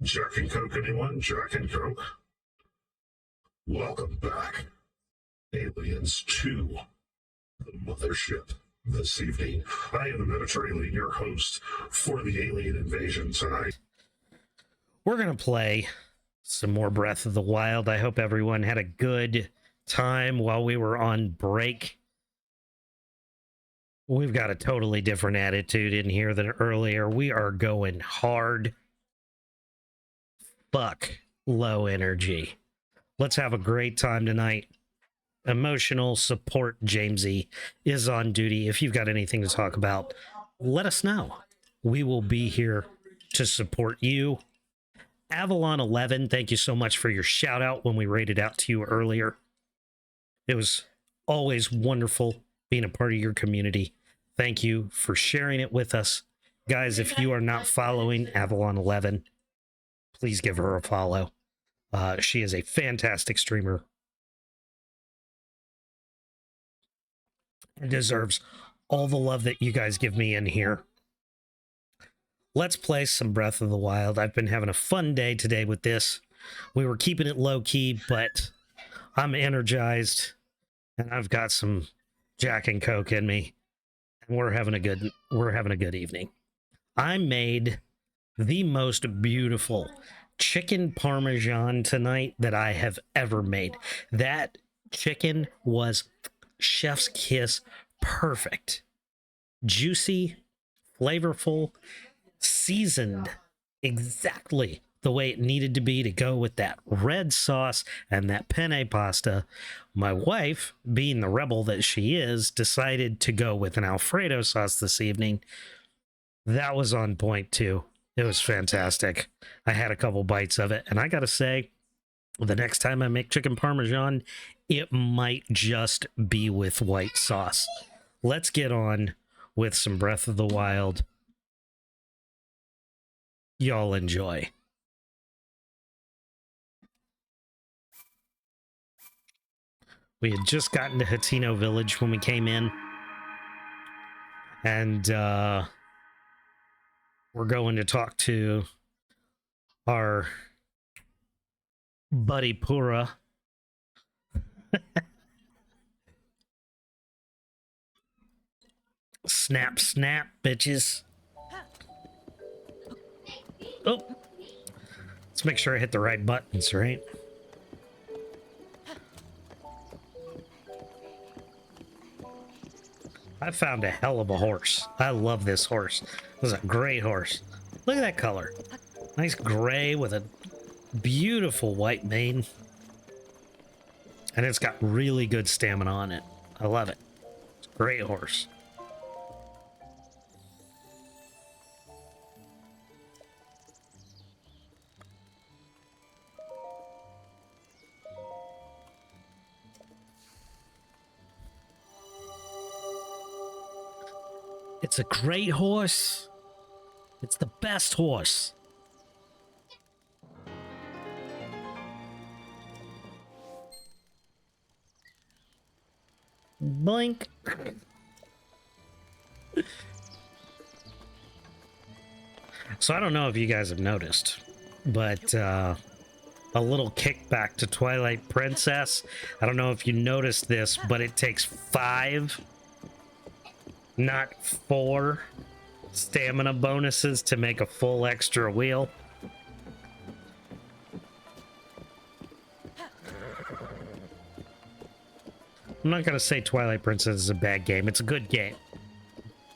Jack and Coke, anyone? Jack and Coke? Welcome back, aliens, to the mothership this evening. I am the Mediterranean, your host for the alien invasion tonight. We're going to play some more Breath of the Wild. I hope everyone had a good time while we were on break. We've got a totally different attitude in here than earlier. We are going hard. Fuck low energy. Let's have a great time tonight. Emotional support Jamesy is on duty. If you've got anything to talk about, let us know. We will be here to support you. Avalon 11, thank you so much for your shout out when we rated out to you earlier. It was always wonderful being a part of your community. Thank you for sharing it with us. Guys, if you are not following Avalon 11, please give her a follow. She is a fantastic streamer and deserves all the love that you guys give me in here. Let's play some Breath of the Wild. I've been having a fun day today with this. We were keeping it low key, but I'm energized and I've got some Jack and Coke in me, and we're having a good evening. I made the most beautiful chicken parmesan tonight that I have ever made. That chicken was chef's kiss perfect. Juicy, flavorful, seasoned exactly the way it needed to be to go with that red sauce and that penne pasta. My wife, being the rebel that she is, decided to go with an Alfredo sauce this evening. That was on point too. It was fantastic. I had a couple bites of it, and I gotta say, the next time I make chicken parmesan, it might just be with white sauce. Let's get on with some Breath of the Wild. Y'all enjoy. We had just gotten to Hatino Village when we came in, and we're going to talk to our buddy Pura. Snap, snap, bitches. Oh, let's make sure I hit the right buttons, right? I found a hell of a horse. I love this horse. It was a great horse. Look at that color. Nice gray with a beautiful white mane. And it's got really good stamina on it. I love it. It's a great horse. It's a great horse. It's the best horse. Blink. So I don't know if you guys have noticed, but a little kickback to Twilight Princess. I don't know if you noticed this, but it takes 5, not 4 stamina bonuses to make a full extra wheel. I'm not going to say Twilight Princess is a bad game. It's a good game.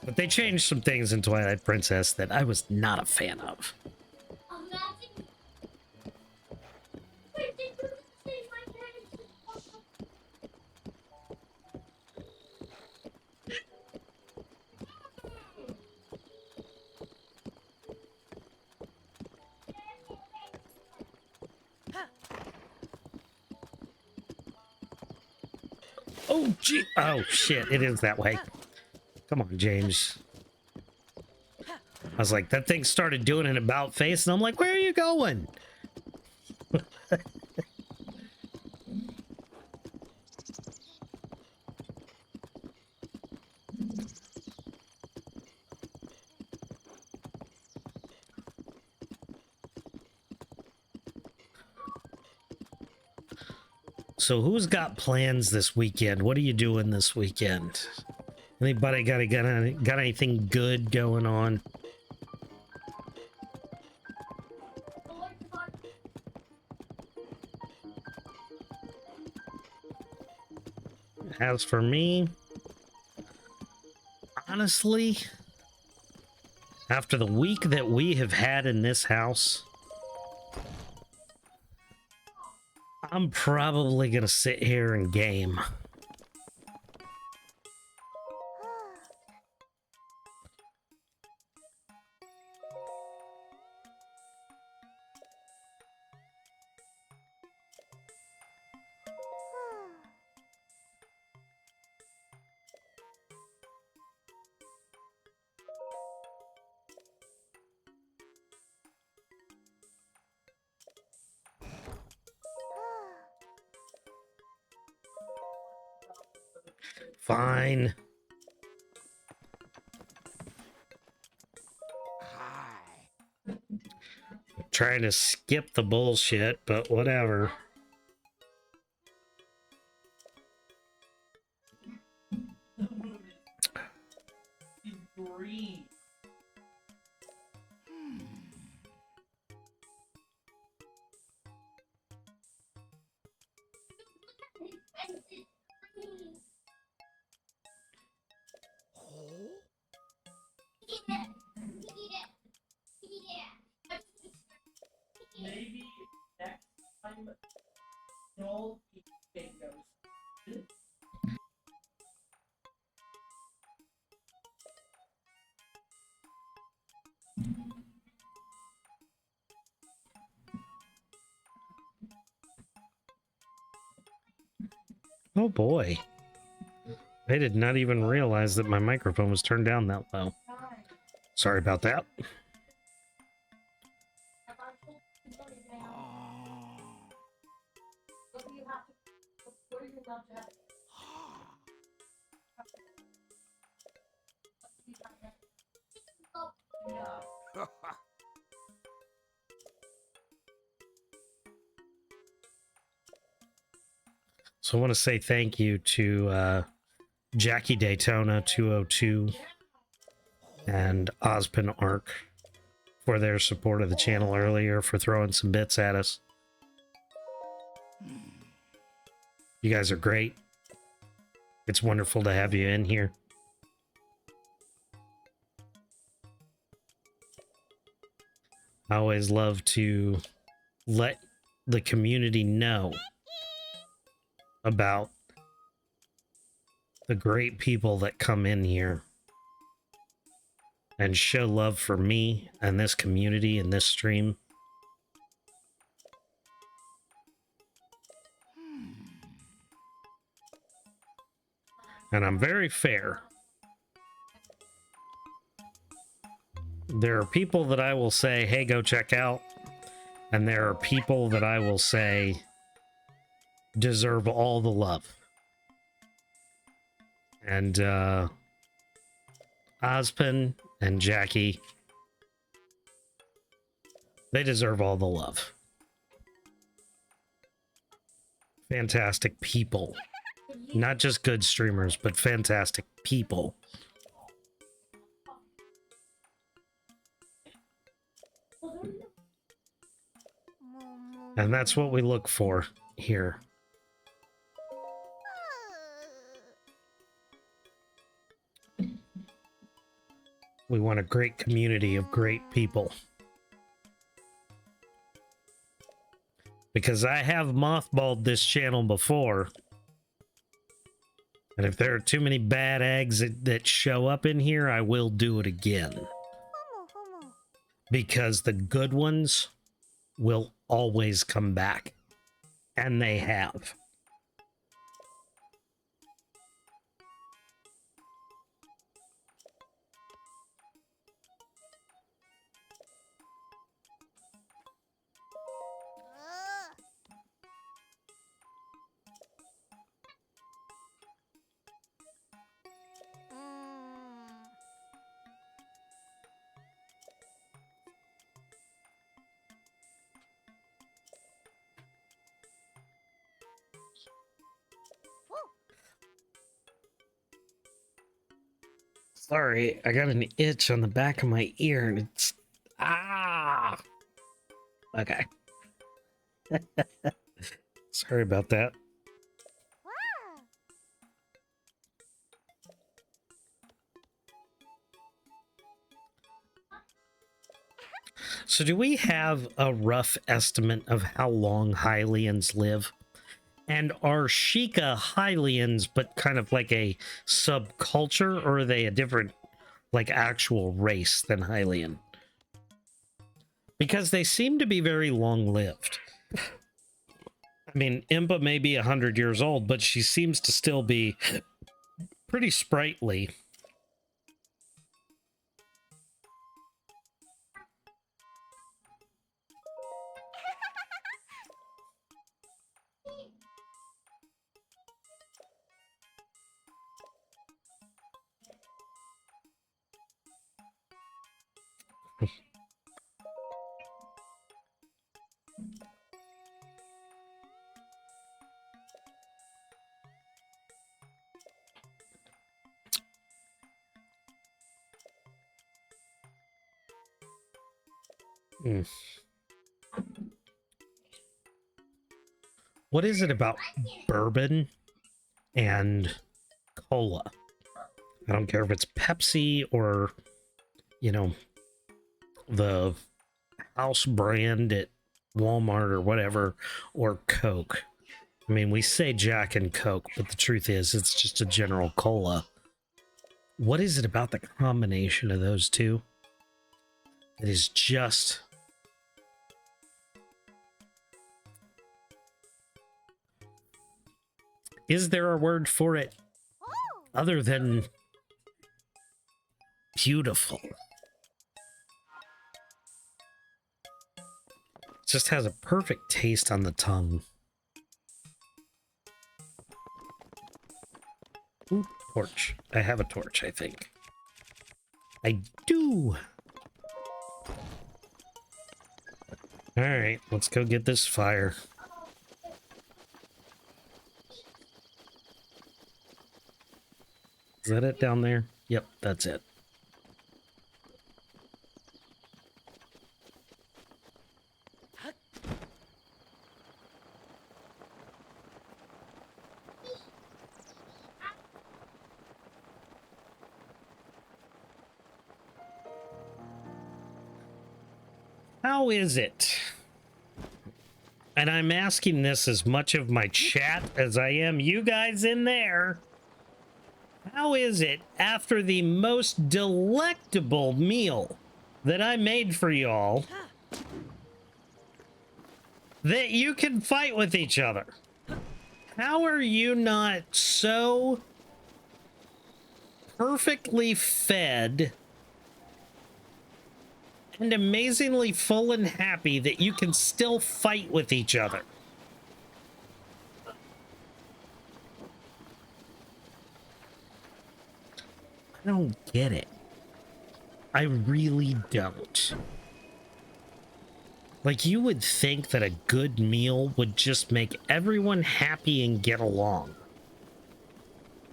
But they changed some things in Twilight Princess that I was not a fan of. Oh, gee. Oh, shit. It is that way. Come on, James. I was like, that thing started doing an about face, and I'm like, where are you going? So who's got plans this weekend? What are you doing this weekend? Anybody got anything good going on? As for me, honestly, after the week that we have had in this house, I'm probably gonna sit here and game. Fine. Trying to skip the bullshit, but whatever. Oh boy. I did not even realize that my microphone was turned down that low. Sorry about that. So I want to say thank you to Jackie Daytona 202 and Ozpin Arc for their support of the channel earlier, for throwing some bits at us. You guys are great. It's wonderful to have you in here. I always love to let the community know about the great people that come in here and show love for me and this community and this stream. And I'm very fair. There are people that I will say, hey, go check out. And there are people that I will say deserve all the love. And Ozpin and Jackie, they deserve all the love. Fantastic people. Not just good streamers, but fantastic people. And that's what we look for here. We want a great community of great people. Because I have mothballed this channel before. And if there are too many bad eggs that show up in here, I will do it again. Because the good ones will always come back. And they have. Sorry, I got an itch on the back of my ear and it's okay. Sorry about that. So do we have a rough estimate of how long Hylians live? And are Sheikah Hylians but kind of like a subculture, or are they a different like actual race than Hylian? Because they seem to be very long-lived. I mean, Impa may be 100 years old, but she seems to still be pretty sprightly. Mm. What is it about bourbon and cola? I don't care if it's Pepsi or, you know, the house brand at Walmart or whatever, or Coke. I mean, we say Jack and Coke, but the truth is it's just a general cola. What is it about the combination of those two that is just... Is there a word for it other than beautiful? It just has a perfect taste on the tongue. Ooh, torch. I have a torch, I think. I do. All right, let's go get this fire. Is that it down there? Yep, that's it. How is it? And I'm asking this as much of my chat as I am you guys in there. How is it after the most delectable meal that I made for y'all that you can fight with each other? How are you not so perfectly fed and amazingly full and happy that you can still fight with each other? I don't get it. I really don't. Like, you would think that a good meal would just make everyone happy and get along.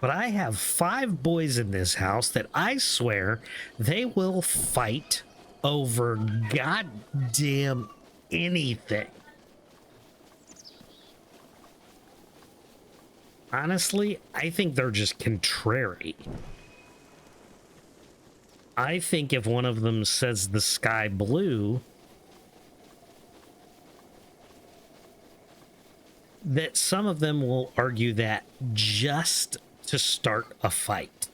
But I have 5 boys in this house that I swear they will fight over goddamn anything. Honestly, I think they're just contrary. I think if one of them says the sky blue, that some of them will argue that just to start a fight.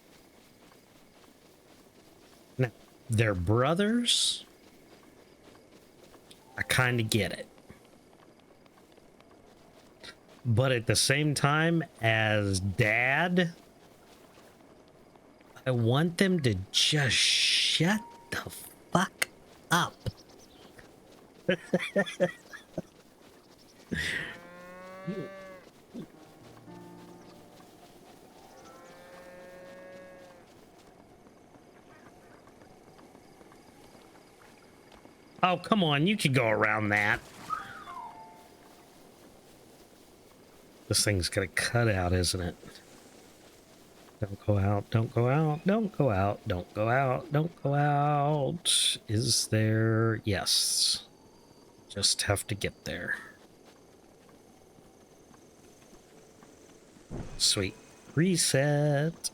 Now, they're brothers. I kind of get it. But at the same time, as dad, I want them to just shut the fuck up. Oh, come on, you could go around that. This thing's gonna cut out, isn't it? Don't go out, don't go out, don't go out, don't go out, don't go out. Is there? Yes. Just have to get there. Sweet. Reset.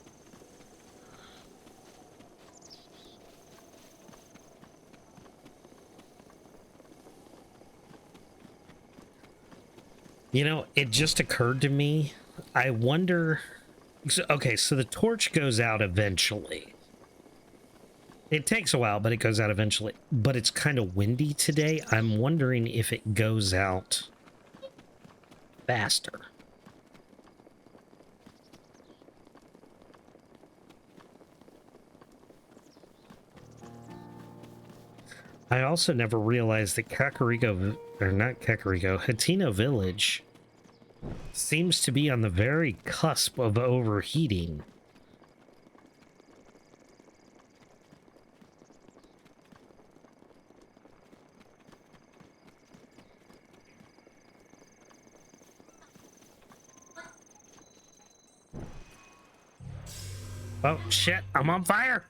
You know, it just occurred to me. I wonder... Okay, so the torch goes out eventually. It takes a while, but it goes out eventually. But it's kind of windy today. I'm wondering if it goes out faster. I also never realized that Kakariko, or not Kakariko, Hatino Village seems to be on the very cusp of overheating. Oh shit, I'm on fire!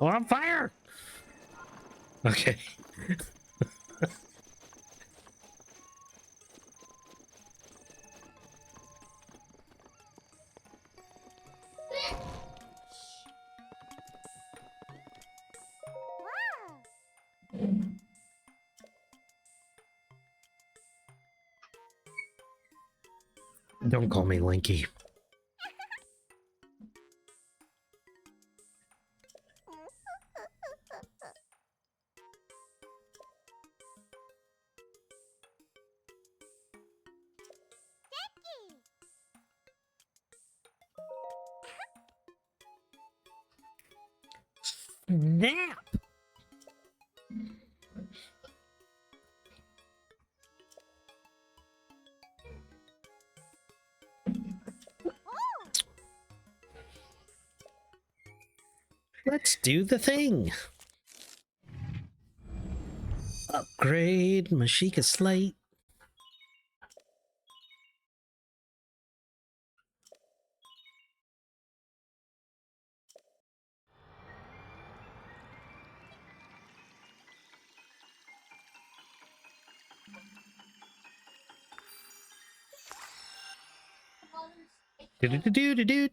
I'm on fire! Okay. Don't call me Linky. Snap! Let's do the thing. Upgrade Mashika Slate. Do-do-do-do-do-do.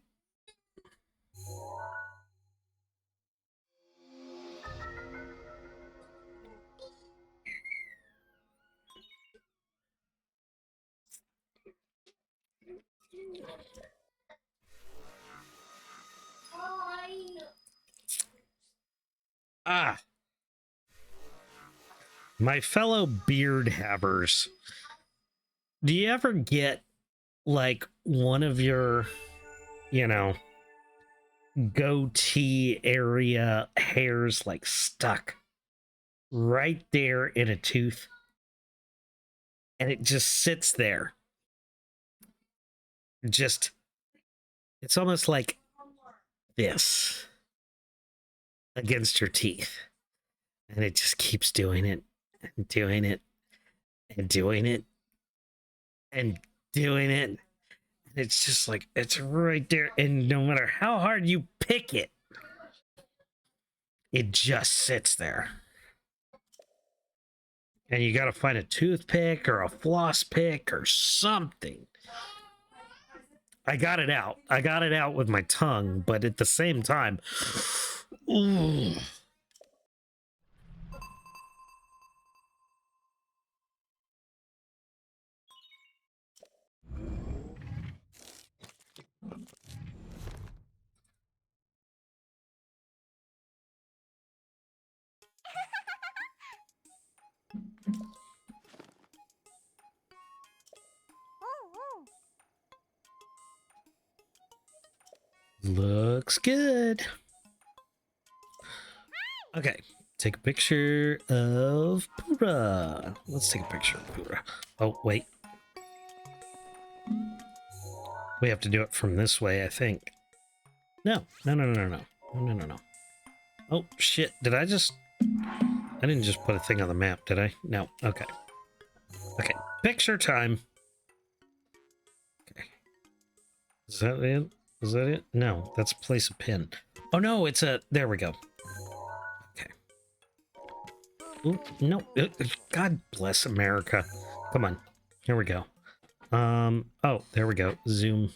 Ah, my fellow beard havers. Do you ever get like one of your, you know, goatee area hairs like stuck right there in a tooth? And it just sits there. Just, it's almost like this against your teeth. And it just keeps doing it and doing it and doing it and doing it. And it's just like, it's right there. And no matter how hard you pick it, it just sits there. And you got to find a toothpick or a floss pick or something. I got it out. I got it out with my tongue, but at the same time, ooh. Looks good. Okay, take a picture of Pura. Let's take a picture of Pura. Oh, wait. We have to do it from this way, I think. No. No. Oh, shit. Did I just... I didn't just put a thing on the map, did I? No. Okay. Okay. Picture time. Okay. Is that it? Is that it? No, that's place a pin. Oh no, it's a... There we go. Okay. Ooh, no. God bless America. Come on. Here we go. Oh, there we go. Zoom.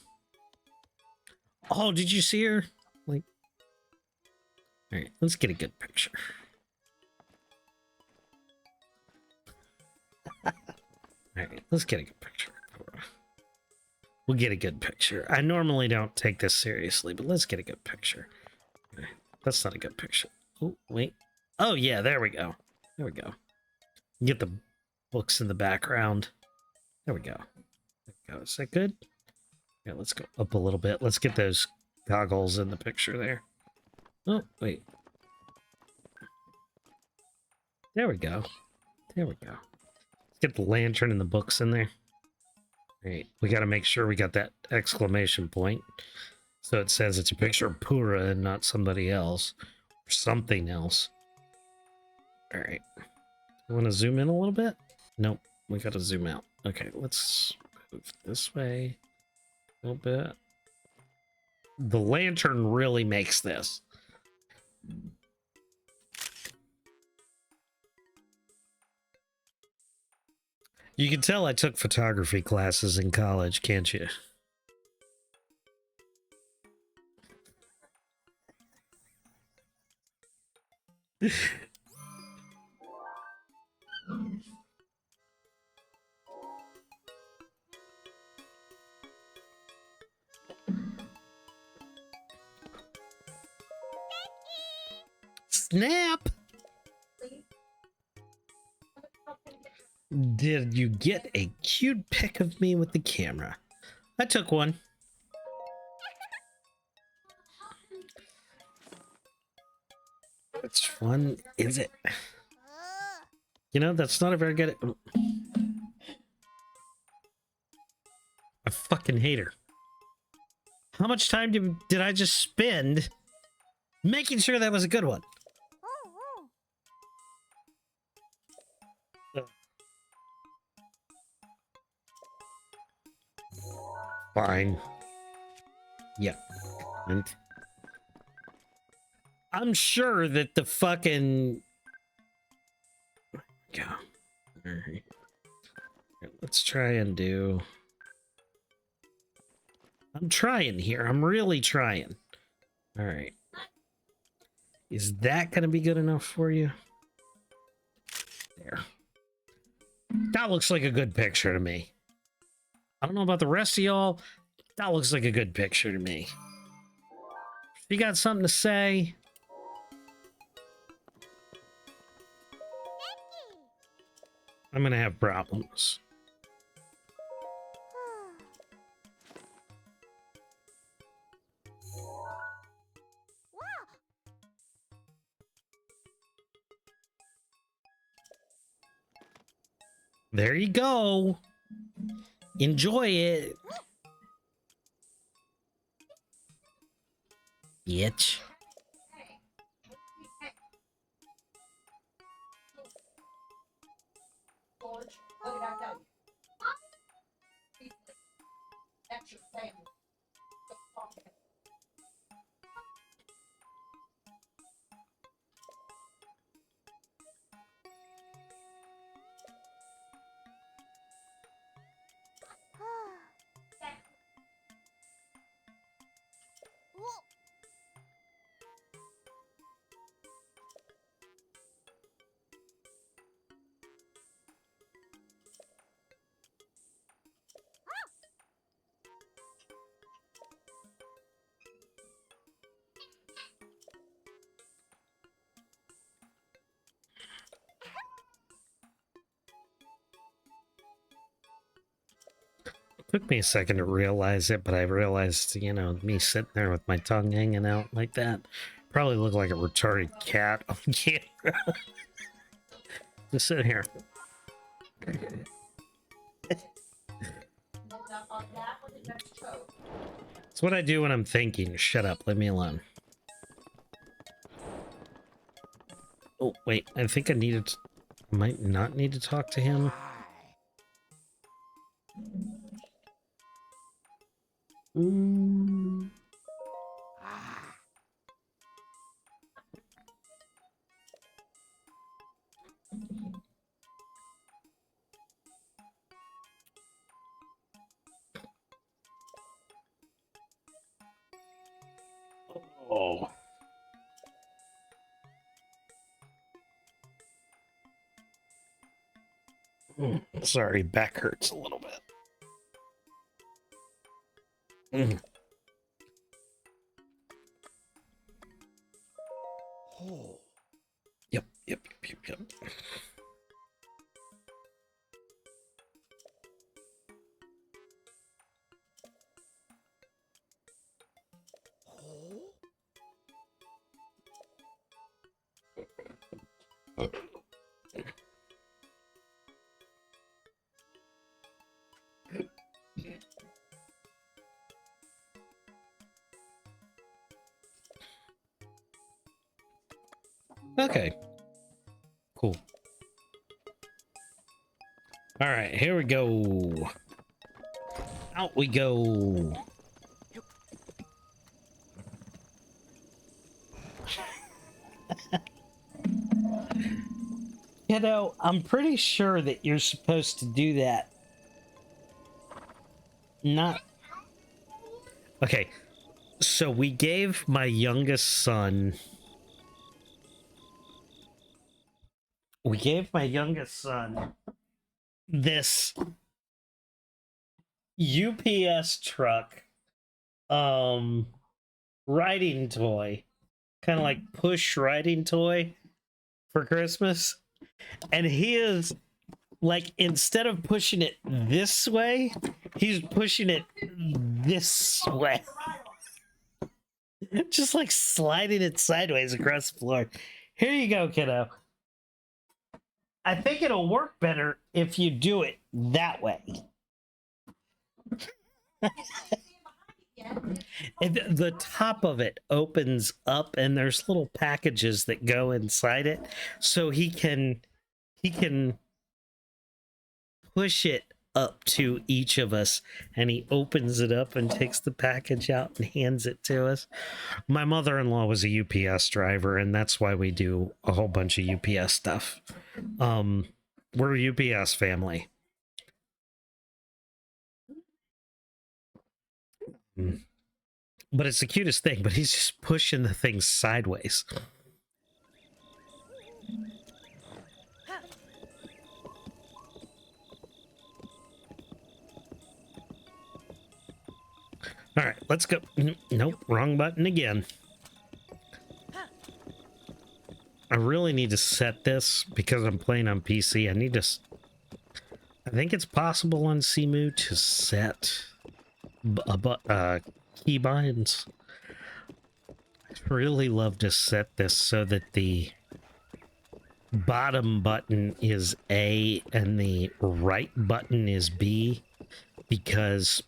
Oh, did you see her? Like... Alright, let's get a good picture. Alright, let's get a good picture. We'll get a good picture. I normally don't take this seriously, but let's get a good picture. Okay, that's not a good picture. Oh, wait. Oh, yeah, there we go. There we go. Get the books in the background. There we go. There we go. Is that good? Yeah, let's go up a little bit. Let's get those goggles in the picture there. Oh, wait. There we go. There we go. Let's get the lantern and the books in there. Right, we got to make sure we got that exclamation point. So it says it's a picture of Pura and not somebody else. Or something else. All right. You want to zoom in a little bit? Nope, we got to zoom out. Okay, let's move this way a little bit. The lantern really makes this. You can tell I took photography classes in college, can't you? Snap! Did you get a cute pic of me with the camera? I took one. Which one is it? You know, that's not a very good... I fucking hate her. How much time did I just spend making sure that was a good one? Fine. Yeah. And I'm sure that the fucking... Yeah. All right. Let's try and do... I'm trying here. I'm really trying. All right. Is that going to be good enough for you? There. That looks like a good picture to me. I don't know about the rest of y'all. That looks like a good picture to me. If you got something to say... I'm going to have problems. There you go. Enjoy it. Bitch. Took me a second to realize it, but I realized, you know, me sitting there with my tongue hanging out like that probably looked like a retarded cat on camera. Just sit here. It's what I do when I'm thinking. Shut up. Leave me alone. Oh, wait. I think I needed to... Might not need to talk to him. Oh. Sorry, back hurts a little bit. Oh. Yep. Okay. Cool. All right, here we go. Out we go. Kiddo, I'm pretty sure that you're supposed to do that. Not. Okay, so we gave my youngest son. We gave my youngest son this UPS truck riding toy, kind of like push riding toy for Christmas. And he is like, instead of pushing it this way, he's pushing it this way. Just like sliding it sideways across the floor. Here you go, kiddo. I think it'll work better if you do it that way. The top of it opens up and there's little packages that go inside it, so he can push it up to each of us, and he opens it up and takes the package out and hands it to us. My mother-in-law was a UPS driver, and that's why we do a whole bunch of UPS stuff. We're a UPS family. But it's the cutest thing, but he's just pushing the thing sideways. All right, let's go. Nope, wrong button again. I really need to set this because I'm playing on PC. I think it's possible on Cemu to set keybinds. I'd really love to set this so that the bottom button is A and the right button is B, because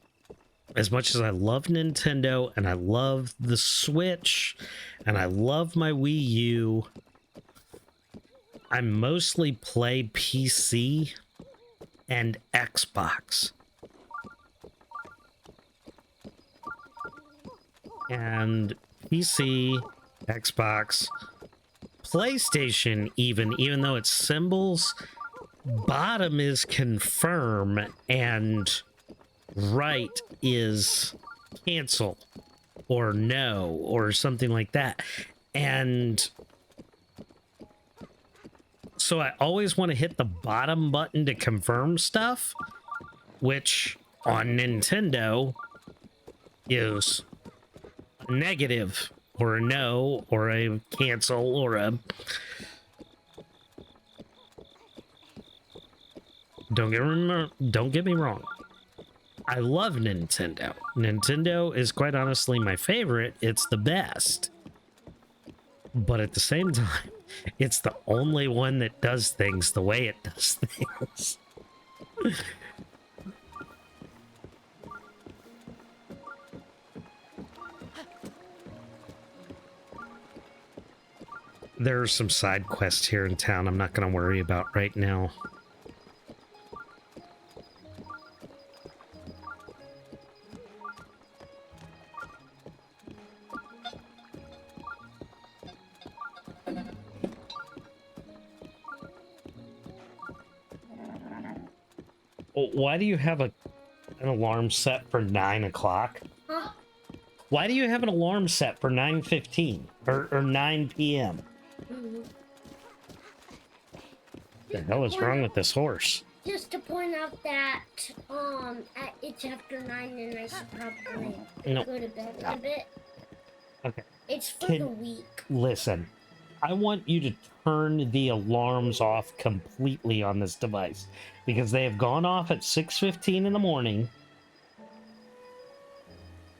as much as I love Nintendo and I love the Switch and I love my Wii U, I mostly play PC and Xbox. And PC, Xbox, PlayStation, even though it's symbols, bottom is confirm and right is cancel or no or something like that. And so I always want to hit the bottom button to confirm stuff, which on Nintendo is negative or a no or a cancel or a... Don't get me wrong. I love Nintendo. Nintendo is quite honestly my favorite. It's the best. But at the same time, it's the only one that does things the way it does things. There are some side quests here in town I'm not going to worry about right now. Why do you have an alarm set for 9 o'clock? Huh? Why do you have an alarm set for 9:15 or 9 p.m.? Mhm. The hell is wrong with this horse? Just to point out that it's after 9 and I should probably No. go to bed in a bit. Okay. It's for Can- the week. Listen, I want you to turn the alarms off completely on this device because they have gone off at 6:15 in the morning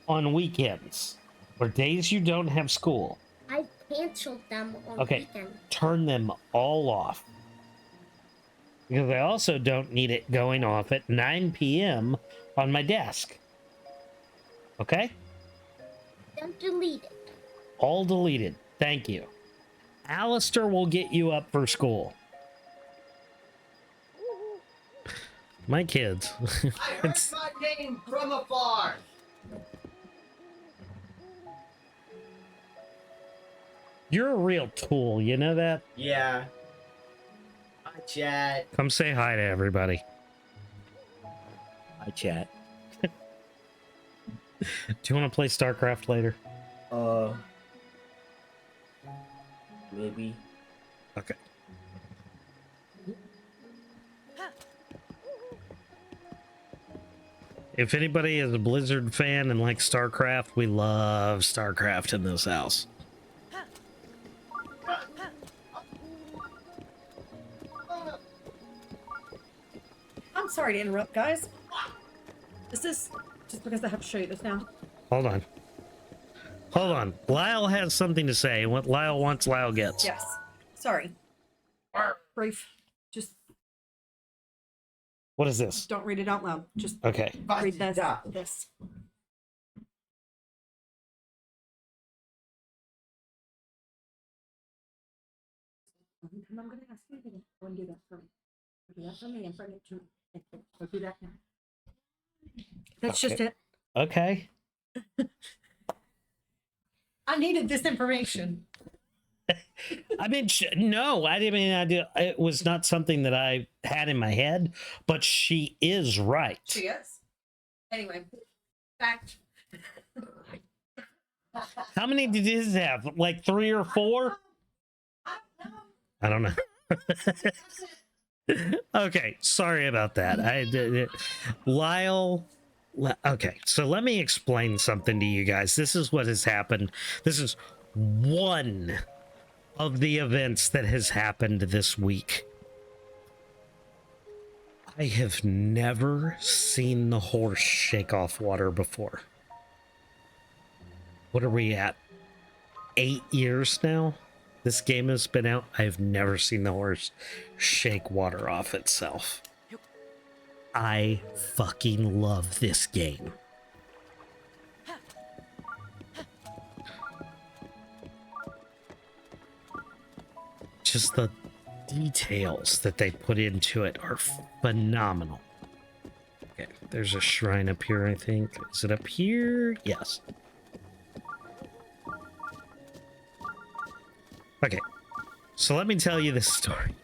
on weekends or days you don't have school. I canceled them on Okay. weekend. Turn them all off. Because I also don't need it going off at 9 p.m. on my desk. Okay? Don't delete it. All deleted. Thank you. Alistair will get you up for school. My kids. I heard my name from afar. You're a real tool, you know that? Yeah. Hi, chat. Come say hi to everybody. Hi, chat. Do you want to play StarCraft later? Maybe. Okay. If anybody is a Blizzard fan and likes StarCraft, we love StarCraft in this house. I'm sorry to interrupt, guys. Is this just because I have to show you this now? Hold on. Hold on. Lyle has something to say. What Lyle wants, Lyle gets. Yes. Sorry. Brief. Just What is this? don't read it out loud. Just Okay. read this. Da. This. I'm gonna ask you to go and do that for me. Do that for me in front of you. Go do that now. That's just Okay. it. Okay. I needed this information. I mean, no, I didn't mean I did. It was not something that I had in my head, but she is right. She is. Anyway, fact. How many did his have? Like 3 or 4? I don't know. Okay, sorry about that. I did Lyle. Okay, so let me explain something to you guys. This is what has happened. This is one of the events that has happened this week. I have never seen the horse shake off water before. What are we at? 8 years now? This game has been out. I've never seen the horse shake water off itself. I fucking love this game. Just the details that they put into it are phenomenal. Okay, there's a shrine up here, I think. Is it up here? Yes. Okay, so let me tell you this story.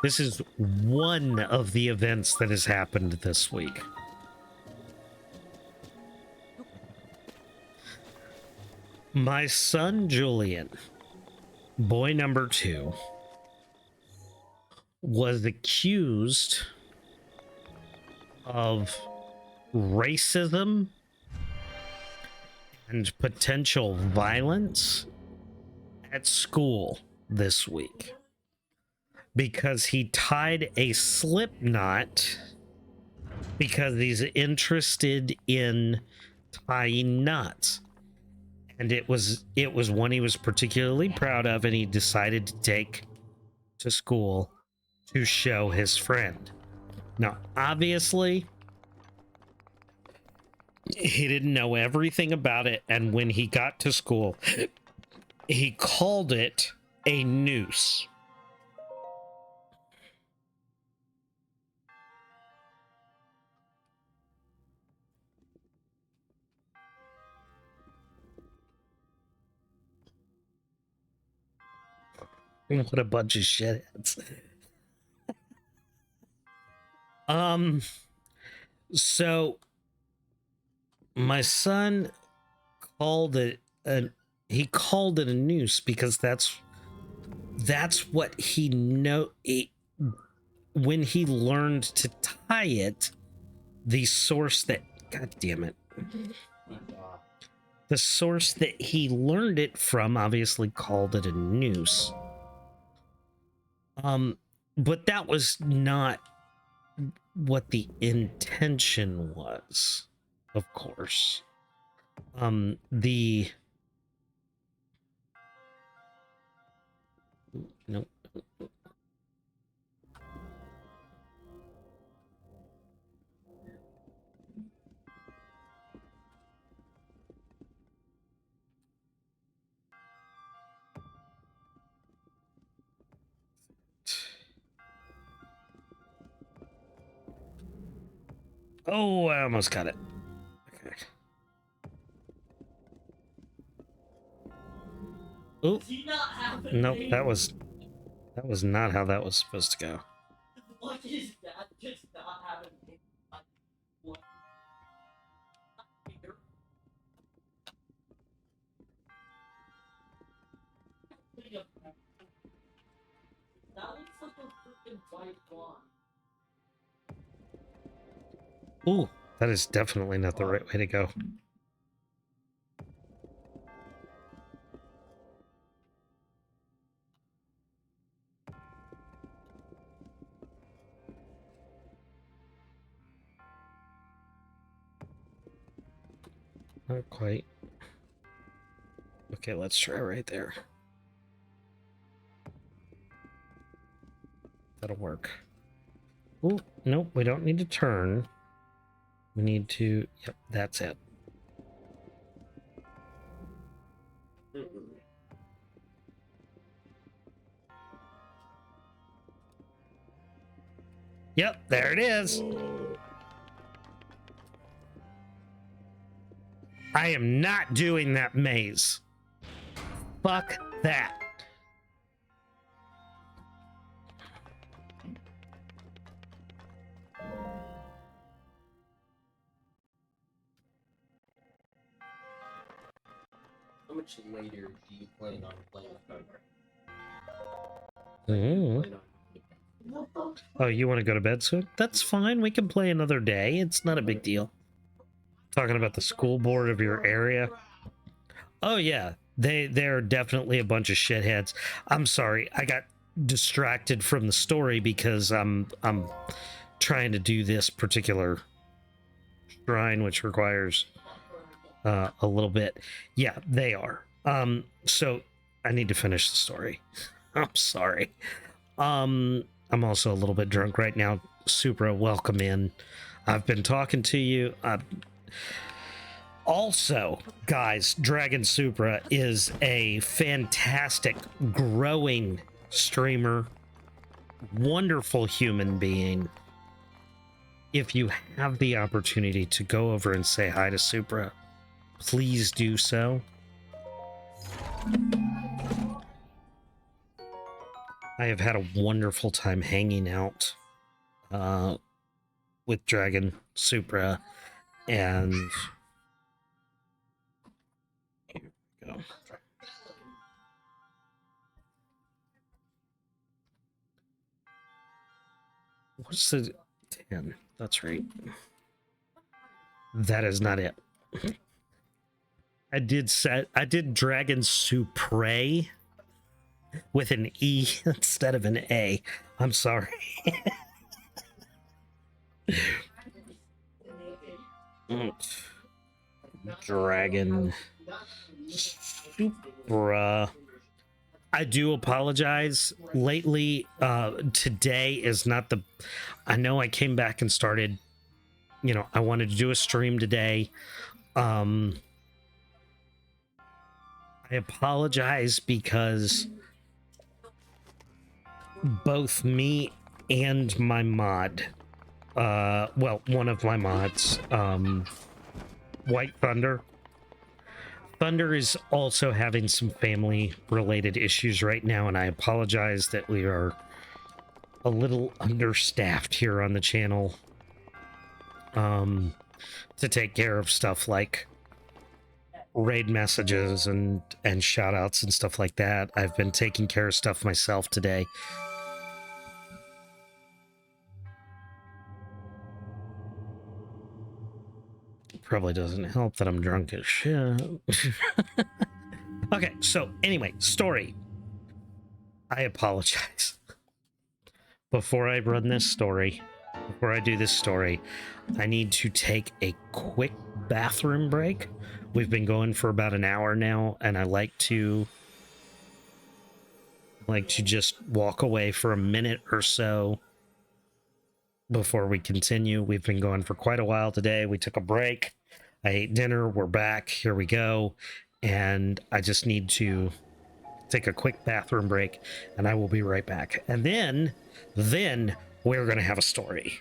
This is one of the events that has happened this week. My son Julian, boy number 2, was accused of racism and potential violence at school this week because he tied a slip knot because he's interested in tying knots. And it was one he was particularly proud of, and he decided to take to school to show his friend. Now, obviously, he didn't know everything about it, and when he got to school, he called it a noose. What a bunch of shitheads. So my son called it a noose because that's what he when he learned to tie it, the source that, god damn it, the source that he learned it from obviously called it a noose. But that was not what the intention was, of course. Nope. Oh, I almost got it. Okay. Oh, nope, that was not how that was supposed to go. What is that? Just not having what? That looks like a freaking white wand. Ooh, that is definitely not the right way to go. Not quite. Okay, let's try right there. That'll work. Ooh, nope, we don't need to turn. We need to, yep, that's it. Yep, there it is. I am not doing that maze. Fuck that. How much later do you plan on playing Thunder? Oh, you want to go to bed soon? That's fine. We can play another day. It's not a big deal. Talking about the school board of your area. Oh yeah, they're definitely a bunch of shitheads. I'm sorry, I got distracted from the story because I'm trying to do this particular shrine, which requires a little bit. Yeah, they are. So I need to finish the story. I'm sorry. I'm also a little bit drunk right now. Supra, welcome in. I've been talking to you. Also, guys, Dragon Supra is a fantastic, growing streamer, wonderful human being. If you have the opportunity to go over and say hi to Supra, please do so. I have had a wonderful time hanging out with Dragon Supra, and here we go. What's the 10? That's right. That is not it. I did Dragon Supra with an E instead of an A. I'm sorry. Dragon Supra. I do apologize. Lately, today is not the... I know I came back and started, I wanted to do a stream today. I apologize because both me and my mod, well, one of my mods, White Thunder is also having some family related issues right now, and I apologize that we are a little understaffed here on the channel to take care of stuff like raid messages and shout outs and stuff like that. I've been taking care of stuff myself today. Probably doesn't help that I'm drunk as shit. Okay, so anyway, story. I apologize. Before I run this story, before I do this story, I need to take a quick bathroom break. We've been going for about an hour now, and I like to just walk away for a minute or so before we continue. We've been going for quite a while today. We took a break. I ate dinner. We're back. Here we go. And I just need to take a quick bathroom break, and I will be right back. And then we're going to have a story.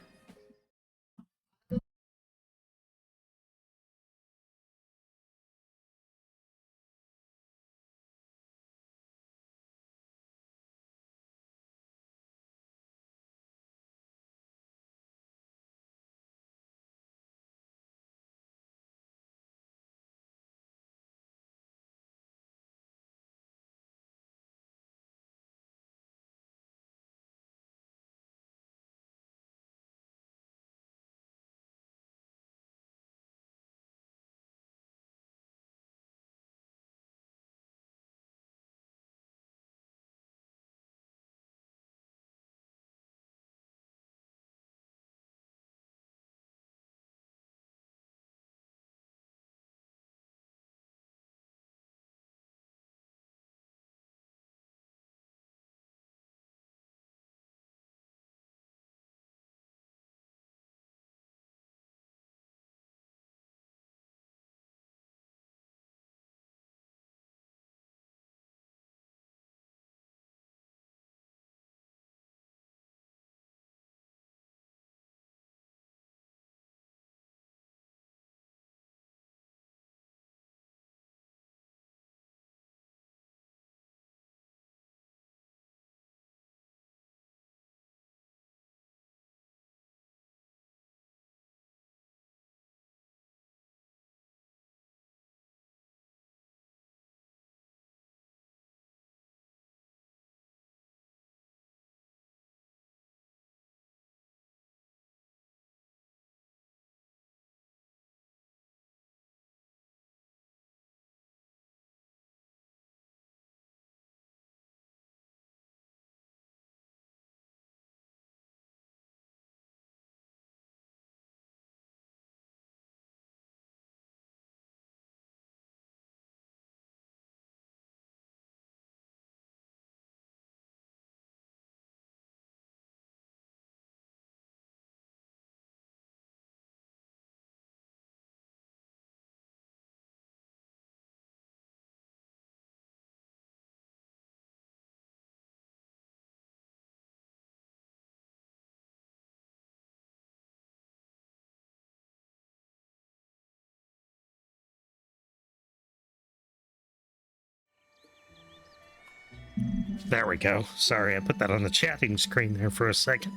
There we go. Sorry, I put that on the chatting screen there for a second.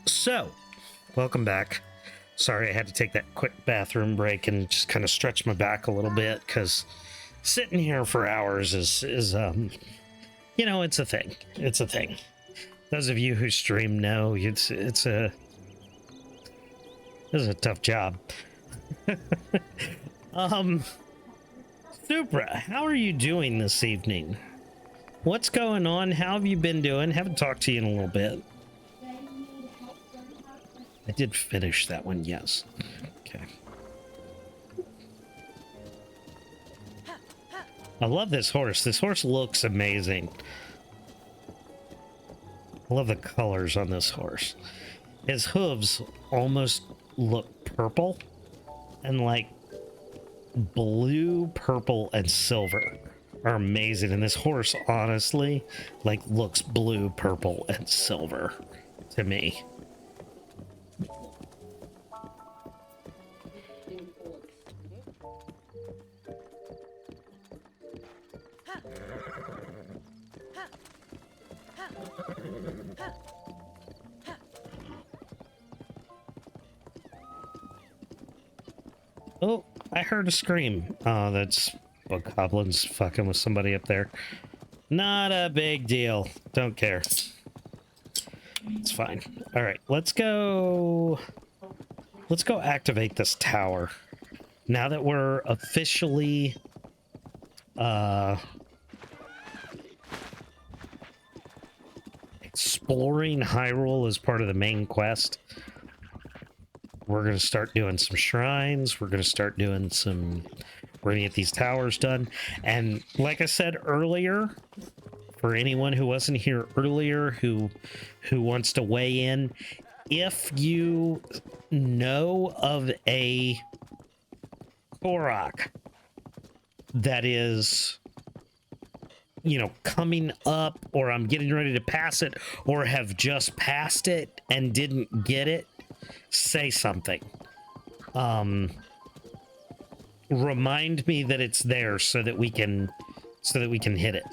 So, welcome back. Sorry, I had to take that quick bathroom break and just kind of stretch my back a little bit, because sitting here for hours is it's a thing. It's a thing. Those of you who stream know it's a tough job. Supra, how are you doing this evening? What's going on? How have you been doing? Haven't talked to you in a little bit. I did finish that one, yes. Okay. I love this horse. This horse looks amazing. I love the colors on this horse. His hooves almost look purple, and like blue, purple, and silver are amazing. And this horse honestly like looks blue, purple, and silver to me. Oh, I heard a scream. Oh, that's goblins fucking with somebody up there. Not a big deal. Don't care. It's fine. All right, let's go. Let's go activate this tower. Now that we're officially exploring Hyrule as part of the main quest, we're going to start doing some shrines. We're going to start doing some... We're going to get these towers done. And like I said earlier, for anyone who wasn't here earlier who wants to weigh in, if you know of a Korok that is, you know, coming up, or I'm getting ready to pass it, or have just passed it and didn't get it, say something. Remind me that it's there so that we can hit it.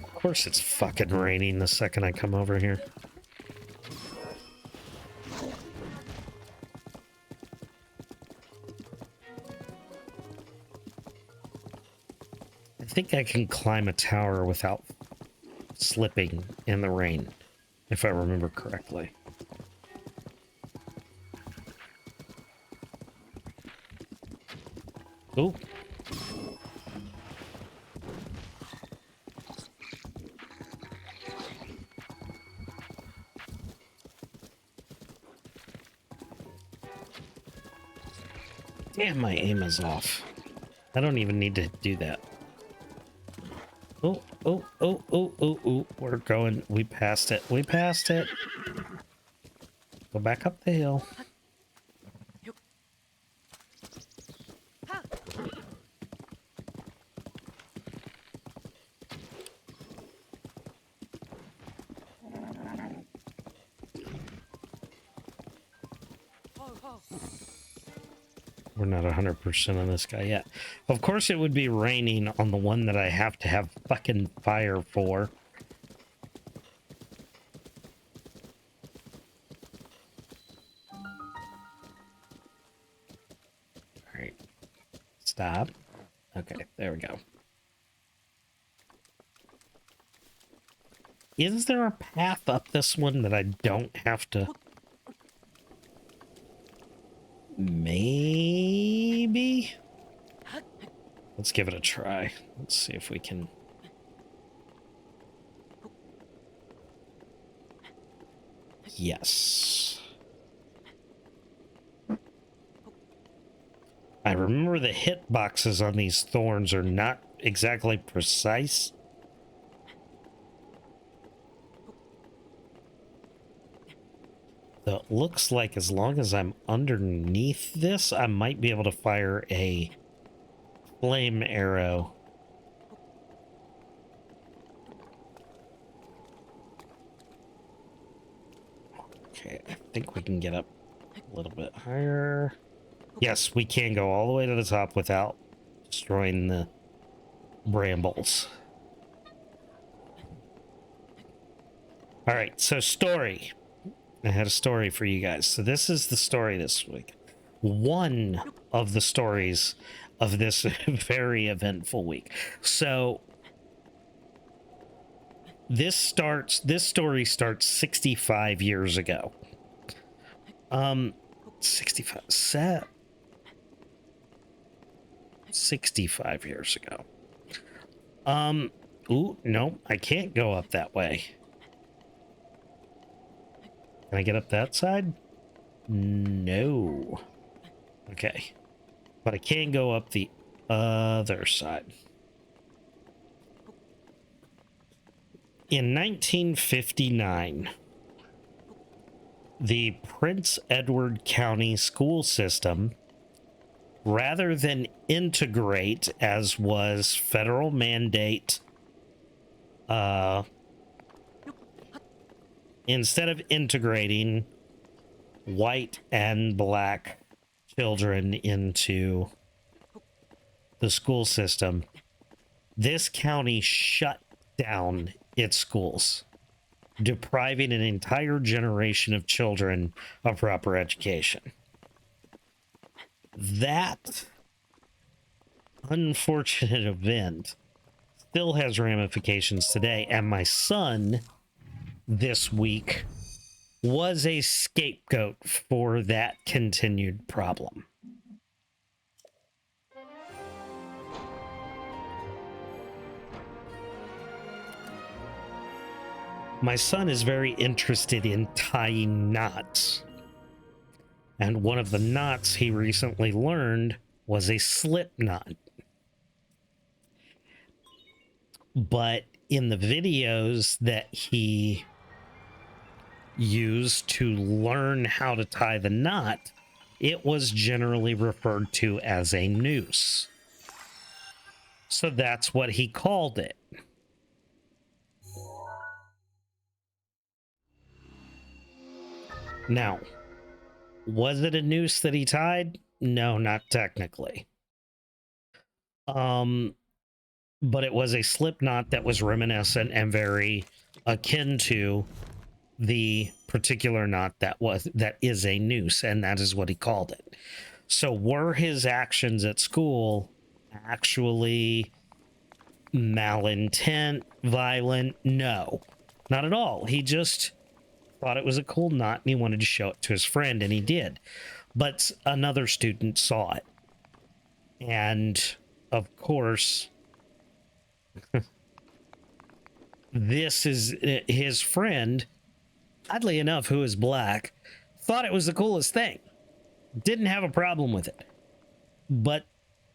Of course it's fucking raining the second I come over here. I think I can climb a tower without slipping in the rain, if I remember correctly. Oh. Damn, my aim is off. I don't even need to do that. Oh, oh, oh, oh, oh, oh. We're going. We passed it. We passed it. Go back up the hill. We're not 100% on this guy yet. Of course it would be raining on the one that I have to have fucking fire for. Alright. Stop. Okay, there we go. Is there a path up this one that I don't have to... Maybe? Let's give it a try. Let's see if we can... Yes. I remember the hitboxes on these thorns are not exactly precise. So it looks like as long as I'm underneath this, I might be able to fire a flame arrow. Okay, I think we can get up a little bit higher. Yes, we can go all the way to the top without destroying the brambles. All right, so story. I had a story for you guys. So this is the story this week. One of the stories of this very eventful week. So this story starts 65 years ago. 65 years ago. Ooh, no, I can't go up that way. Can I get up that side? No. Okay. But I can go up the other side. In 1959, the Prince Edward County school system, rather than integrate as was federal mandate, instead of integrating white and black children into the school system, this county shut down its schools, depriving an entire generation of children of proper education. That unfortunate event still has ramifications today, and my son this week was a scapegoat for that continued problem. My son is very interested in tying knots. And one of the knots he recently learned was a slip knot. But in the videos that he used to learn how to tie the knot, it was generally referred to as a noose. So that's what he called it. Now, was it a noose that he tied? No, not technically. But it was a slip knot that was reminiscent and very akin to the particular knot that is a noose, and that is what he called it. So were his actions at school actually malintent, violent? No, not at all. He just thought it was a cool knot and he wanted to show it to his friend, and he did. But another student saw it. And of course, this is his friend, oddly enough, who is black, thought it was the coolest thing. Didn't have a problem with it. But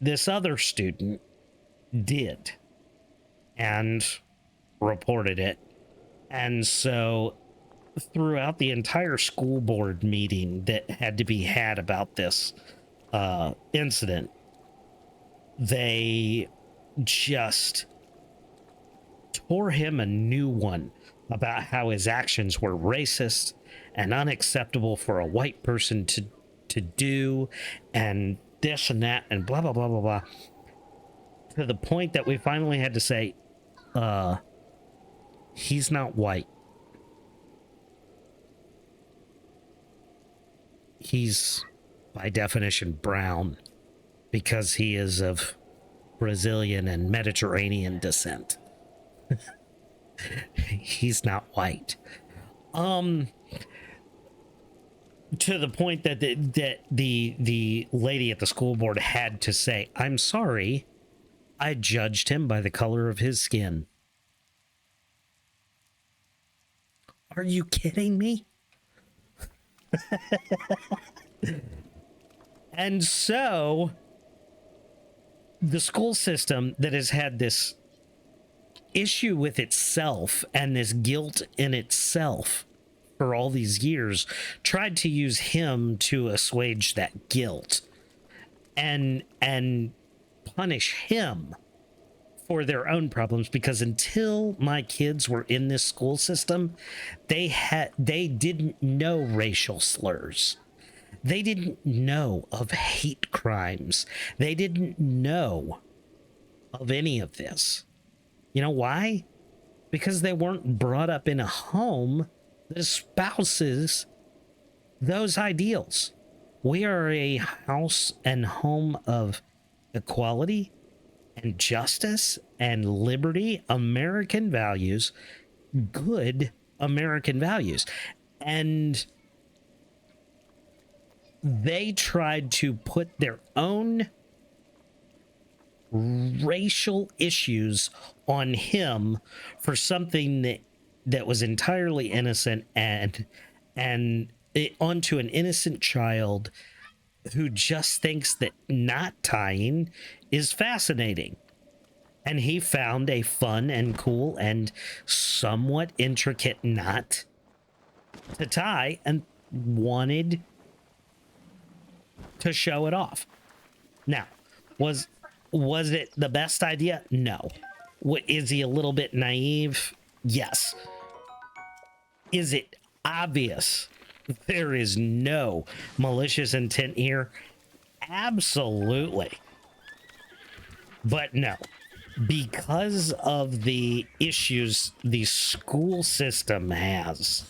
this other student did and reported it. And so throughout the entire school board meeting that had to be had about this incident, they just tore him a new one about how his actions were racist and unacceptable for a white person to do, and this and that and blah blah blah blah blah, to the point that we finally had to say, he's not white. He's by definition brown because he is of Brazilian and Mediterranean descent. He's not white. To the point that the lady at the school board had to say, "I'm sorry, I judged him by the color of his skin." Are you kidding me? And so the school system that has had this issue with itself and this guilt in itself for all these years tried to use him to assuage that guilt and punish him for their own problems, because until my kids were in this school system, they didn't know racial slurs. They didn't know of hate crimes. They didn't know of any of this. You know why? Because they weren't brought up in a home that espouses those ideals. We are a house and home of equality and justice and liberty, American values, good American values. And they tried to put their own racial issues on him for something that was entirely innocent, and onto an innocent child who just thinks that knot tying is fascinating. And he found a fun and cool and somewhat intricate knot to tie and wanted to show it off. Now, was it the best idea? No. Is he a little bit naive? Yes. Is it obvious there is no malicious intent here? Absolutely. But no, because of the issues the school system has,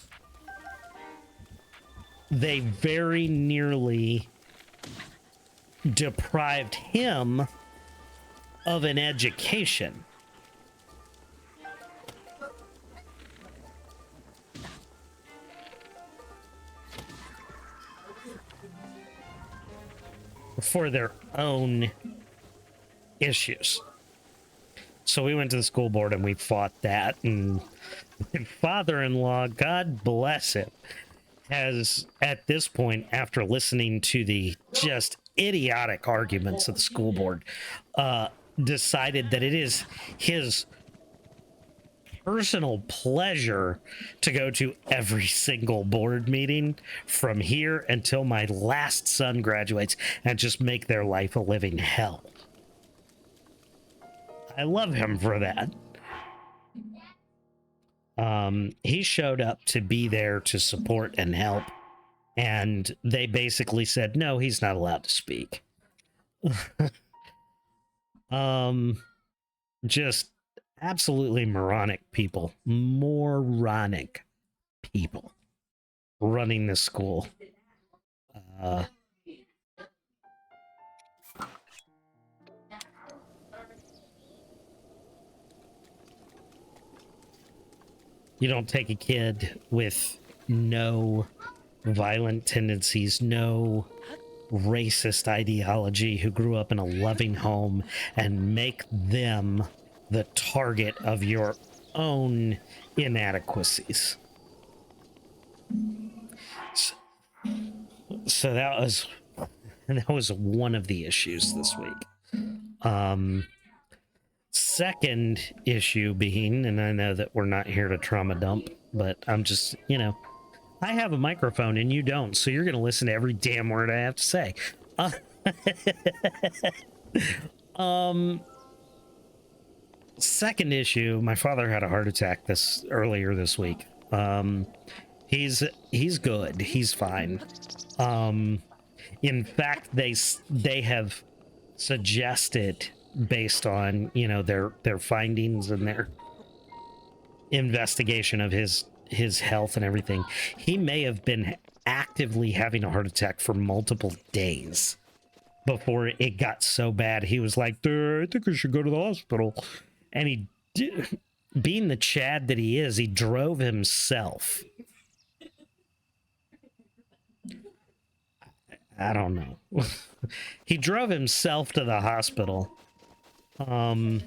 they very nearly deprived him of an education. For their own issues. So we went to the school board and we fought that, and my father-in-law, God bless him, has at this point, after listening to the just idiotic arguments of the school board, decided that it is his personal pleasure to go to every single board meeting from here until my last son graduates and just make their life a living hell. I love him for that. He showed up to be there to support and help, and they basically said, no, he's not allowed to speak. Just absolutely moronic people running the school. You don't take a kid with no violent tendencies, no racist ideology, who grew up in a loving home, and make them the target of your own inadequacies. So that was one of the issues this week. Second issue being, and I know that we're not here to trauma dump, but I'm just, I have a microphone and you don't, so you're going to listen to every damn word I have to say. Second issue, my father had a heart attack earlier this week. He's good. He's fine. In fact, they have suggested, based on their findings and their investigation of his health and everything, he may have been actively having a heart attack for multiple days before it got so bad he was like, I think I should go to the hospital. And he being the Chad that he is, he drove himself. I don't know. He drove himself to the hospital. It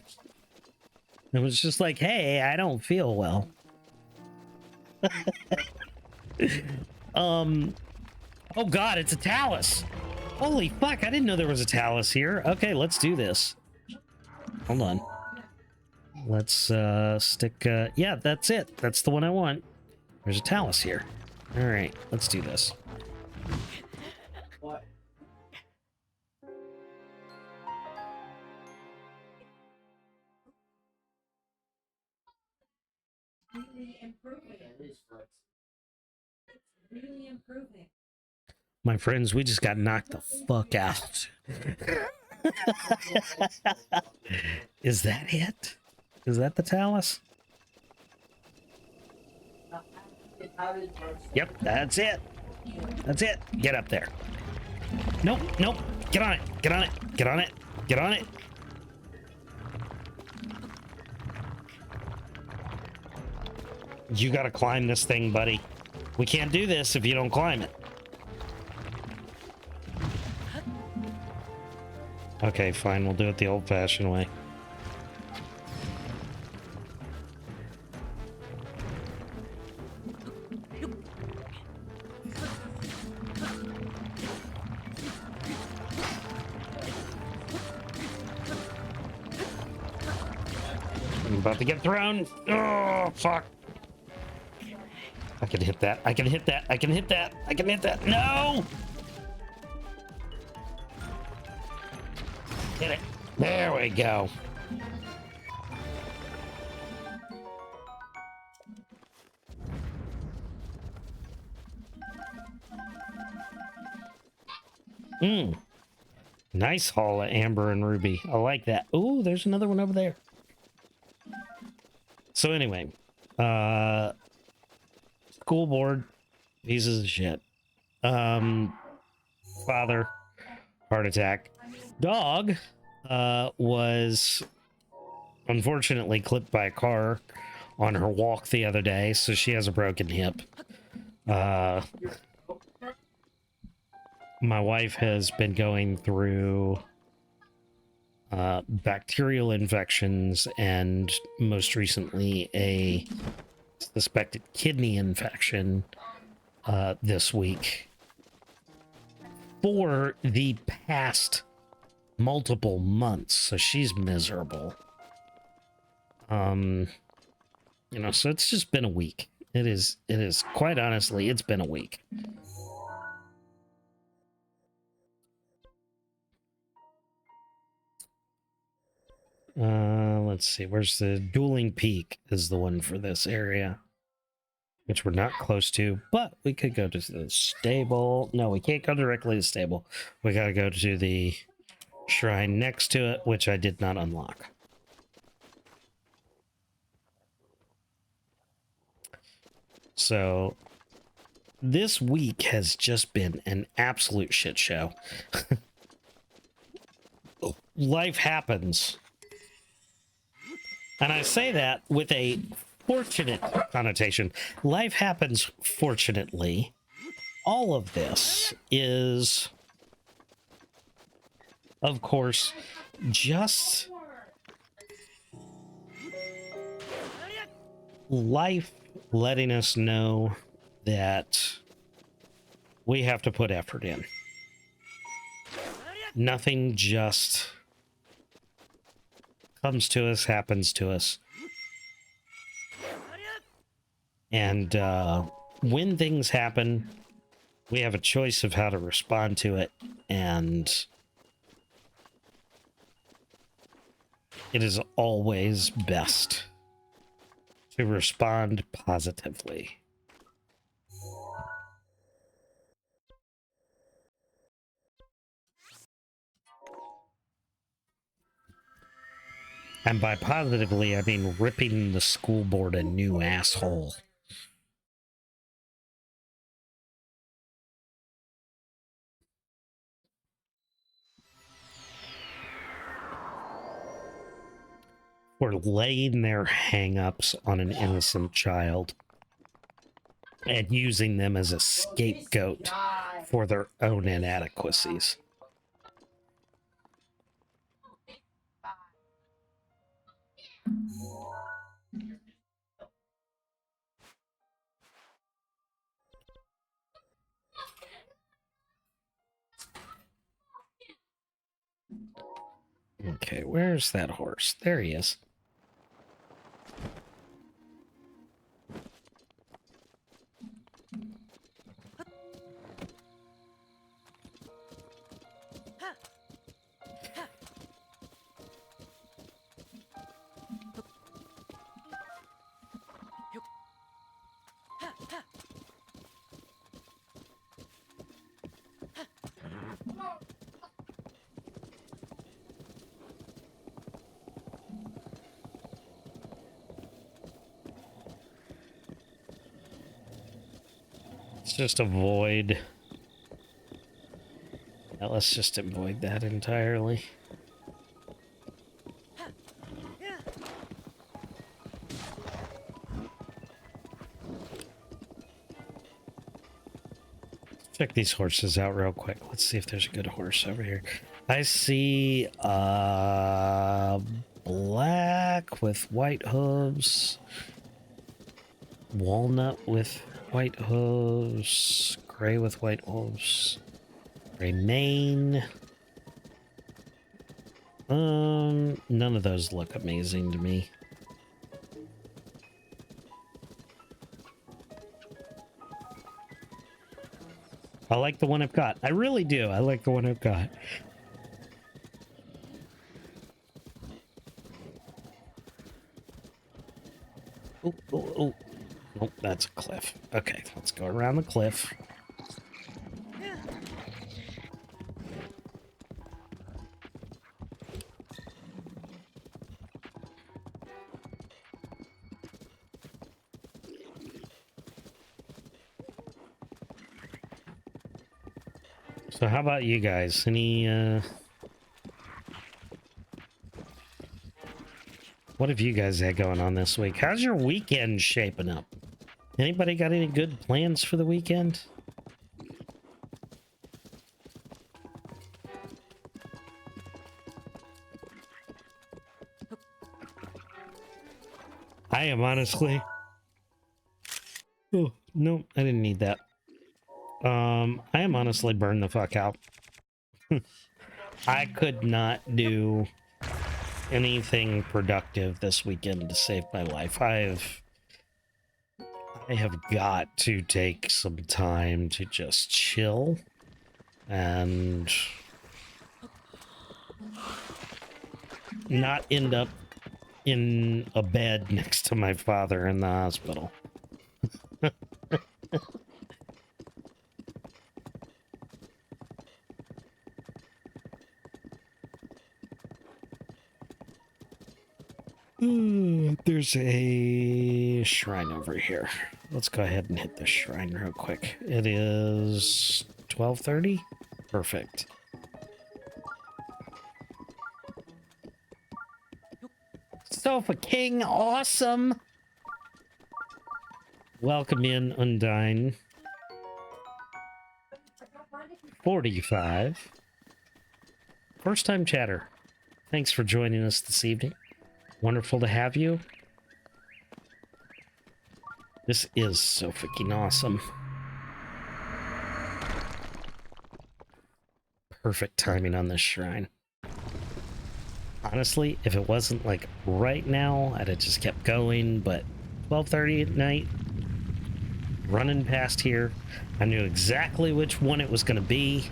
was just like, hey, I don't feel well. Oh god, it's a Talus. Holy fuck, I didn't know there was a Talus here. Okay, let's do this. Hold on. Let's stick, yeah, that's it. That's the one I want. There's a Talus here. All right, let's do this. What? Really improving. It is flex. Really improving. My friends, we just got knocked the fuck out. Is that it? Is that the Talus? Yep, that's it. That's it. Get up there. Nope, nope. Get on it. Get on it. Get on it. Get on it. You gotta climb this thing, buddy. We can't do this if you don't climb it. Okay, fine. We'll do it the old-fashioned way. I'm about to get thrown. Oh, fuck. I can hit that. I can hit that. I can hit that. I can hit that. No! Hit it. There we go. Nice haul of Amber and Ruby. I like that. Oh, there's another one over there. So anyway, school board, pieces of shit. Father, heart attack. Dog, was unfortunately clipped by a car on her walk the other day, so she has a broken hip. My wife has been going through bacterial infections and most recently a suspected kidney infection this week for the past multiple months. So she's miserable. You know, so it's just been a week. It is quite honestly, it's been a week. Let's see, where's the Dueling Peak is the one for this area, which we're not close to, but we could go to the stable. No, we can't go directly to the stable. We gotta go to the shrine next to it, which I did not unlock. So this week has just been an absolute shit show. Life happens. And I say that with a fortunate connotation. Life happens fortunately. All of this is, of course, just life letting us know that we have to put effort in. Nothing just comes to us, happens to us. And when things happen, we have a choice of how to respond to it, and it is always best to respond positively. And by positively, I mean ripping the school board a new asshole. For laying their hang-ups on an innocent child and using them as a scapegoat for their own inadequacies. Okay, where's that horse? There he is. Let's just avoid... let's just avoid that entirely. Check these horses out real quick. Let's see if there's a good horse over here. I see black with white hooves, walnut with white hooves, gray with white hooves, gray mane. None of those look amazing to me. I like the one I've got. I really do. I like the one I've got. Oh, oh, oh. Nope, that's a cliff. Okay, let's go around the cliff. So how about you guys? Any, what have you guys had going on this week? How's your weekend shaping up? Anybody got any good plans for the weekend? I am honestly... Oh, no, I didn't need that. I am honestly burned the fuck out. I could not do anything productive this weekend to save my life. I have got to take some time to just chill and not end up in a bed next to my father in the hospital. There's a shrine over here. Let's go ahead and hit the shrine real quick. It is 12:30. Perfect. Sofa King, awesome. Welcome in, Undine. 45. First time chatter. Thanks for joining us this evening. Wonderful to have you. This is so freaking awesome. Perfect timing on this shrine. Honestly, if it wasn't like right now, I'd have just kept going, but 12:30 at night, running past here, I knew exactly which one it was going to be,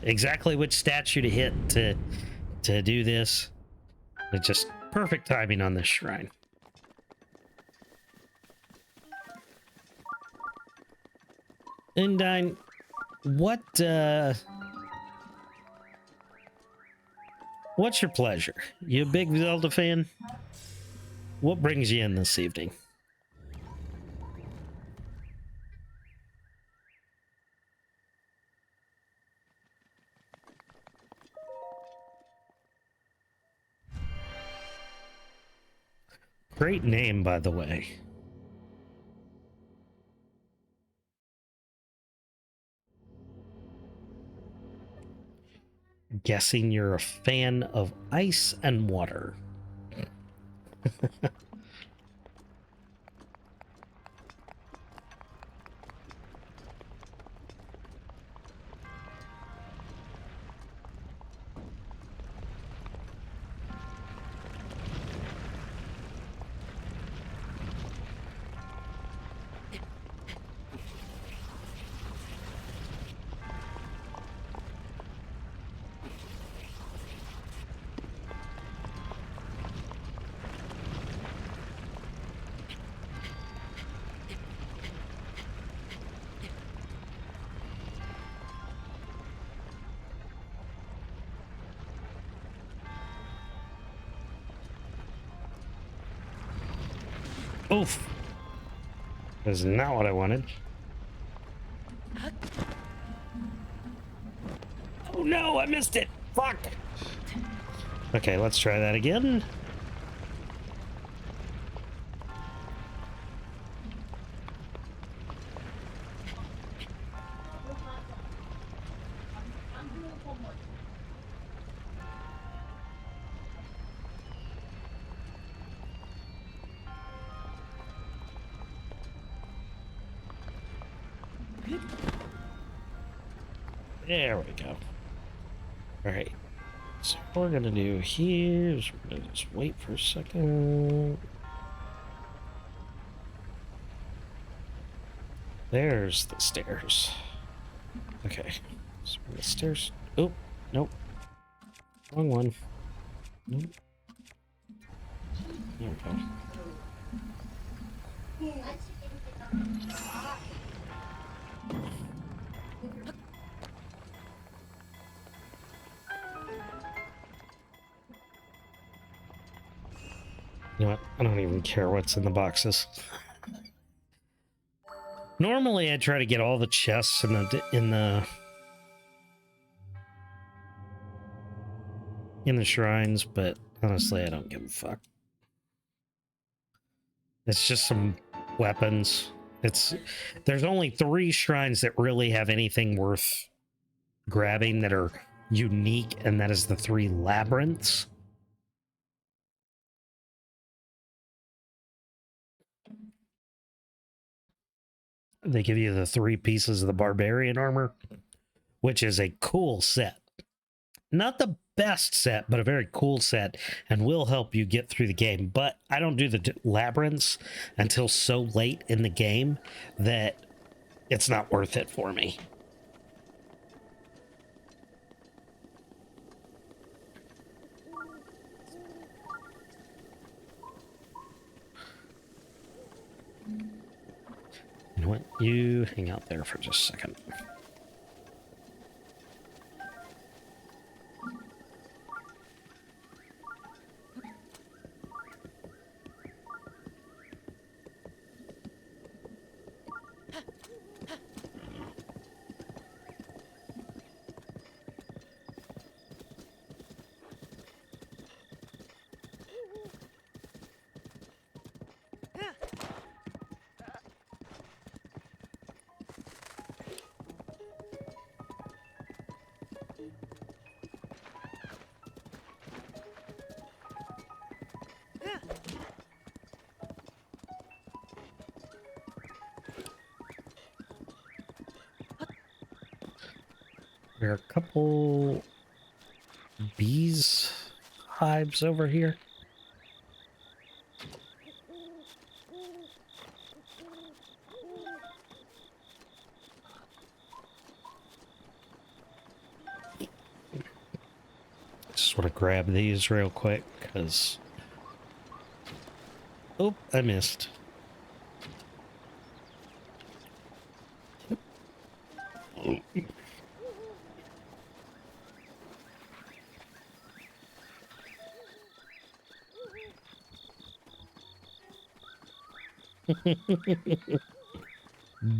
exactly which statue to hit to do this. It's just perfect timing on this shrine. Undine, what's your pleasure? You a big Zelda fan? What brings you in this evening? Great name, by the way. Guessing you're a fan of ice and water. Oof. That's not what I wanted. Oh no, I missed it. Fuck. Okay, let's try that again. There we go. All right. So what we're gonna do here is we're gonna just wait for a second. There's the stairs. Okay. So the stairs. Oh, nope. Wrong one. Nope. There we go. You know what? I don't even care what's in the boxes. Normally, I try to get all the chests in the in the shrines, but honestly, I don't give a fuck. It's just some weapons. There's only 3 shrines that really have anything worth grabbing that are unique, and that is the 3 labyrinths. They give you the 3 pieces of the barbarian armor, which is a cool set. Not the best set, but a very cool set, and will help you get through the game. But I don't do the labyrinths until so late in the game that it's not worth it for me. You know what? You hang out there for just a second. There are a couple bees hives over here. Just want to grab these real quick because... Oh, I missed.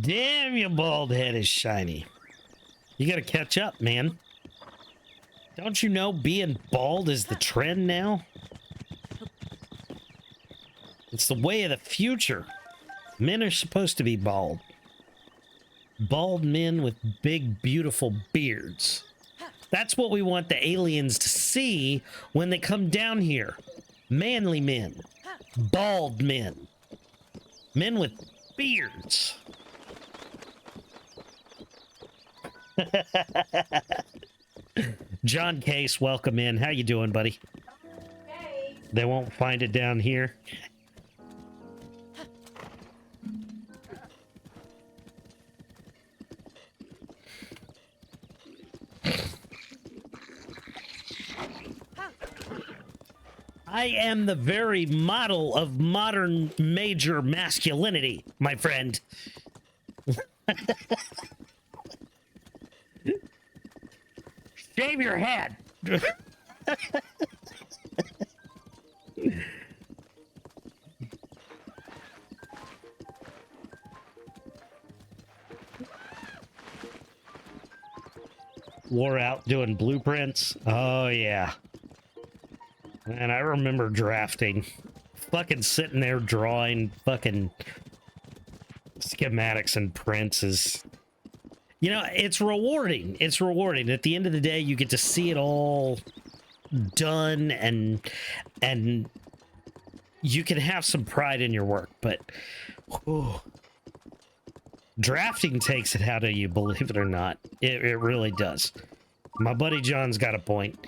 Damn, your bald head is shiny. You gotta catch up, man. Don't you know being bald is the trend now? It's the way of the future. Men are supposed to be bald. Bald men with big, beautiful beards. That's what we want the aliens to see when they come down here. Manly men. Bald men. Men with beards. John Case, welcome in. How you doing, buddy? Hey. They won't find it down here. I am the very model of modern major masculinity, my friend. Shave your head. Wore out doing blueprints. Oh, yeah. And I remember drafting. Fucking sitting there drawing fucking schematics and prints is... You know, it's rewarding. It's rewarding. At the end of the day, you get to see it all done, and you can have some pride in your work, but whew, drafting takes it out of you, believe it or not. It really does. My buddy John's got a point.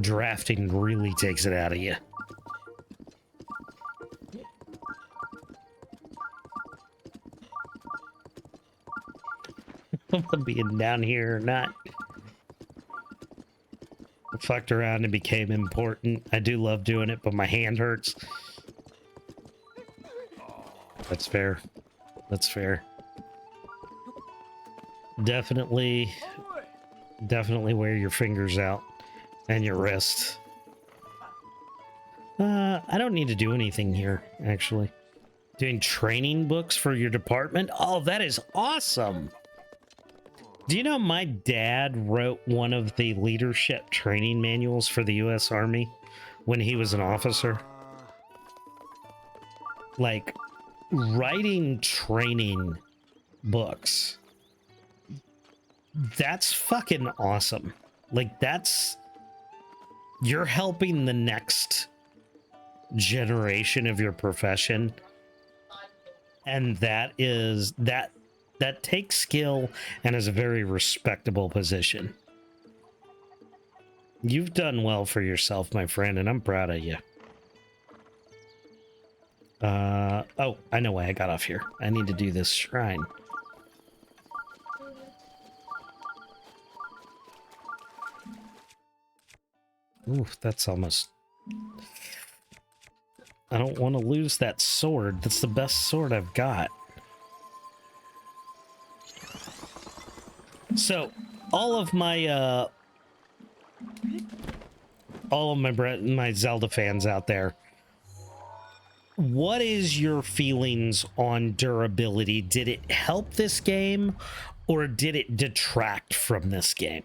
Drafting really takes it out of you. Being down here or not. I fucked around and became important. I do love doing it, but my hand hurts. That's fair. That's fair. Definitely wear your fingers out and your wrists. I don't need to do anything here, actually. Doing training books for your department? Oh, that is awesome. Do you know my dad wrote one of the leadership training manuals for the U.S. Army when he was an officer? Like, writing training books. That's fucking awesome. Like, you're helping the next generation of your profession. And that takes skill and is a very respectable position. You've done well for yourself, my friend, and I'm proud of you. Oh, I know why I got off here. I need to do this shrine. Ooh, that's almost... I don't want to lose that sword. That's the best sword I've got. So, all of my Zelda fans out there, what is your feelings on durability? Did it help this game, or did it detract from this game?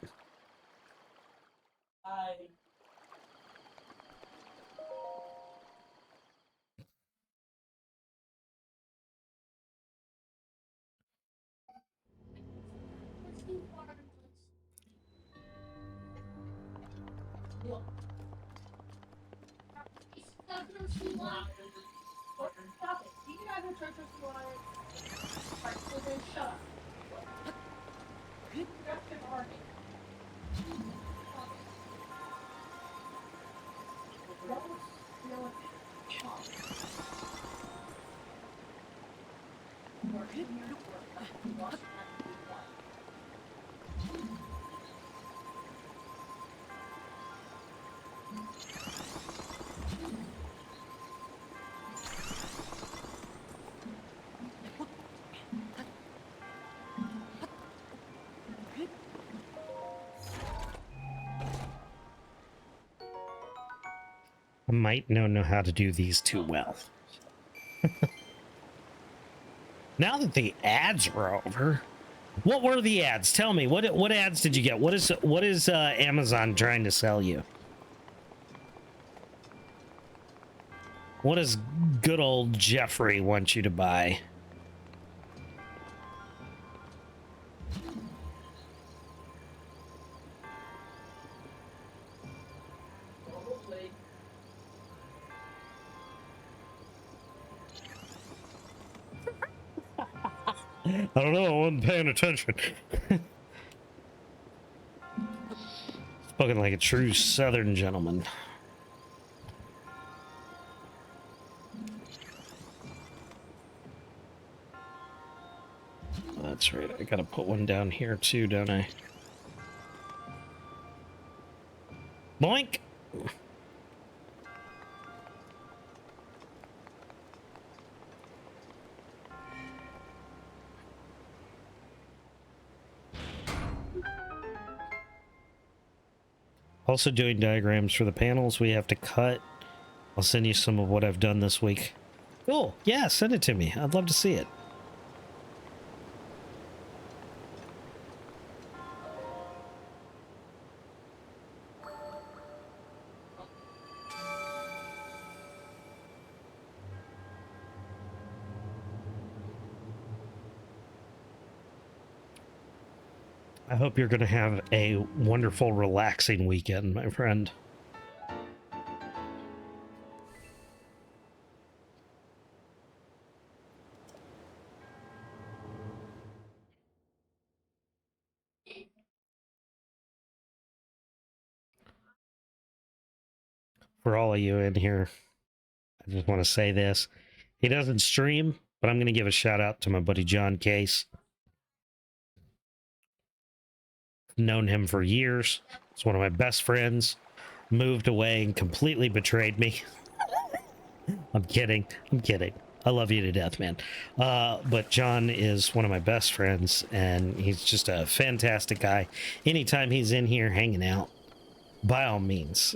Stop it. You can either church or water. Right, so then shut up. Productive army. I might not know how to do these too well. Now that the ads are over, what were the ads? Tell me, what ads did you get? What is Amazon trying to sell you? What does good old Jeffrey want you to buy? I don't know, I wasn't paying attention. Spoken like a true Southern gentleman. That's right, I gotta put one down here too, don't I? Boink! Also doing diagrams for the panels we have to cut. I'll send you some of what I've done this week. Cool. Yeah, send it to me. I'd love to see it. I hope you're going to have a wonderful, relaxing weekend, my friend. For all of you in here, I just want to say this. He doesn't stream, but I'm going to give a shout out to my buddy John Case. Known him for years. He's one of my best friends. Moved away and completely betrayed me. I'm kidding. I'm kidding. I love you to death, man. But John is one of my best friends, and he's just a fantastic guy. Anytime he's in here hanging out, by all means,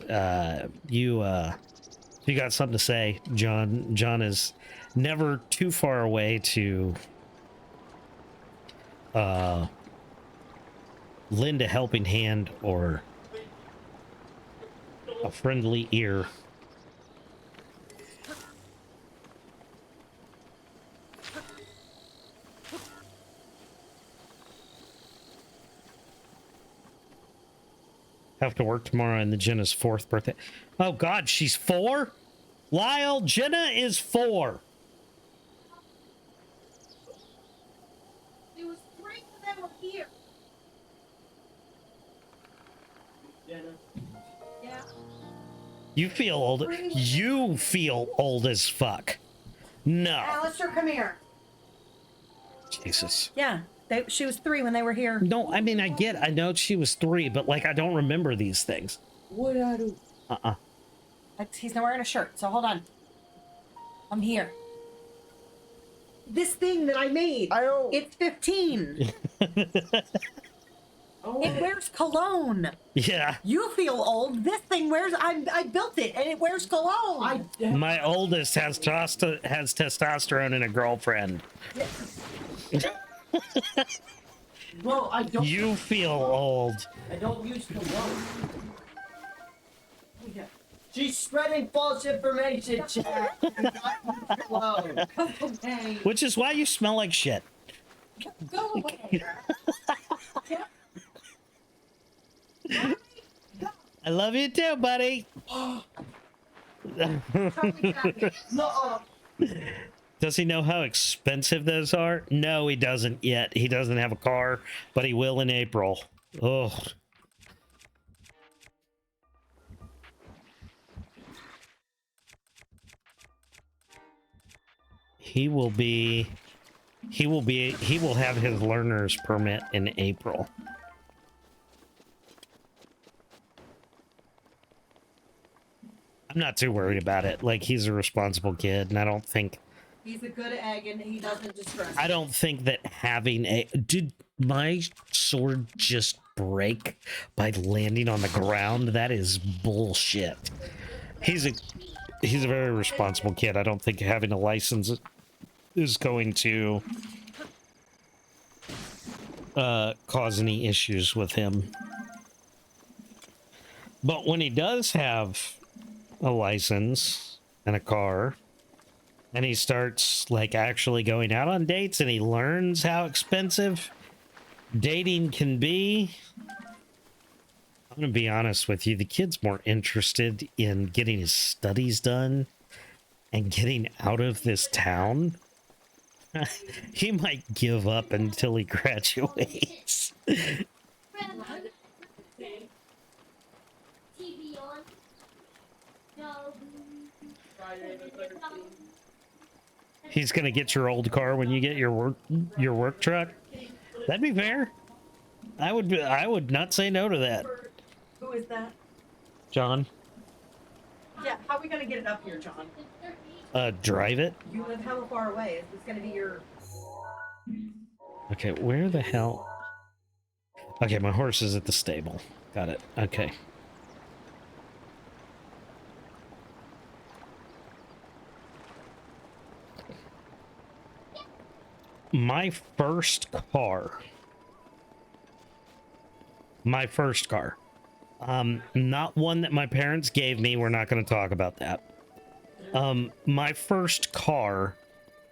you got something to say, John is never too far away to lend a helping hand or a friendly ear. Have to work tomorrow and the Jenna's 4th birthday. Oh God, she's 4? Lyle, Jenna is 4. It was 3 when they were here. Jenna. Yeah. You feel old. You feel old as fuck. No. Alistair, come here. Jesus. Yeah, she was 3 when they were here. No, I mean, I know she was 3, but like, I don't remember these things. What I do? He's not wearing a shirt, so hold on. I'm here. This thing that I made. I don't. It's 15. Oh. It wears cologne. Yeah. You feel old. This thing wears. I built it, and it wears cologne. My oldest has testosterone and a girlfriend. Well, I don't. You feel old. I don't use cologne. She's spreading false information, chat. Not cologne. Okay. Which is why you smell like shit. Go away. I love you too, buddy. No. Does he know how expensive those are? No, he doesn't yet. He doesn't have a car, but he will in April. Oh. He will have his learner's permit in April. I'm not too worried about it. Like, he's a responsible kid, and I don't think He's a good egg, and he doesn't distress. I don't think that having a... Did my sword just break by landing on the ground? That is bullshit. He's a very responsible kid. I don't think having a license is going to cause any issues with him. But when he does have a license and a car, and he starts like actually going out on dates, and he learns how expensive dating can be, I'm gonna be honest with you, the kid's more interested in getting his studies done and getting out of this town. He might give up until he graduates. TV on. No. He's gonna get your old car when you get your work truck. That'd be fair. I would not say no to that. Who is that? John, Yeah, how are we gonna get it up here, John? drive it. You live hella far away. Is this gonna be your... Okay, where the hell? Okay, my horse is at the stable. Got it. Okay. My first car. Not one that my parents gave me. We're not going to talk about that. My first car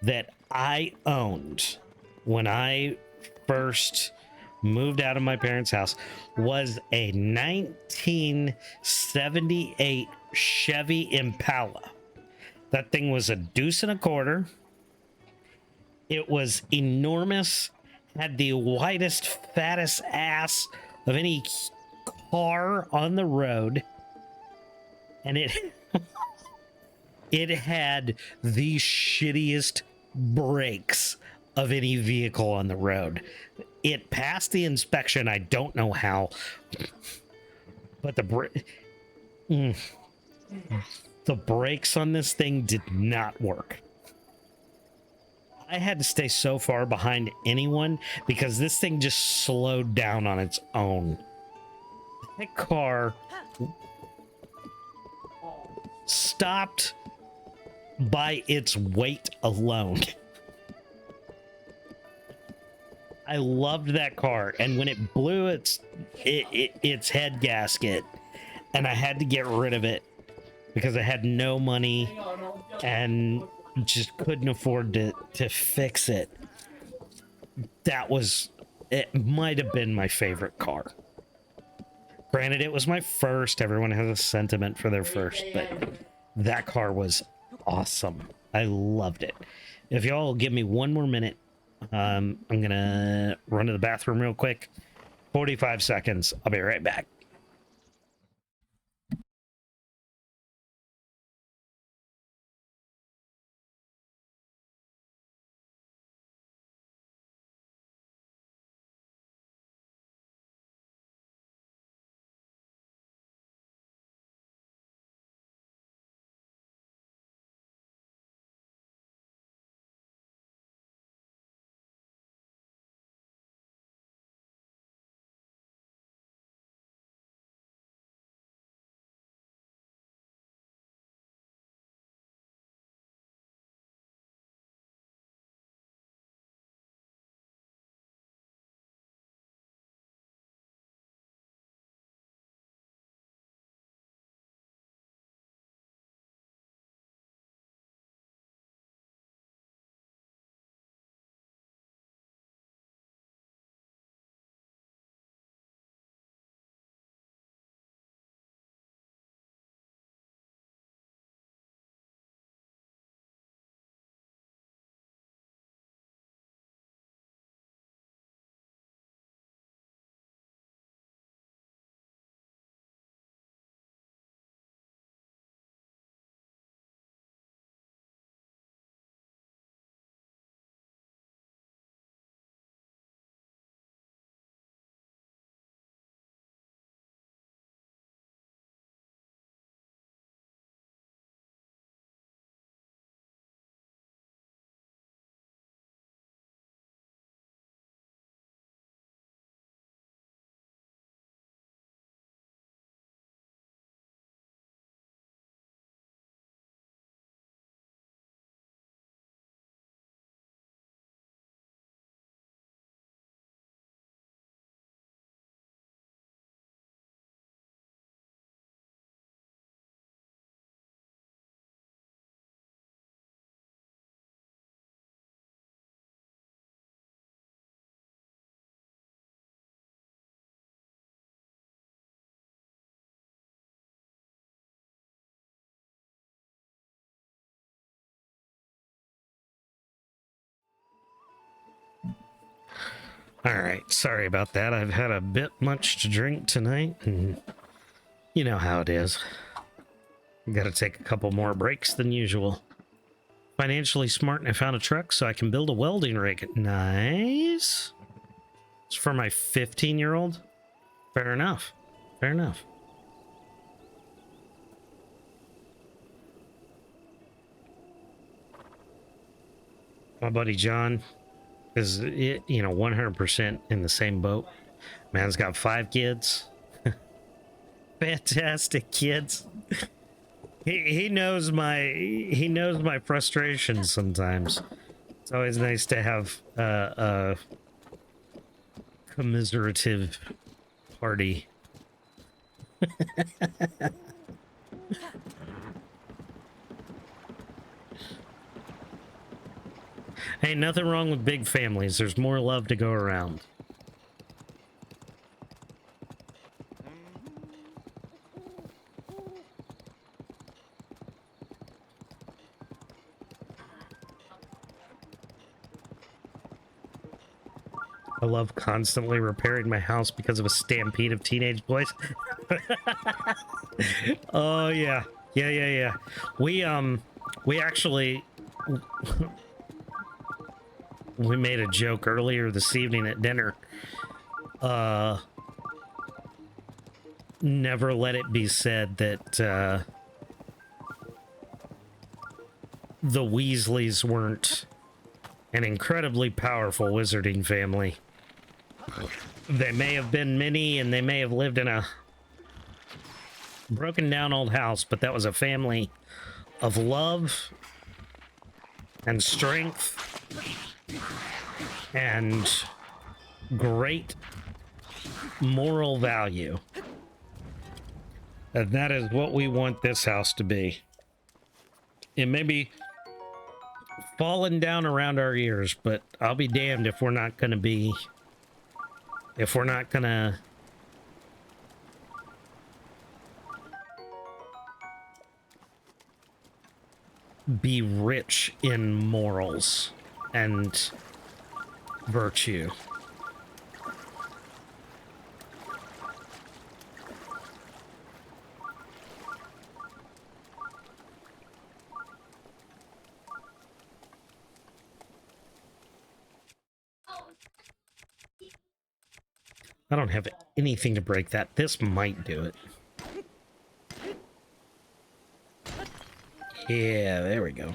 that I owned when I first moved out of my parents' house was a 1978 Chevy Impala. That thing was a deuce and a quarter. It was enormous, had the widest, fattest ass of any car on the road, and it it had the shittiest brakes of any vehicle on the road. It passed the inspection. I don't know how, but the brakes on this thing did not work. I had to stay so far behind anyone because this thing just slowed down on its own. That car stopped by its weight alone. I loved that car, and when it blew its head gasket, and I had to get rid of it because I had no money and just couldn't afford to fix it. It might have been my favorite car. Granted, it was my first. Everyone has a sentiment for their first, but that car was awesome. I loved it. If y'all give me one more minute, I'm gonna run to the bathroom real quick. 45 seconds. I'll be right back. All right, sorry about that. I've had a bit much to drink tonight, and you know how it is. Got to take a couple more breaks than usual. Financially smart, and I found a truck so I can build a welding rig. Nice. It's for my 15-year-old. Fair enough. Fair enough. My buddy John is, 100% in the same boat. Man's got 5 kids. Fantastic kids. He knows my frustrations sometimes. It's always nice to have a commiserative party. Hey, nothing wrong with big families. There's more love to go around. I love constantly repairing my house because of a stampede of teenage boys. Oh yeah. Yeah. We actually we made a joke earlier this evening at dinner. Never let it be said that the Weasleys weren't an incredibly powerful wizarding family. They may have been many, and they may have lived in a broken down old house, but that was a family of love and strength and great moral value. And that is what we want this house to be. It may be falling down around our ears, but I'll be damned if we're not going to be... If we're not going to... be rich in morals and virtue. I don't have anything to break that. This might do it. Yeah, there we go.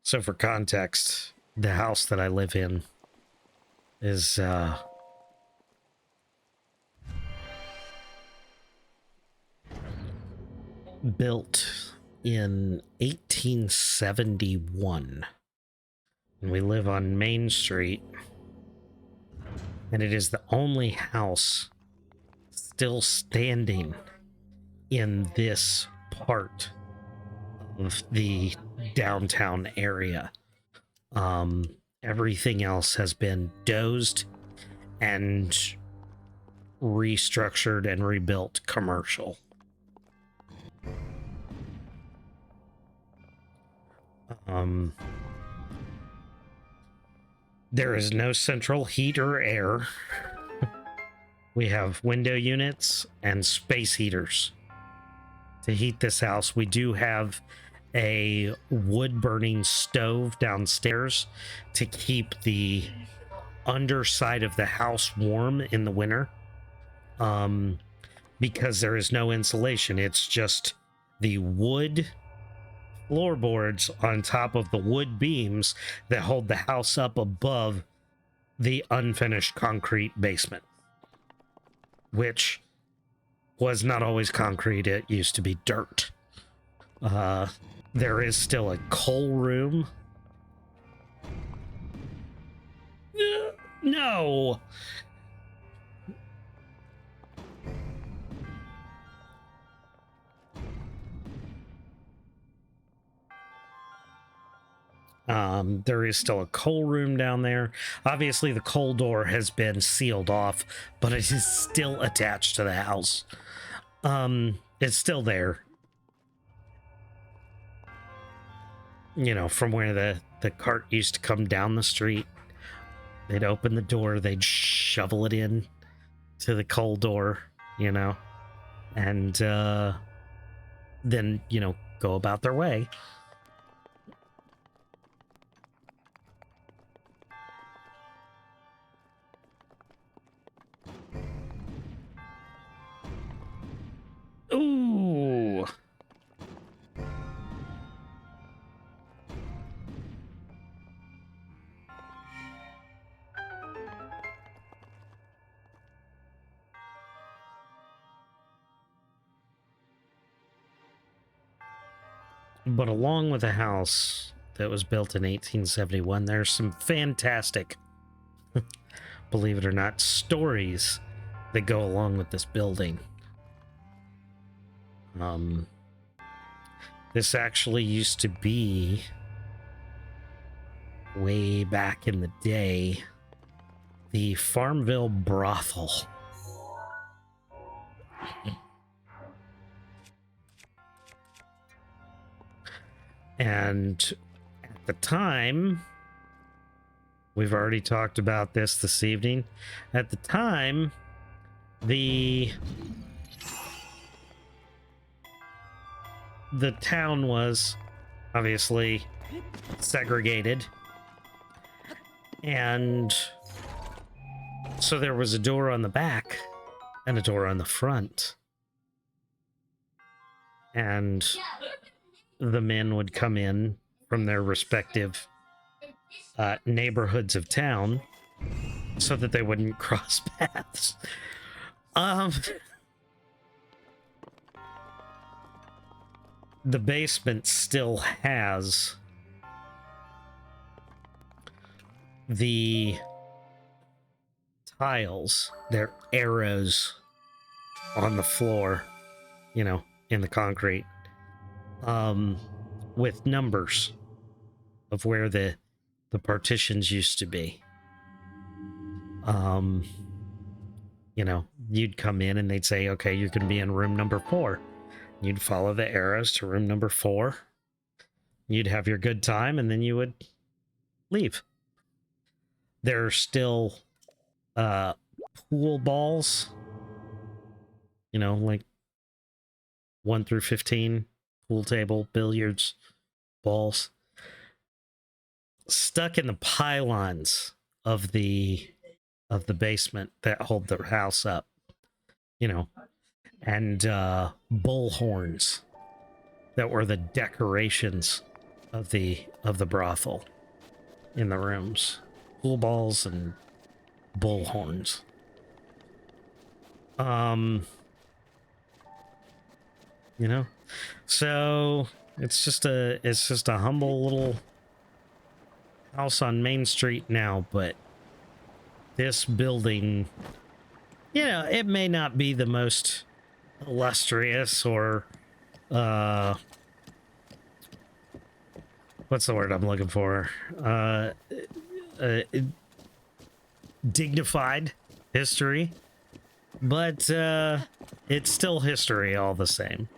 So for context, the house that I live in is built in 1871. And we live on Main Street. And it is the only house still standing in this part of the downtown area. Everything else has been dozed and restructured and rebuilt commercial. There is no central heat or air. We have window units and space heaters to heat this house. We do have a wood-burning stove downstairs to keep the underside of the house warm in the winter. Because there is no insulation. It's just the wood floorboards on top of the wood beams that hold the house up above the unfinished concrete basement, which was not always concrete. It used to be dirt. There is still a coal room. No. There is still a coal room down there. Obviously, the coal door has been sealed off, but it is still attached to the house. It's still there. You know, from where the cart used to come down the street. They'd open the door, they'd shovel it in to the coal door, you know, and then, you know, go about their way. Ooh. But along with the house that was built in 1871, there's some fantastic, believe it or not, stories that go along with this building. This actually used to be, way back in the day, the Farmville brothel. And at the time, we've already talked about this evening. At the time, the town was obviously segregated, and so there was a door on the back and a door on the front, and the men would come in from their respective neighborhoods of town so that they wouldn't cross paths. The basement still has the tiles, they're arrows on the floor, you know, in the concrete, with numbers of where the partitions used to be. You know, you'd come in and they'd say, okay, you're going to be in room number 4. You'd follow the arrows to room number 4. You'd have your good time, and then you would leave. There are still pool balls, you know, like 1 through 15, pool table, billiards, balls, stuck in the pylons of the basement that hold the house up, you know, and bull horns that were the decorations of the brothel in the rooms. Pool balls and bull horns. You know, so it's just a humble little house on Main Street now, but this building, you know, it may not be the most illustrious or what's the word I'm looking for? Dignified history, but it's still history all the same.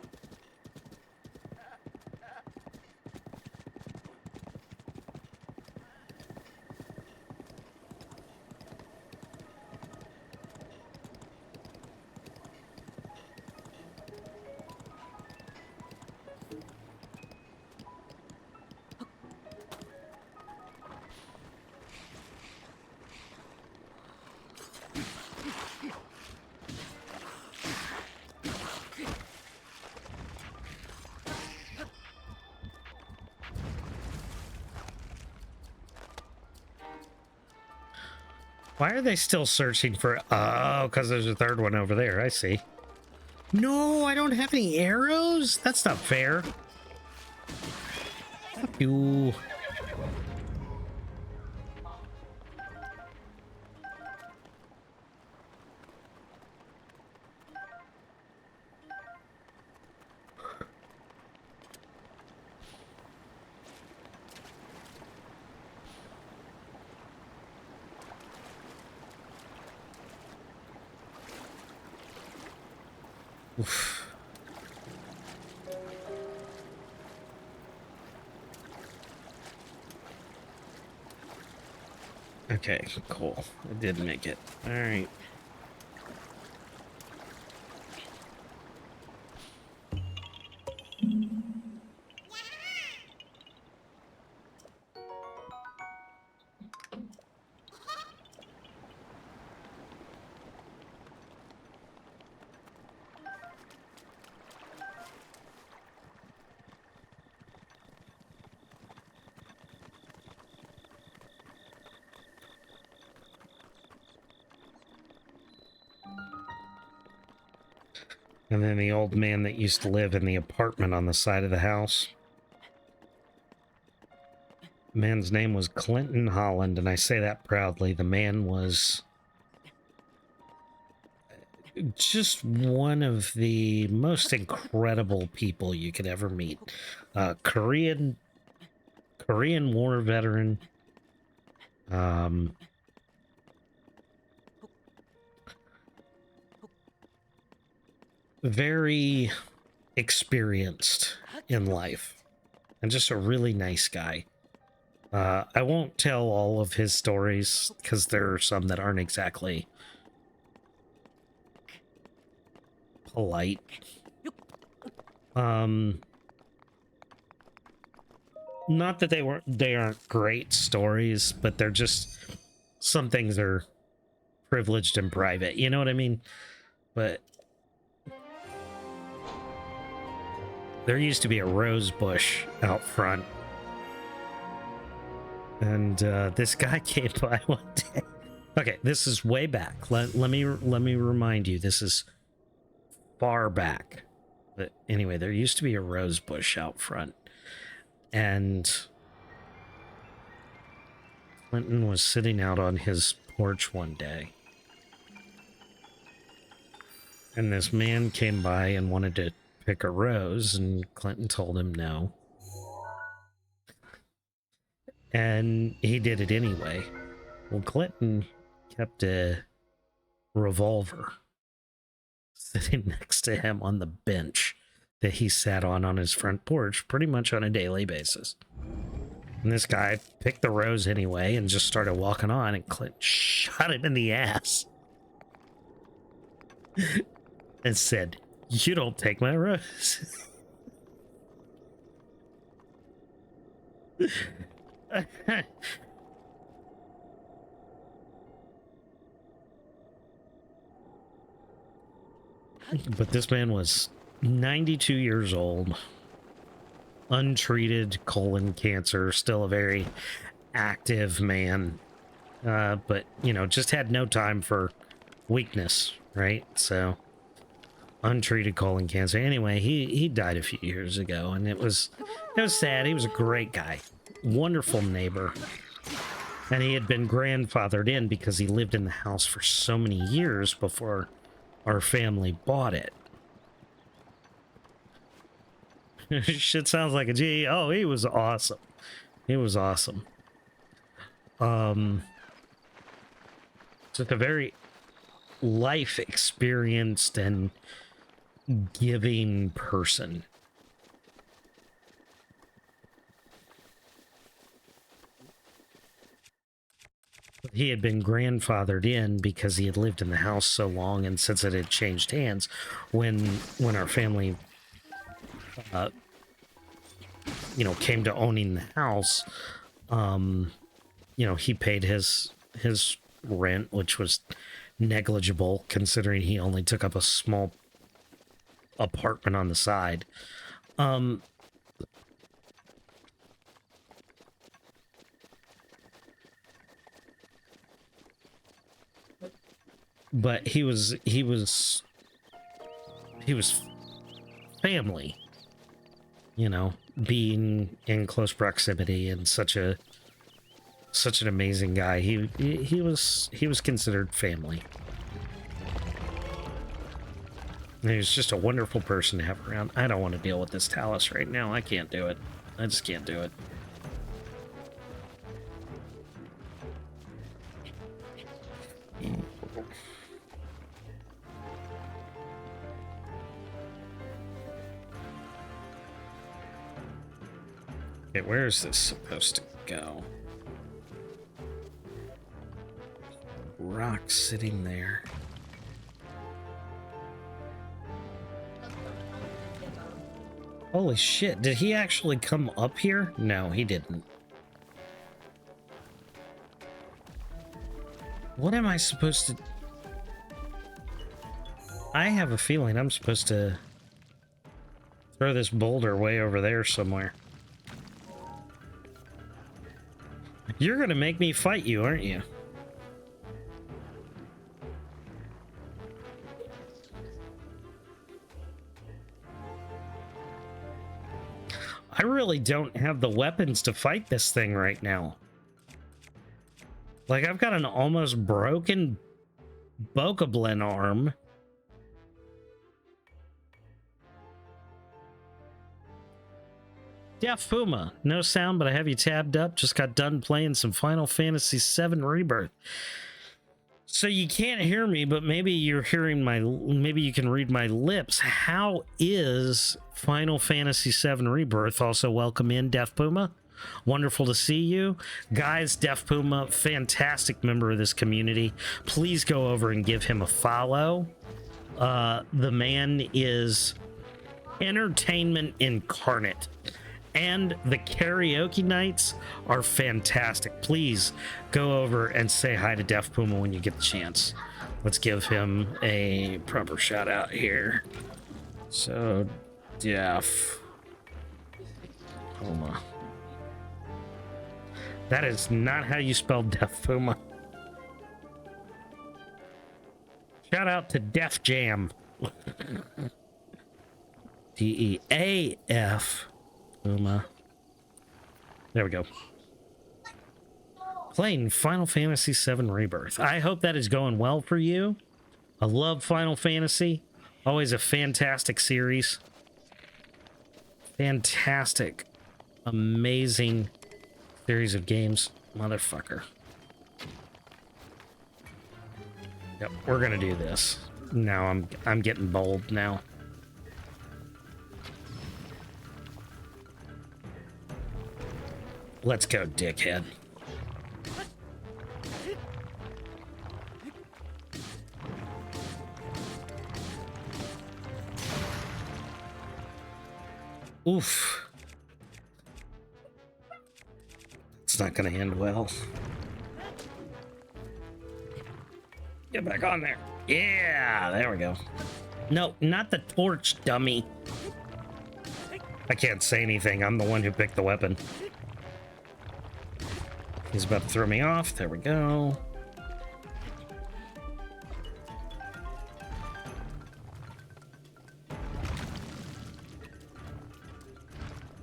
Why are they still searching for... Oh, because there's a third one over there. I see. No, I don't have any arrows? That's not fair. Fuck you. Oof. Okay, cool. I did make it. All right. And then the old man that used to live in the apartment on the side of the house. The man's name was Clinton Holland, and I say that proudly. The man was just one of the most incredible people you could ever meet. Korean War veteran. Very experienced in life and just a really nice guy. I won't tell all of his stories because there are some that aren't exactly polite. Not that they aren't great stories, but they're just, some things are privileged and private, you know what I mean? But there used to be a rose bush out front And this guy came by one day. Okay, this is way back. Let me remind you, this is far back. But anyway, there used to be a rose bush out front, and Clinton was sitting out on his porch one day, and this man came by and wanted to pick a rose, and Clinton told him no. And he did it anyway. Well, Clinton kept a revolver sitting next to him on the bench that he sat on his front porch pretty much on a daily basis. And this guy picked the rose anyway and just started walking on, and Clinton shot him in the ass and said, "You don't take my rose." But this man was 92 years old, untreated colon cancer, still a very active man, but, you know, just had no time for weakness, right? So, untreated colon cancer. Anyway, he died a few years ago, and it was sad. He was a great guy, wonderful neighbor, and he had been grandfathered in because he lived in the house for so many years before our family bought it. Shit sounds like a G. Oh, he was awesome. He was awesome. Just a very life experienced and giving person. He had been grandfathered in because he had lived in the house so long, and since it had changed hands, when our family, you know, came to owning the house, you know, he paid his rent, which was negligible considering he only took up a small apartment on the side. But he was family, you know, being in close proximity, and such an amazing guy. He was considered family. And he was just a wonderful person to have around. I don't want to deal with this Talus right now. I can't do it. I just can't do it. Okay, where is this supposed to go? Rock sitting there. Holy shit, did he actually come up here? No, he didn't. What am I supposed to... I have a feeling I'm supposed to throw this boulder way over there somewhere. You're gonna make me fight you, aren't you? I really don't have the weapons to fight this thing right now. Like, I've got an almost broken Bokoblin arm. Deaf Puma, no sound, but I have you tabbed up. Just got done playing some Final Fantasy VII Rebirth. So you can't hear me, but maybe you're hearing maybe you can read my lips. How is Final Fantasy VII Rebirth? Also, welcome in, Deaf Puma. Wonderful to see you. Guys, Deaf Puma, fantastic member of this community. Please go over and give him a follow. The man is entertainment incarnate. And the karaoke nights are fantastic. Please go over and say hi to Deaf Puma when you get the chance. Let's give him a proper shout out here. So, Deaf Puma. That is not how you spell Def Puma. Shout out to Def Jam. DEAF Puma. There we go. Playing Final Fantasy VII Rebirth. I hope that is going well for you. I love Final Fantasy. Always a fantastic series. Fantastic, amazing series of games. Motherfucker. Yep, we're gonna do this. Now I'm getting bold now. Let's go, dickhead. Oof. It's not gonna end well. Get back on there. Yeah, there we go. No, not the torch, dummy. I can't say anything. I'm the one who picked the weapon. He's about to throw me off. There we go.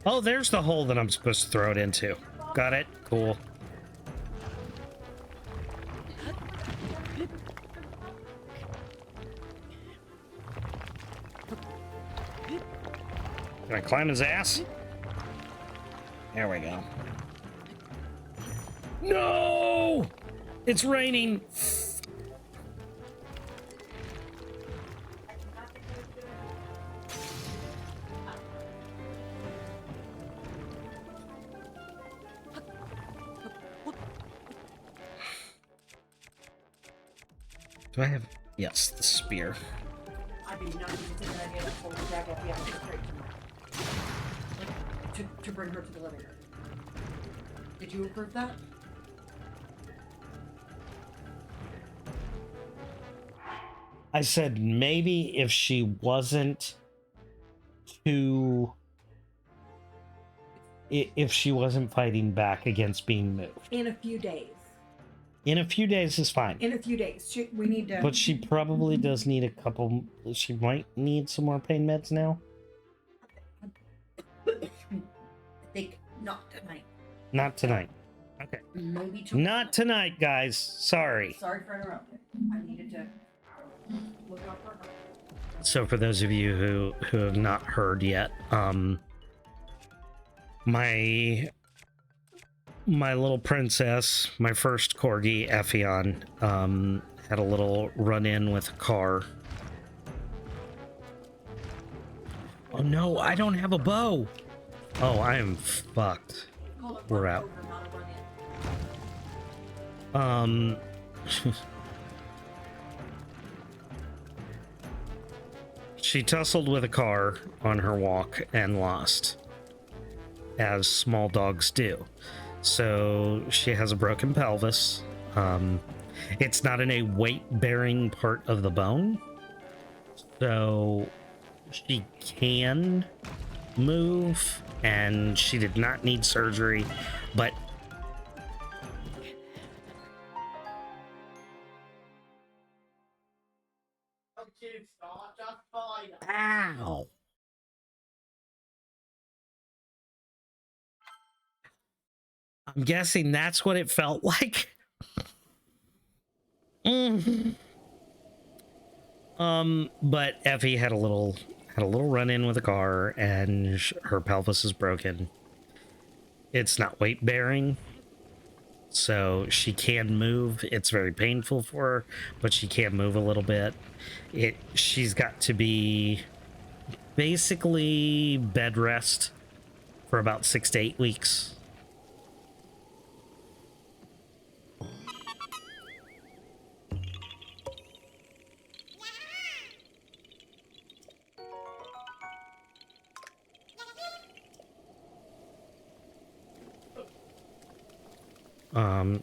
Oh, there's the hole that I'm supposed to throw it into. Got it. Cool. Can I climb his ass? There we go. No! It's raining. Do I have... Yes, the spear. I'd be not even thinking I'd be able to pull the drag up the other straight to bring her to the living room. Did you approve that? I said maybe if she wasn't too... If she wasn't fighting back against being moved. In a few days. In a few days is fine. In a few days. We need to... But she probably does need a couple... She might need some more pain meds now. I think not tonight. Not tonight. Okay. Maybe tomorrow. Not tonight, guys. Sorry. Sorry for interrupting. I needed to look out for her. So for those of you who have not heard yet, my little princess, my first corgi, Effion, had a little run-in with a car. Oh no, I don't have a bow! Oh, I am fucked. We're out. She tussled with a car on her walk and lost, as small dogs do. So she has a broken pelvis. It's not in a weight-bearing part of the bone, so she can move, and she did not need surgery, but ow. I'm guessing that's what it felt like. But Effie had a little run-in with a car, and her pelvis is broken. It's not weight bearing, so she can move. It's very painful for her, but she can move a little bit. She's got to be basically bed rest for about 6 to 8 weeks.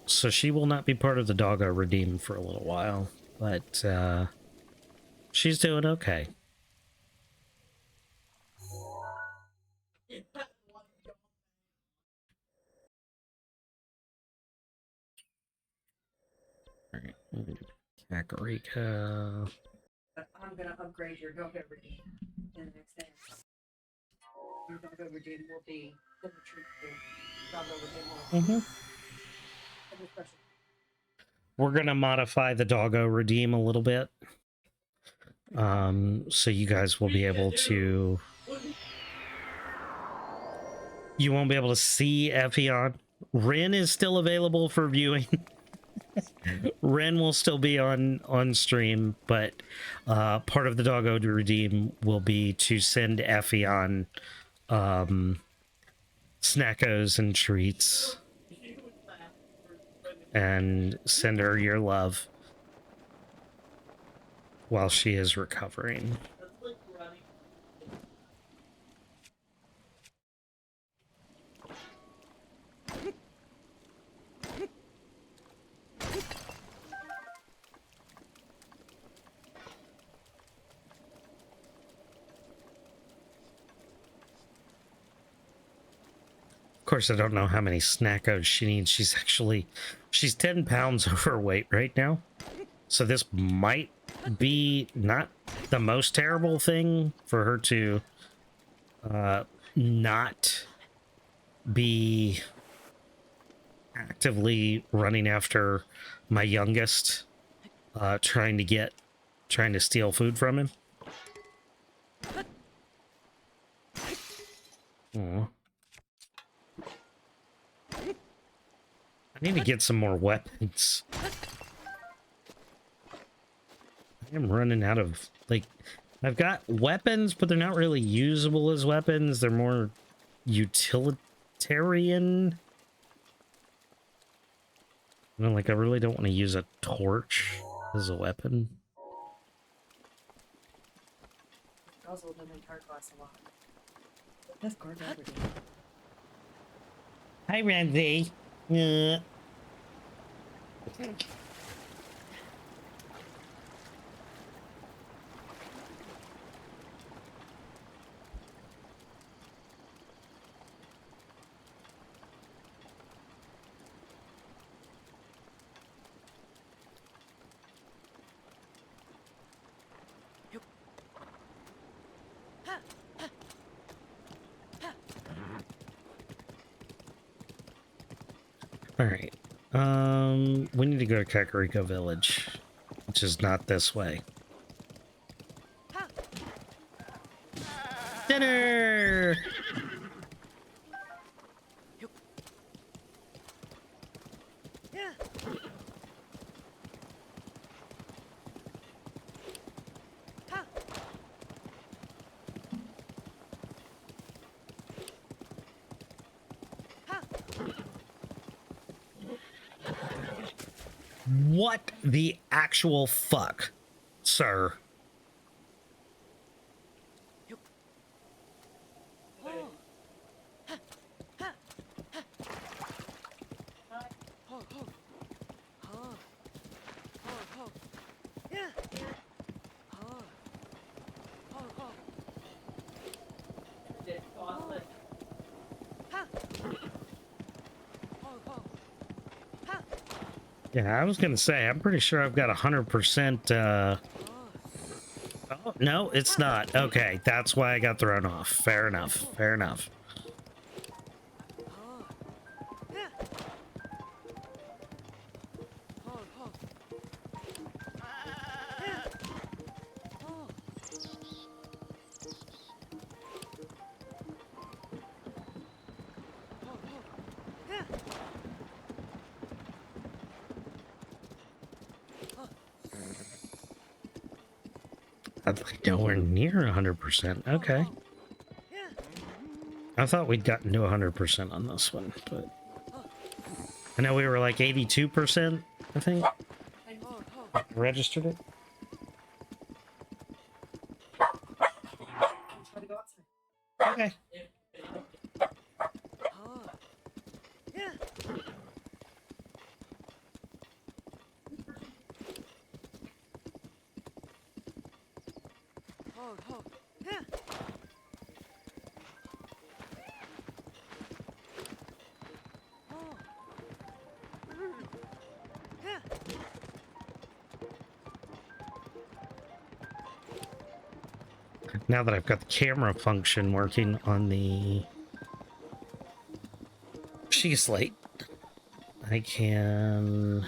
So she will not be part of the Doggo Redeem for a little while, but she's doing okay. Kakarika. But I'm gonna upgrade your doggo redeem in the next day. Your doggo redeem will be the retreat room. Doggo redeem will Mm-hmm. be special. We're gonna modify the doggo redeem a little bit. So you guys will be able to. You won't be able to see Ephion. Ren is still available for viewing. Ren will still be on stream, but part of the doggo to redeem will be to send Ephion snackos and treats and send her your love while she is recovering. That's like running. Of course, I don't know how many snackos she needs. She's 10 pounds overweight right now. So this might be not the most terrible thing for her to not be actively running after my youngest, trying to steal food from him. Aw. I need to get some more weapons. I am running out of, like, I've got weapons, but they're not really usable as weapons. They're more utilitarian. You know, like, I really don't want to use a torch as a weapon. Guzzled them in card glass a lot. That's card redeem. Hi, Randy. All right. We need to go to Kakariko Village, which is not this way. Dinner! What the actual fuck, sir? It costs like Yeah, I was gonna say, I'm pretty sure I've got 100%, Oh, no, it's not. Okay, that's why I got thrown off. Fair enough, fair enough. I'm like nowhere near 100%. Okay. I thought we'd gotten to 100% on this one, but I know we were like 82%, I think. Registered it. Try to go outside. Okay. Now that I've got the camera function working on the She Slate, I can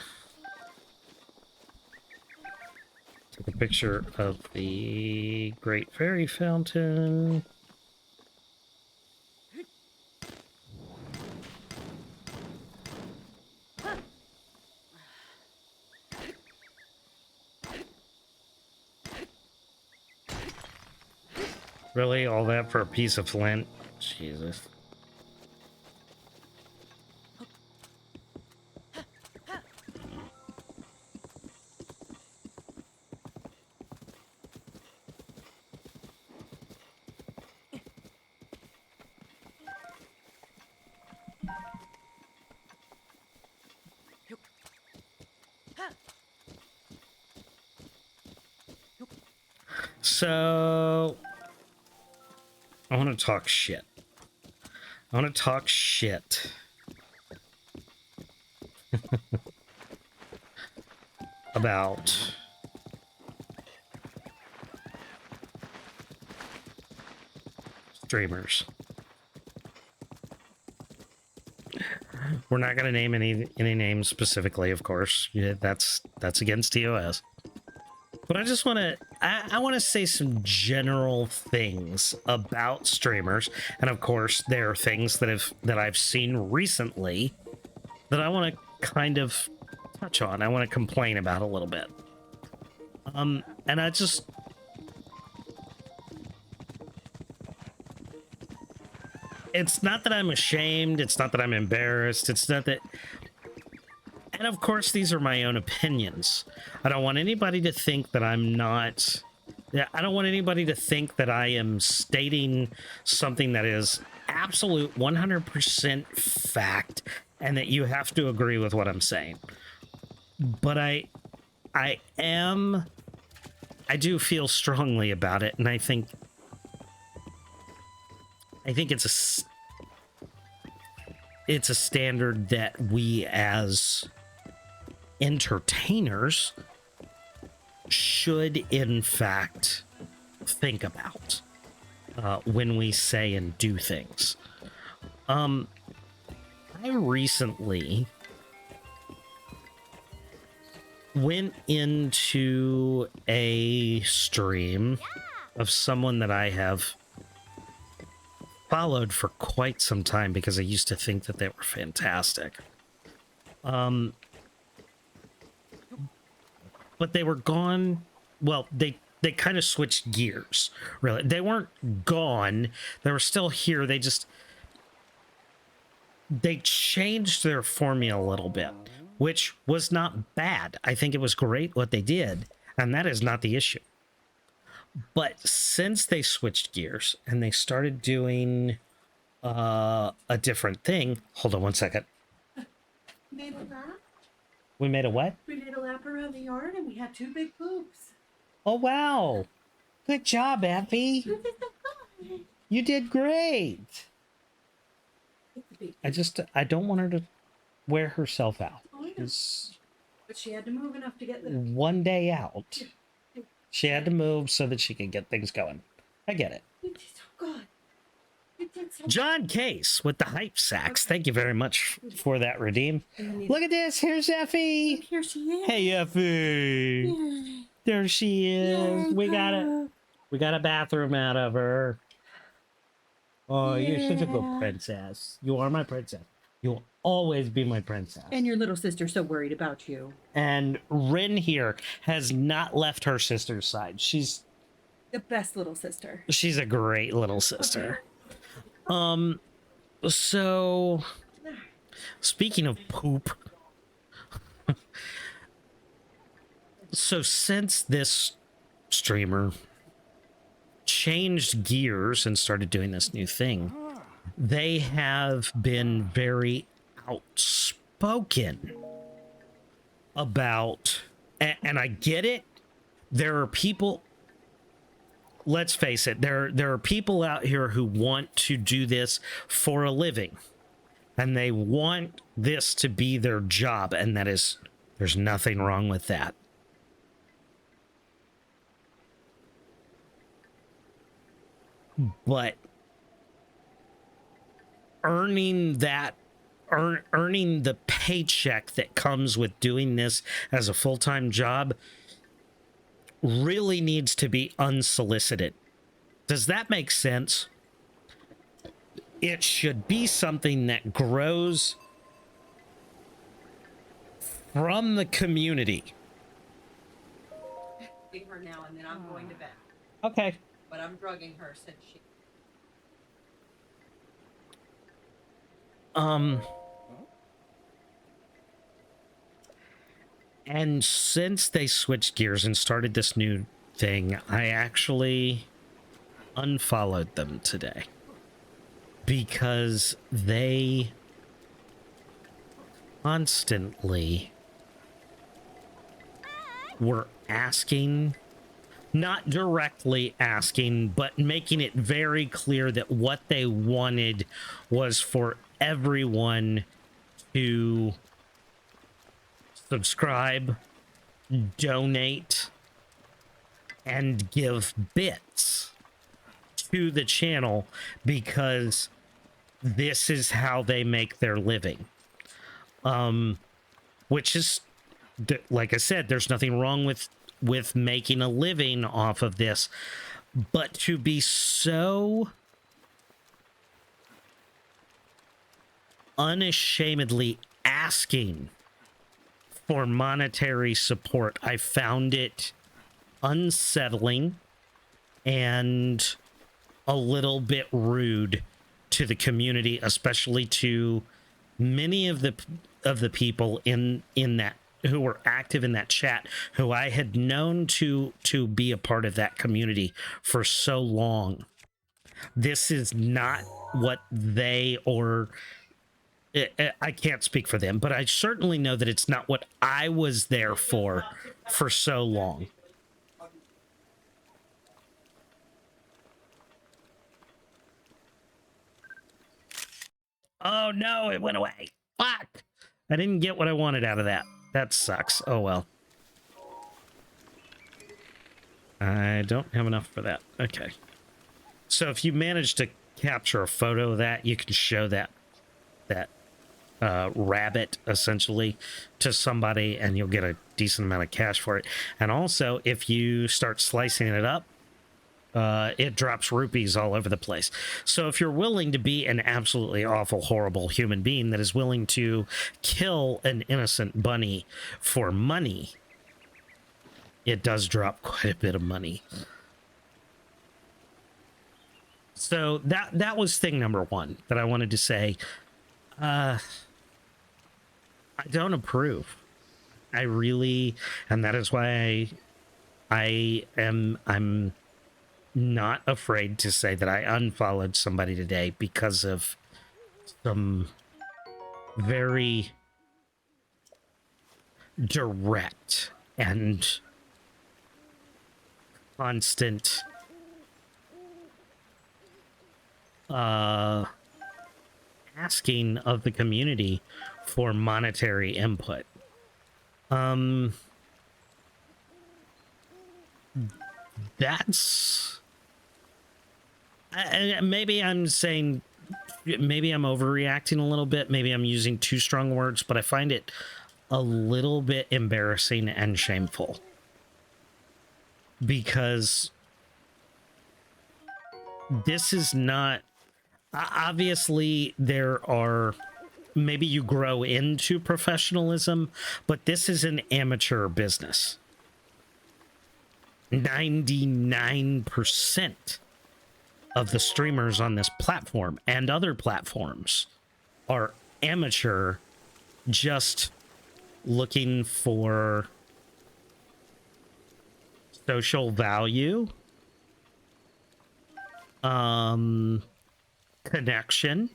take a picture of the Great Fairy Fountain. Really? All that for a piece of flint? Jesus. So, I want to talk shit. I want to talk shit. About streamers. We're not going to name any names specifically, of course. Yeah, that's against TOS. But I just want to I want to say some general things about streamers, and of course there are things that I've seen recently that I want to kind of touch on. I want to complain about a little bit. And I just it's not that I'm ashamed, it's not that I'm embarrassed, it's not that. And of course, these are my own opinions. I don't want anybody to think that I'm not. Yeah, I don't want anybody to think that I am stating something that is absolute 100% fact and that you have to agree with what I'm saying. But I do feel strongly about it, and I think it's a standard that we as entertainers should in fact think about when we say and do things. I recently went into a stream of someone that I have followed for quite some time because I used to think that they were fantastic. But they were gone. Well, they kind of switched gears, really. They weren't gone. They were still here. They changed their formula a little bit, which was not bad. I think it was great what they did, and that is not the issue. But since they switched gears and they started doing a different thing, hold on one second. Made a lap. We made a what? We did a lap around the yard and we had 2 big poops. Oh, wow. Good job, Effie. You did great. I don't want her to wear herself out. Oh, yeah. It's But she had to move enough to get the. one day out. She had to move so that she could get things going. I get it. You did so good. You did so John Case with the hype sacks. Thank you very much for that, Redeem. Look at this. Here's Effie. Here she is. Hey, Effie. Yay. There she is. Yay, We got it. Pop. We got a bathroom out of her. Oh, you're such a good Yeah. princess. You are my princess. You'll always be my princess. And your little sister's so worried about you. And Rin here has not left her sister's side. She's The best little sister. a great little sister. So speaking of poop, so since this streamer changed gears and started doing this new thing, they have been very outspoken about, and I get it. There are people, let's face it, there are people out here who want to do this for a living, and they want this to be their job, and there's nothing wrong with that. but earning that earning the paycheck that comes with doing this as a full-time job really needs to be unsolicited. Does that make sense? It should be something that grows from the community. Drugging her now, and then I'm going to bed. Okay. But I'm drugging her since she. And since they switched gears and started this new thing, I actually unfollowed them today because they constantly were asking, not directly asking, but making it very clear that what they wanted was for everyone to subscribe, donate, and give bits to the channel because this is how they make their living. Which is, like I said, there's nothing wrong with making a living off of this, but to be so unashamedly asking for monetary support, I found it unsettling and a little bit rude to the community, especially to many of the people in that who were active in that chat, who I had known to be a part of that community for so long. This is not what they, or I can't speak for them, but I certainly know that it's not what I was there for so long. Oh no, it went away. Fuck! I didn't get what I wanted out of that. That sucks. Oh well. I don't have enough for that. Okay. So if you manage to capture a photo of that, you can show that rabbit essentially to somebody and you'll get a decent amount of cash for it. And also, if you start slicing it up, it drops rupees all over the place. So if you're willing to be an absolutely awful, horrible human being that is willing to kill an innocent bunny for money, it does drop quite a bit of money. So that was thing number one that I wanted to say. I don't approve. I really, and that is why I'm not afraid to say that I unfollowed somebody today because of some very direct and constant asking of the community for monetary input. That's maybe I'm saying, maybe I'm overreacting a little bit, maybe I'm using too strong words, but I find it a little bit embarrassing and shameful because this is not, obviously there are, maybe you grow into professionalism, but this is an amateur business. 99% of the streamers on this platform and other platforms are amateur, just looking for social value, connection,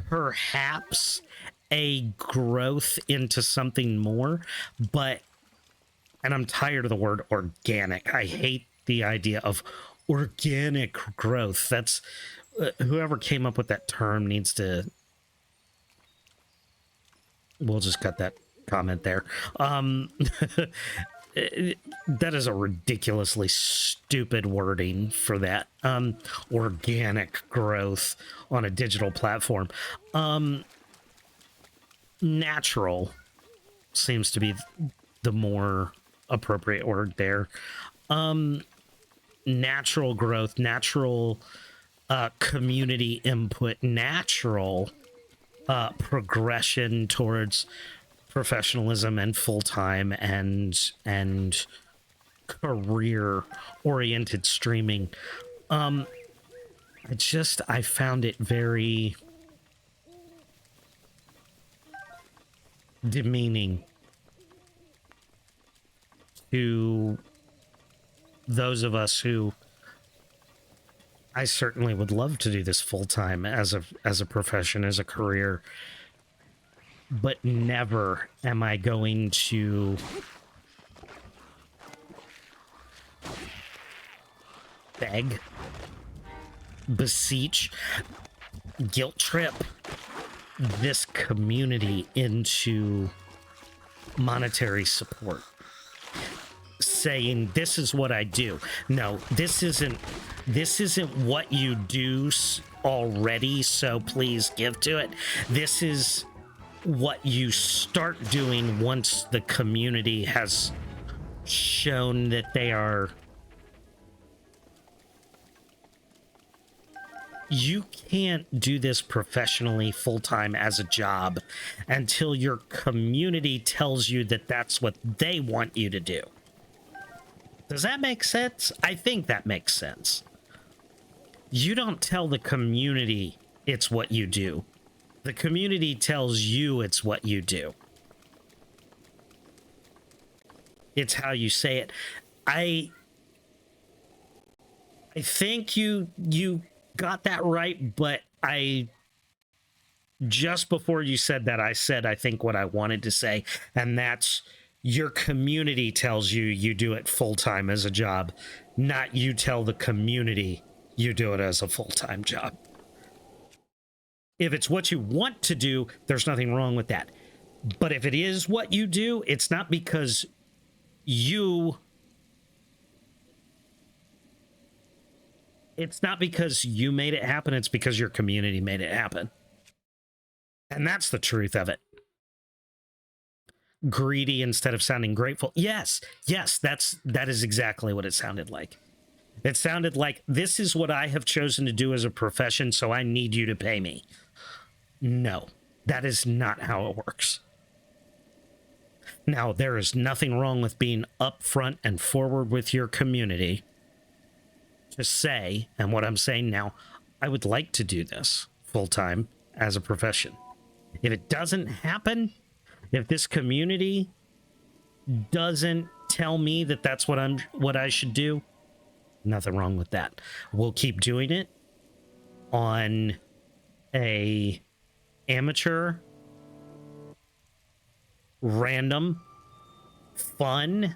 perhaps a growth into something more, but, and I'm tired of the word organic. I hate the idea of organic growth. That's whoever came up with that term needs to, we'll just cut that comment there. that is a ridiculously stupid wording for that. Organic growth on a digital platform. Natural seems to be the more appropriate word there. Natural growth, natural community input, natural progression towards professionalism and full-time and career oriented streaming. I found it very demeaning to those of us who, I certainly would love to do this full-time as a profession, as a career, but never am I going to beg, beseech, guilt trip this community into monetary support, saying this is what I do. No, this isn't what you do already, so please give to it. This is what you start doing once the community has shown that they are. You can't do this professionally full-time as a job until your community tells you that that's what they want you to do. Does that make sense? I think that makes sense. You don't tell the community it's what you do. The community tells you it's what you do. It's how you say it. I think you got that right, but just before you said that, I said I think what I wanted to say, and that's your community tells you you do it full-time as a job, not you tell the community you do it as a full-time job. If it's what you want to do, there's nothing wrong with that. But if it is what you do, it's not because you made it happen, it's because your community made it happen. And that's the truth of it. Greedy instead of sounding grateful. Yes, that is exactly what it sounded like. It sounded like, this is what I have chosen to do as a profession, so I need you to pay me. No, that is not how it works. Now, there is nothing wrong with being upfront and forward with your community to say, and what I'm saying now, I would like to do this full-time as a profession. If it doesn't happen, if this community doesn't tell me that that's what I should do, nothing wrong with that. We'll keep doing it on a amateur, random, fun,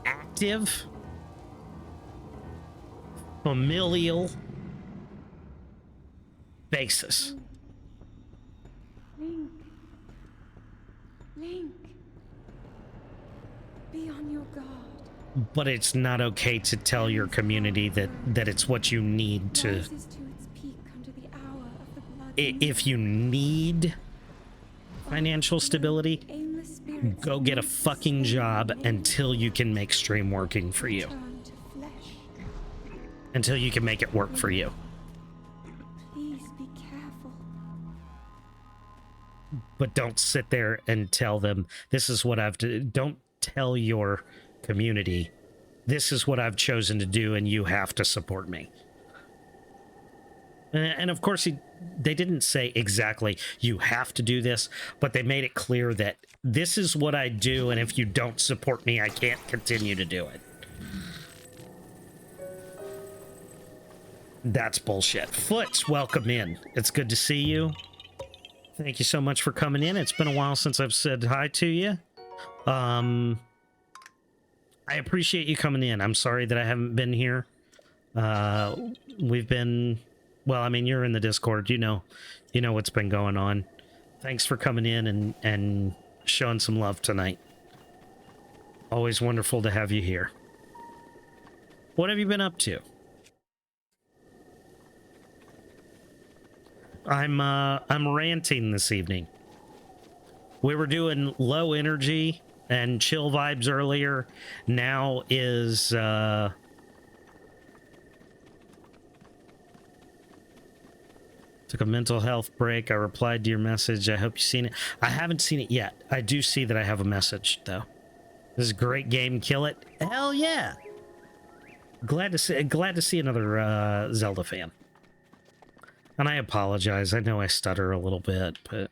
active, familial basis. Link, be on your guard. But it's not okay to tell your community that it's what you need to. Rises to its peak under the hour of the blood. If you need financial stability, Aimless spirits go get a fucking job until you can make stream working for you. turn to flesh. Until you can make it work for you. Please be careful. But don't sit there and tell them, this is what I've to. Don't tell your community, this is what I've chosen to do and you have to support me. And of course, they didn't say exactly, you have to do this, but they made it clear that this is what I do, and if you don't support me, I can't continue to do it. That's bullshit. Foots, welcome in. It's good to see you. Thank you so much for coming in. It's been a while since I've said hi to you. I appreciate you coming in. I'm sorry that I haven't been here. We've been, well, I mean, you're in the Discord. You know what's been going on. Thanks for coming in and showing some love tonight. Always wonderful to have you here. What have you been up to? I'm ranting this evening. We were doing low energy and chill vibes earlier. Now is took a mental health break. I replied to your message. I hope you've seen it. I haven't seen it yet. I do see that I have a message though. This is a great game. Kill it. Hell yeah. Glad to see another Zelda fan. And I apologize. I know I stutter a little bit, but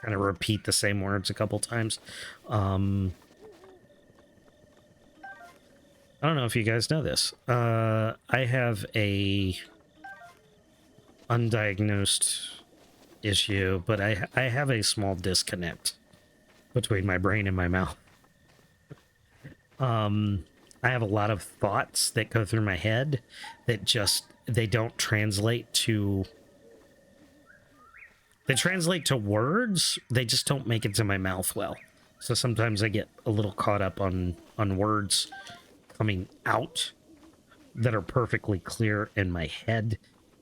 kind of repeat the same words a couple times. I don't know if you guys know this. I have a undiagnosed issue, but I have a small disconnect between my brain and my mouth. I have a lot of thoughts that go through my head that just they don't translate to words. They just don't make it to my mouth well. So sometimes I get a little caught up on words coming out that are perfectly clear in my head.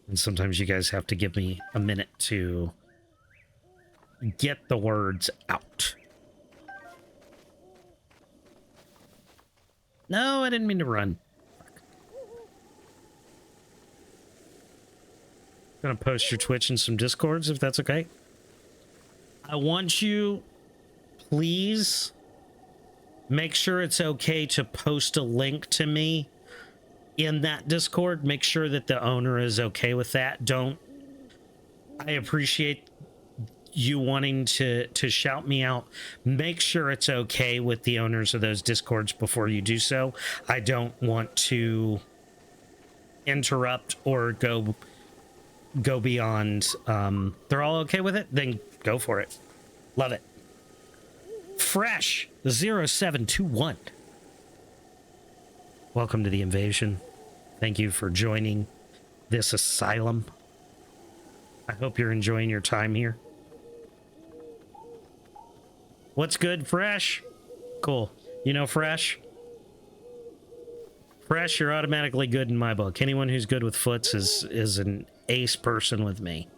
And sometimes you guys have to give me a minute to get the words out. No, I didn't mean to run. Gonna post your Twitch and some Discords if that's okay. I want you, please, make sure it's okay to post a link to me in that Discord. Make sure that the owner is okay with that. I appreciate you wanting to shout me out. Make sure it's okay with the owners of those Discords before you do so. I don't want to interrupt or go beyond. They're all okay with it? Then go for it. Love it. Fresh 0721. Welcome to the invasion. Thank you for joining this asylum. I hope you're enjoying your time here. What's good, Fresh? Cool. You know Fresh? Fresh, you're automatically good in my book. Anyone who's good with foots is an ace person with me.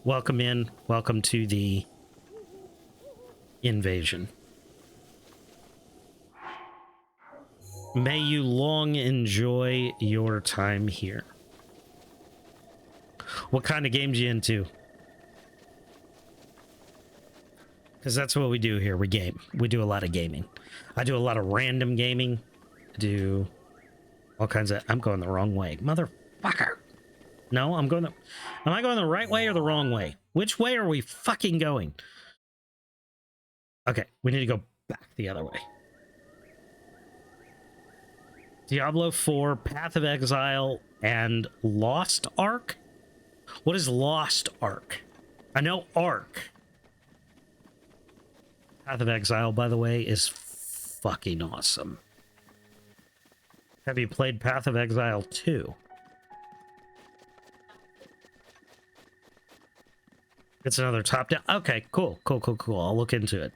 Welcome in. Welcome to the invasion. May you long enjoy your time here. What kind of games you into? Because that's what we do here. We game. We do a lot of gaming. I do a lot of random gaming. I do all kinds of... I'm going the wrong way. Motherfucker. No, I'm going the... Am I going the right way or the wrong way? Which way are we fucking going? Okay, we need to go back the other way. Diablo 4, Path of Exile, and Lost Ark? What is Lost Ark? I know Ark. Path of Exile, by the way, is fucking awesome. Have you played Path of Exile 2? It's another top-down... Okay, cool. I'll look into it.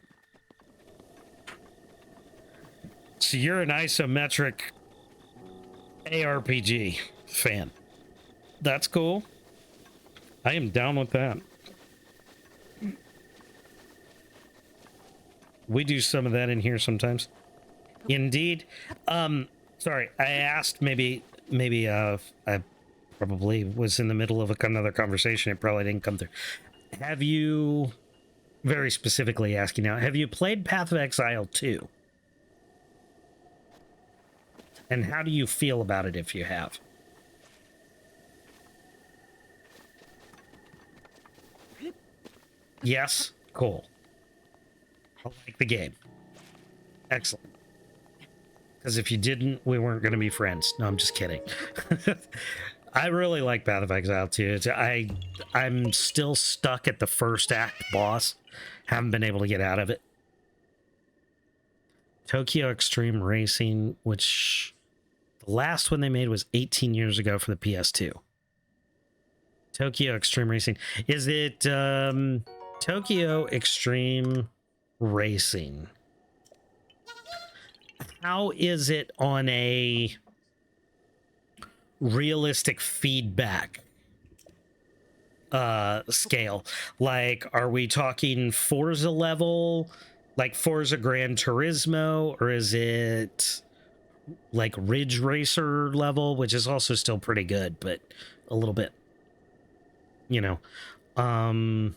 So you're an isometric ARPG fan. That's cool. I am down with that. We do some of that in here sometimes. Indeed. Sorry, I asked maybe I probably was in the middle of another conversation. It probably didn't come through. Have you, very specifically asking now, have you played Path of Exile 2? And how do you feel about it if you have? Yes? Cool. I like the game. Excellent. Because if you didn't, we weren't going to be friends. No, I'm just kidding. I really like Path of Exile 2. I'm still stuck at the first act boss. Haven't been able to get out of it. Tokyo Extreme Racing, which the last one they made was 18 years ago for the PS2. Tokyo Extreme Racing. Is it Tokyo Extreme racing. How is it on a realistic feedback scale? Like, are we talking Forza level, like Forza Gran Turismo, or is it like Ridge Racer level, which is also still pretty good, but a little bit, you know, or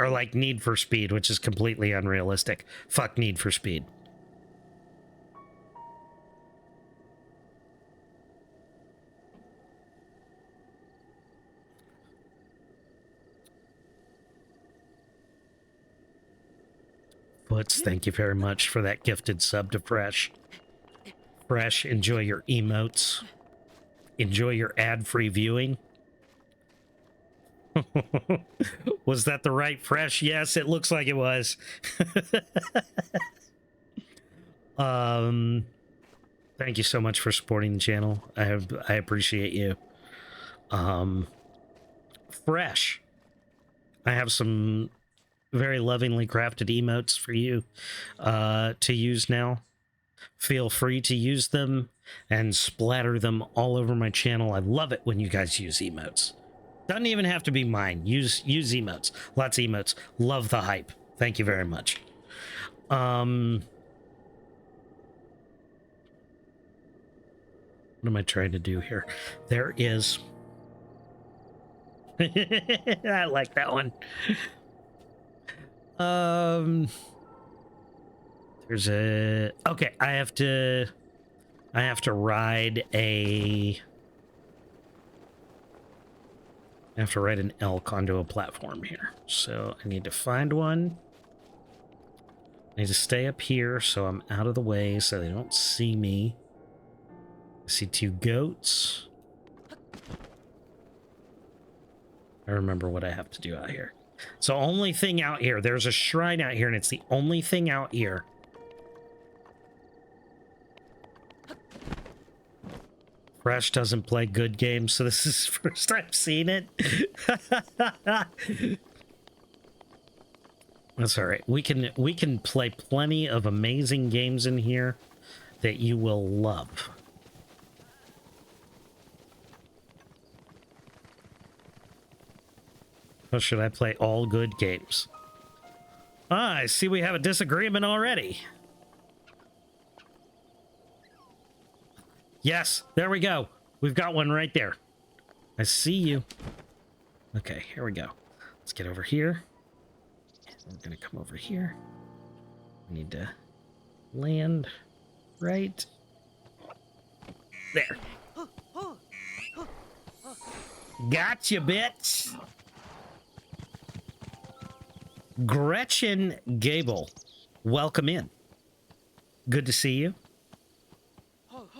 like Need for Speed, which is completely unrealistic. Fuck Need for Speed. Foots, thank you very much for that gifted sub to Fresh. Fresh, enjoy your emotes. Enjoy your ad-free viewing. Was that the right Fresh? Yes, it looks like it was. Thank you so much for supporting the channel. I appreciate you. Fresh, I have some very lovingly crafted emotes for you to use now. Feel free to use them and splatter them all over my channel. I love it when you guys use emotes. Doesn't even have to be mine. Use emotes. Lots of emotes. Love the hype. Thank you very much. What am I trying to do here? There is... I like that one. There's a... Okay, I have to ride a... I have to ride an elk onto a platform here. So I need to find one. I need to stay up here so I'm out of the way so they don't see me. I see two goats. I remember what I have to do out here. So only thing out here, there's a shrine out here and it's the only thing out here. Fresh doesn't play good games, so this is the first I've seen it. That's all right. We can play plenty of amazing games in here that you will love. Or should I play all good games? Ah, I see we have a disagreement already. Yes, there we go. We've got one right there. I see you. Okay, here we go. Let's get over here. We're gonna come over here. We need to land right there. Gotcha, bitch. Gretchen Gable, welcome in. Good to see you.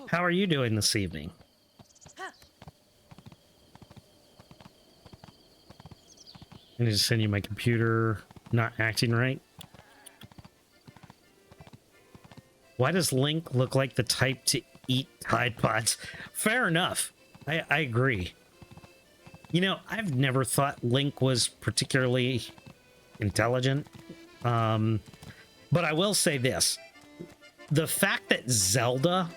How are you doing this evening? I need to send you my computer not acting right. Why does Link look like the type to eat Tide Pods? Fair enough. I agree. You know, I've never thought Link was particularly intelligent. But I will say this. The fact that Zelda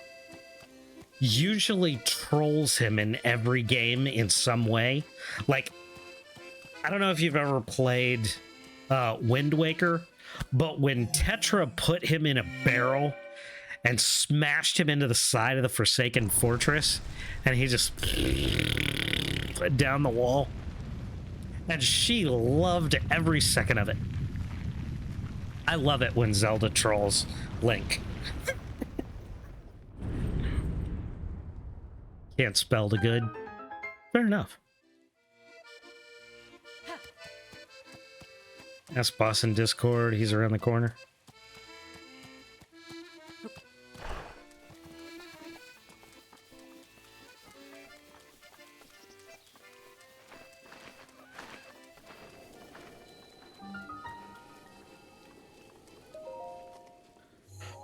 usually trolls him in every game in some way. Like, I don't know if you've ever played Wind Waker, but when Tetra put him in a barrel and smashed him into the side of the Forsaken Fortress, and he just down the wall, and she loved every second of it. I love it when Zelda trolls Link. Can't spell the good. Fair enough. Ask boss in Discord. He's around the corner.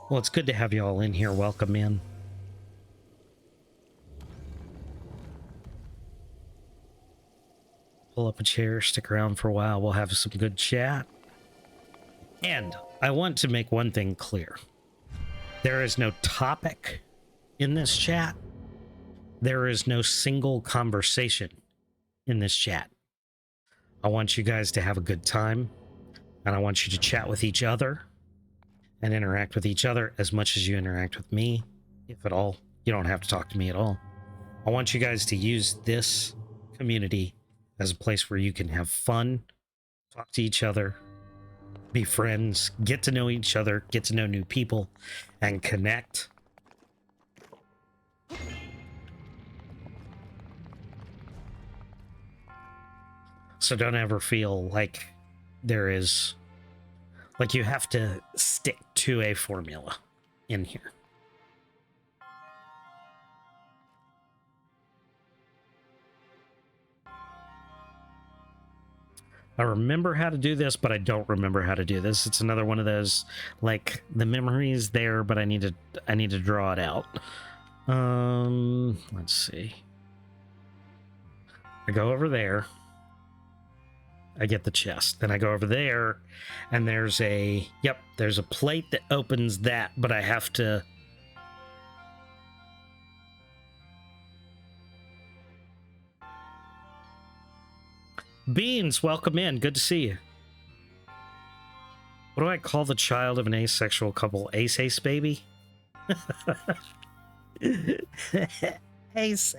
Well, it's good to have you all in here. Welcome in. Pull up a chair, stick around for a while. We'll have some good chat. And I want to make one thing clear. There is no topic in this chat. There is no single conversation in this chat. I want you guys to have a good time, and I want you to chat with each other and interact with each other as much as you interact with me, if at all. You don't have to talk to me at all. I want you guys to use this community as a place where you can have fun, talk to each other, be friends, get to know each other, get to know new people, and connect. So don't ever feel like there is, like you have to stick to a formula in here. I remember how to do this, but I don't remember how to do this. It's another one of those, like, the memory is there, but I need to draw it out. Let's see. I go over there. I get the chest. Then I go over there, and there's a plate that opens that, but I have to... Beans, welcome in. Good to see you. What do I call the child of an asexual couple? Ace baby? Ace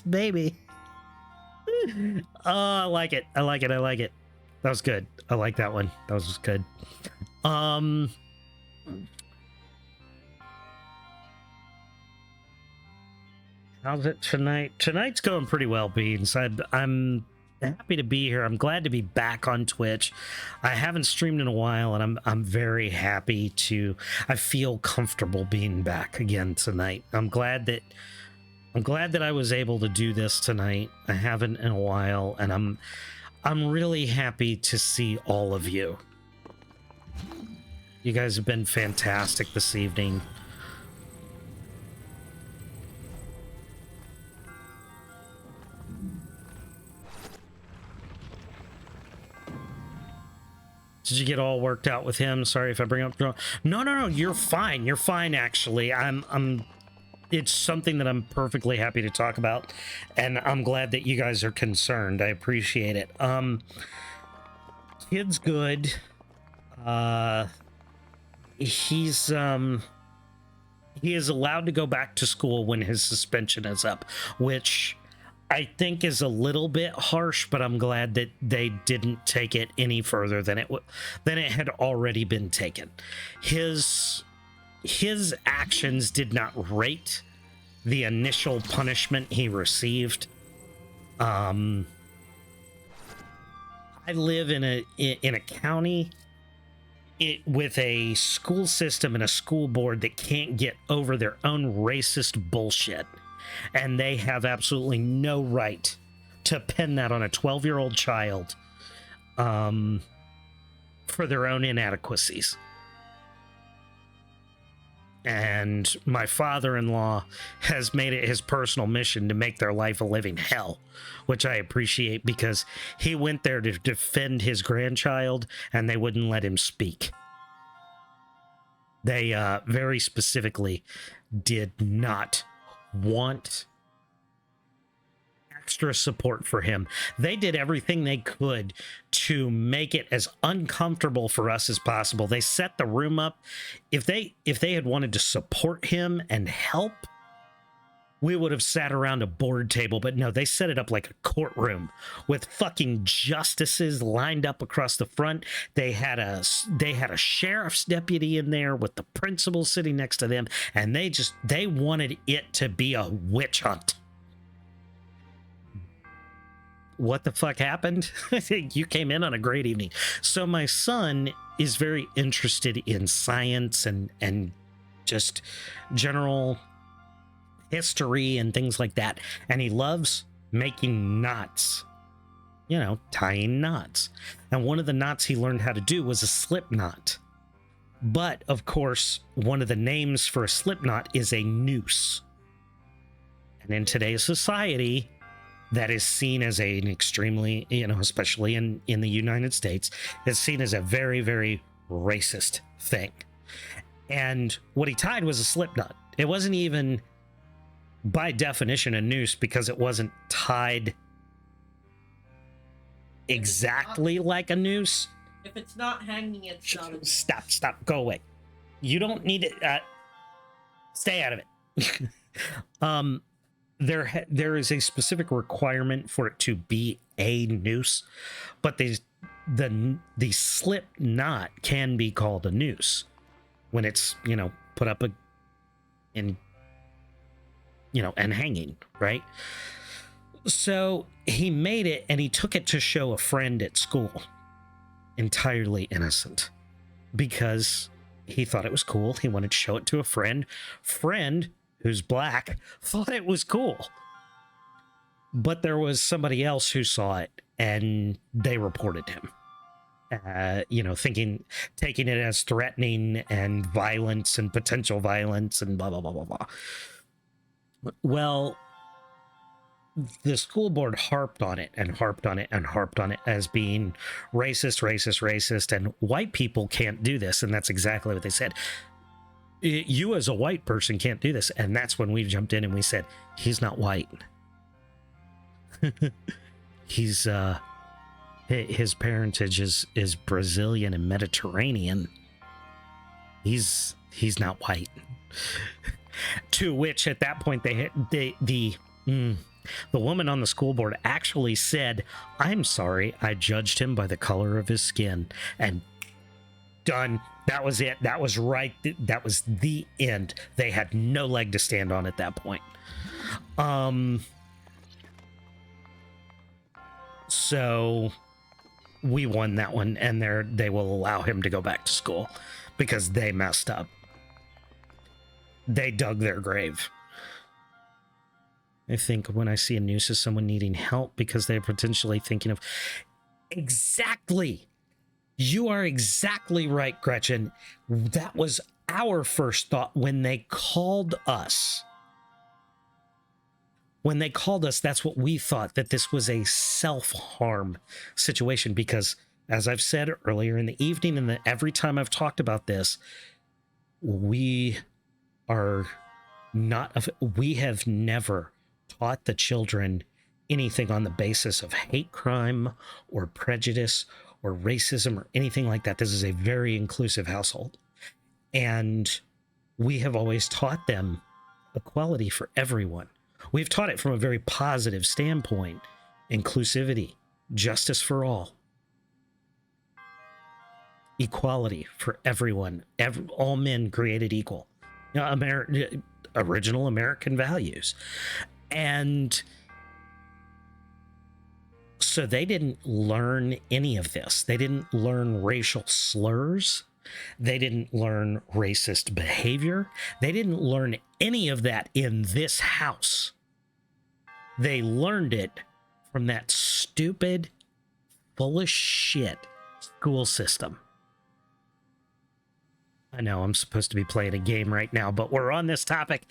baby. Oh, I like it. I like it. I like it. That was good. I like that one. That was good. How's it tonight? Tonight's going pretty well, Beans. I'm happy to be here. I'm glad to be back on Twitch. I haven't streamed in a while, and I'm very happy to... I feel comfortable being back again tonight. I'm glad that I was able to do this tonight. I haven't in a while, and I'm really happy to see all of you. You guys have been fantastic this evening. Did you get all worked out with him? Sorry if I bring up... No, you're fine. You're fine, actually. It's something that I'm perfectly happy to talk about, and I'm glad that you guys are concerned. I appreciate it. Kid's good. He is allowed to go back to school when his suspension is up, which I think is a little bit harsh, but I'm glad that they didn't take it any further than it had already been taken. His actions did not rate the initial punishment he received. I live in a county with a school system and a school board that can't get over their own racist bullshit. And they have absolutely no right to pin that on a 12-year-old child for their own inadequacies. And my father-in-law has made it his personal mission to make their life a living hell, which I appreciate, because he went there to defend his grandchild and they wouldn't let him speak. They very specifically did not want extra support for him. They did everything they could to make it as uncomfortable for us as possible. They set the room up. If they had wanted to support him and help, we would have sat around a board table, but no, they set it up like a courtroom with fucking justices lined up across the front. They had a sheriff's deputy in there with the principal sitting next to them, and they wanted it to be a witch hunt. What the fuck happened? You came in on a great evening. So my son is very interested in science and just general history and things like that. And he loves making knots, tying knots. And one of the knots he learned how to do was a slip knot. But of course, one of the names for a slip knot is a noose. And in today's society, that is seen as an extremely, especially in the United States, it's seen as a very, very racist thing. And what he tied was a slip knot. It wasn't even by definition a noose because it wasn't tied exactly like a noose. If it's not hanging, it's not a Stop, go away. You don't need it. Stay out of it. There is a specific requirement for it to be a noose, but the slip knot can be called a noose when it's, put up and hanging, right? So he made it and he took it to show a friend at school, entirely innocent, because he thought it was cool. He wanted to show it to a friend who's black, thought it was cool. But there was somebody else who saw it and they reported him. Taking it as threatening and violence and potential violence and blah, blah, blah, blah, blah. Well, the school board harped on it and harped on it and harped on it as being racist, and white people can't do this. And that's exactly what they said. You as a white person can't do this. And that's when we jumped in and we said, he's not white. He's, his parentage is Brazilian and Mediterranean. He's not white. To which at that point the woman on the school board actually said, "I'm sorry, I judged him by the color of his skin." And done. That was it. That was right. That was the end. They had no leg to stand on at that point. So we won that one, and they will allow him to go back to school because they messed up. They dug their grave. I think when I see a noose as someone needing help because they're potentially thinking of... Exactly. You are exactly right, Gretchen. That was our first thought when they called us. When they called us, that's what we thought, that this was a self-harm situation, because as I've said earlier in the evening and every time I've talked about this, we have never taught the children anything on the basis of hate crime or prejudice or racism or anything like that. This is a very inclusive household. And we have always taught them equality for everyone. We've taught it from a very positive standpoint. Inclusivity, justice for all, equality for everyone, all men created equal. Original American values. And so they didn't learn any of this. They didn't learn racial slurs. They didn't learn racist behavior. They didn't learn any of that in this house. They learned it from that stupid, full of shit school system. I know I'm supposed to be playing a game right now, but we're on this topic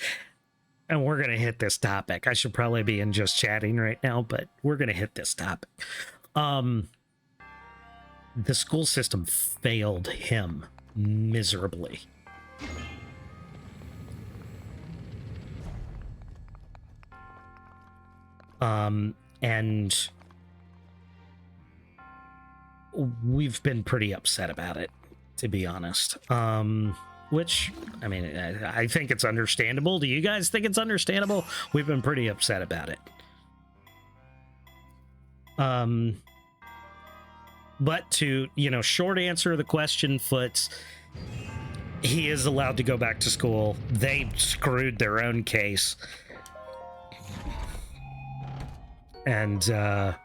and we're going to hit this topic. I should probably be in just chatting right now, but we're going to hit this topic. The school system failed him miserably. And we've been pretty upset about it, to be honest. Which, I mean, I think it's understandable. Do you guys think it's understandable? We've been pretty upset about it. But to, short answer the question, Foots, he is allowed to go back to school. They screwed their own case. And I'm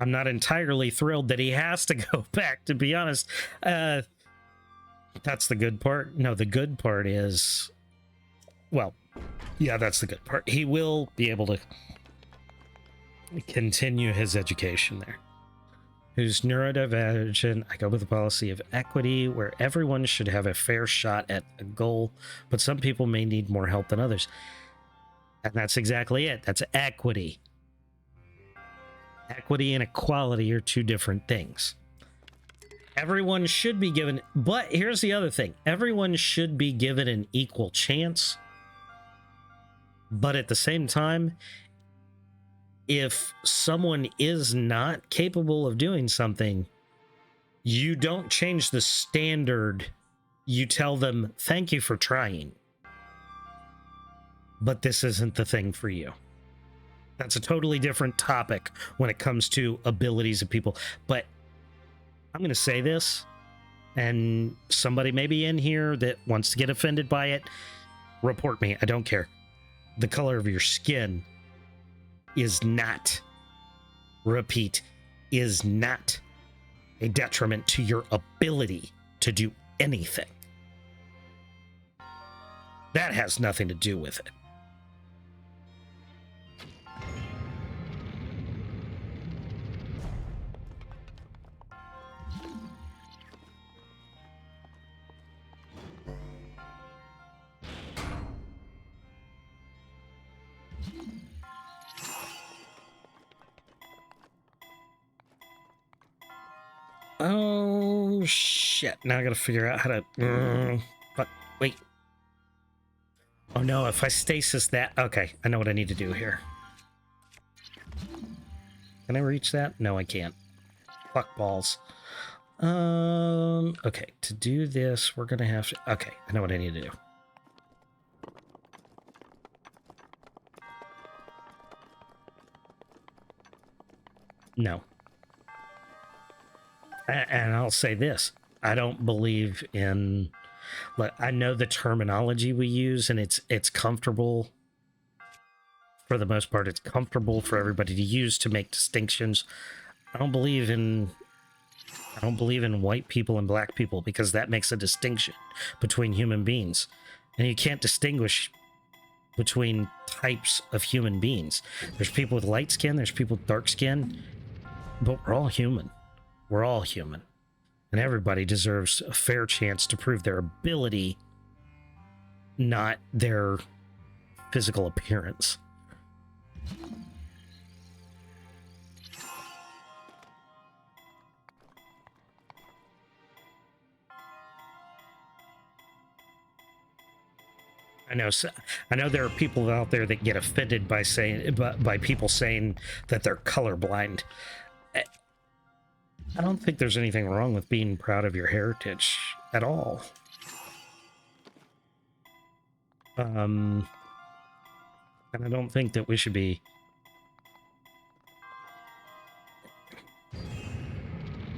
not entirely thrilled that he has to go back, to be honest. That's the good part. No, the good part is, well, yeah, that's the good part. He will be able to continue his education there. Who's neurodivergent? I go with the policy of equity, where everyone should have a fair shot at a goal, but some people may need more help than others. And that's exactly it. That's equity. Equity and equality are two different things. Everyone should be given, but here's the other thing. Everyone should be given an equal chance. But at the same time, if someone is not capable of doing something, you don't change the standard. You tell them, thank you for trying, but this isn't the thing for you. That's a totally different topic when it comes to abilities of people. But I'm going to say this, and somebody may be in here that wants to get offended by it. Report me. I don't care. The color of your skin is not, repeat, is not a detriment to your ability to do anything. That has nothing to do with it. Oh, shit. Now I gotta figure out how to... but wait. Oh, no. If I stasis that... Okay, I know what I need to do here. Can I reach that? No, I can't. Fuck balls. Okay, to do this, we're gonna have to... Okay, I know what I need to do. No. And I'll say this. I don't believe in... Like, I know the terminology we use, and it's comfortable. For the most part, it's comfortable for everybody to use to make distinctions. I don't believe in white people and black people, because that makes a distinction between human beings. And you can't distinguish between types of human beings. There's people with light skin, there's people with dark skin, but we're all human. We're all human. And everybody deserves a fair chance to prove their ability, not their physical appearance. I know there are people out there that get offended by people saying that they're colorblind. I don't think there's anything wrong with being proud of your heritage at all. And I don't think that we should be...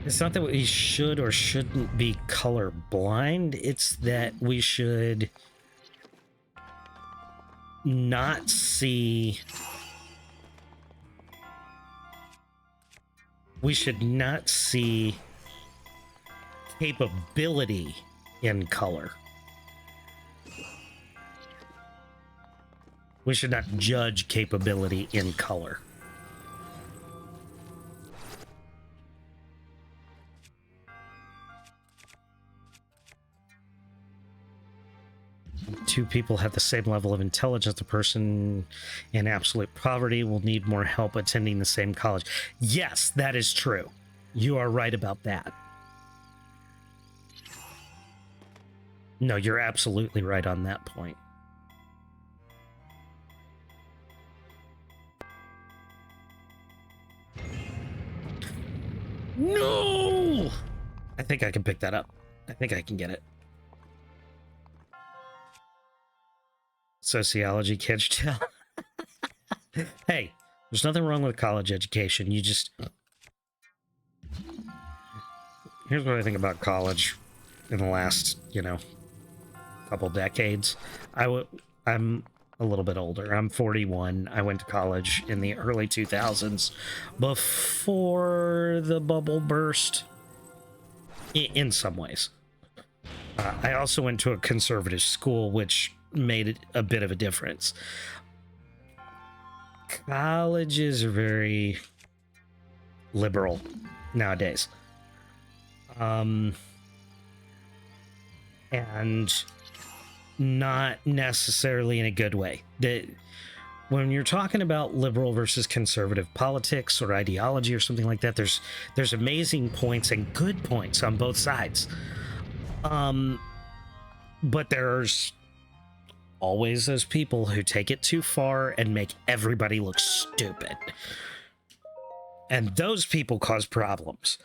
It's not that we should or shouldn't be colorblind. It's that we should not see... We should not see capability in color. We should not judge capability in color. Two people have the same level of intelligence. The person in absolute poverty will need more help attending the same college. Yes, that is true. You are right about that. No, you're absolutely right on that point. No! I think I can pick that up. I think I can get it. Sociology, kids tell. Hey, there's nothing wrong with college education. You just... Here's what I think about college in the last, couple decades. I'm a little bit older. I'm 41. I went to college in the early 2000s before the bubble burst in some ways. I also went to a conservative school, which made it a bit of a difference. Colleges are very liberal nowadays. And not necessarily in a good way. when you're talking about liberal versus conservative politics or ideology or something like that, there's amazing points and good points on both sides. But there's always those people who take it too far and make everybody look stupid. And those people cause problems.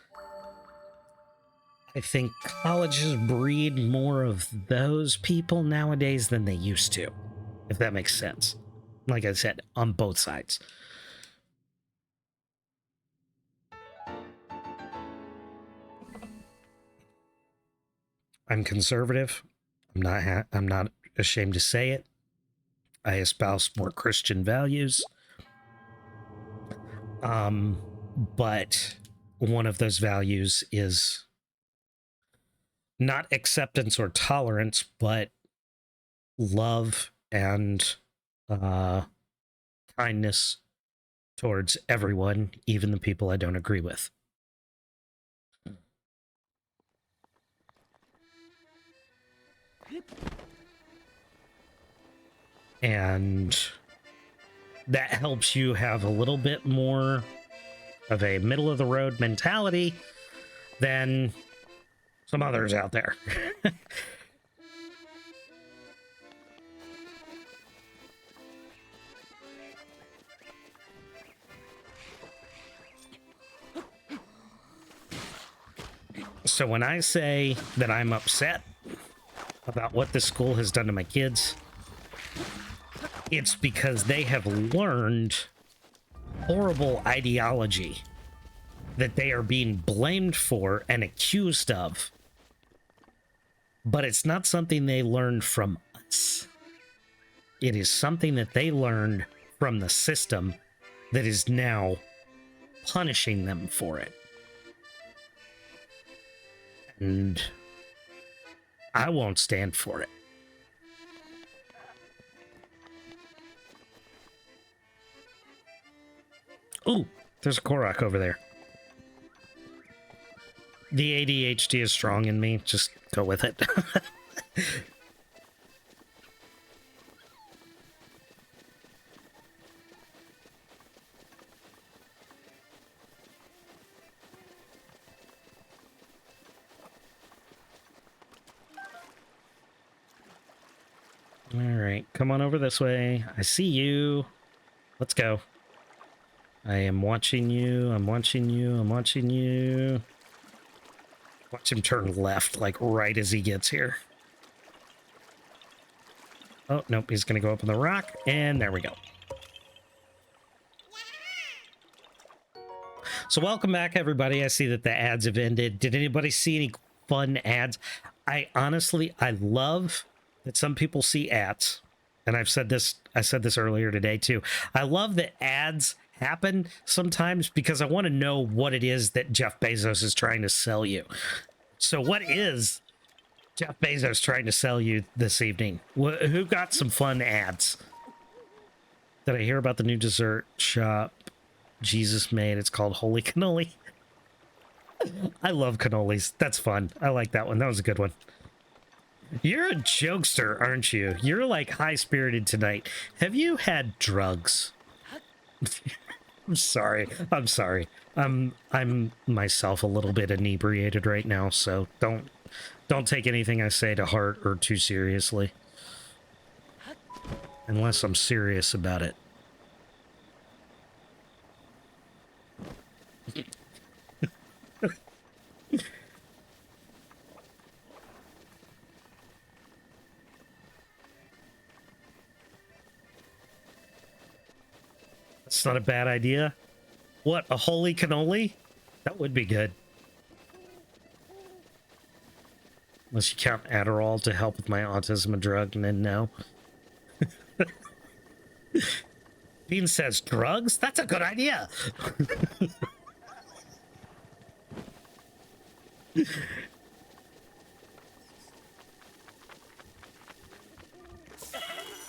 I think colleges breed more of those people nowadays than they used to, if that makes sense. Like I said, on both sides. I'm conservative. I'm not ashamed to say it. I espouse more Christian values. But one of those values is not acceptance or tolerance, but love and kindness towards everyone, even the people I don't agree with. And that helps you have a little bit more of a middle of the road mentality than some others out there. So when I say that I'm upset about what the school has done to my kids, it's because they have learned horrible ideology that they are being blamed for and accused of. But it's not something they learned from us. It is something that they learned from the system that is now punishing them for it. And I won't stand for it. Ooh, there's a Korok over there. The ADHD is strong in me. Just go with it. All right, come on over this way. I see you. Let's go. I am watching you. I'm watching you. I'm watching you. Watch him turn left, like right as he gets here. Oh, nope. He's going to go up on the rock. And there we go. So welcome back, everybody. I see that the ads have ended. Did anybody see any fun ads? I love that some people see ads. And I said this earlier today too. I love that ads happen sometimes because I want to know what it is that Jeff Bezos is trying to sell you. So what is Jeff Bezos trying to sell you this evening? Who got some fun ads? Did I hear about the new dessert shop Jesus made? It's called Holy Cannoli. I love cannolis. That's fun. I like that one. That was a good one. You're a jokester, aren't you? You're like high-spirited tonight. Have you had drugs? I'm sorry. I'm myself a little bit inebriated right now, so don't take anything I say to heart or too seriously. Unless I'm serious about it. That's not a bad idea. What, a holy cannoli? That would be good. Unless you count Adderall to help with my autism, a drug, and then no. Bean says drugs? That's a good idea.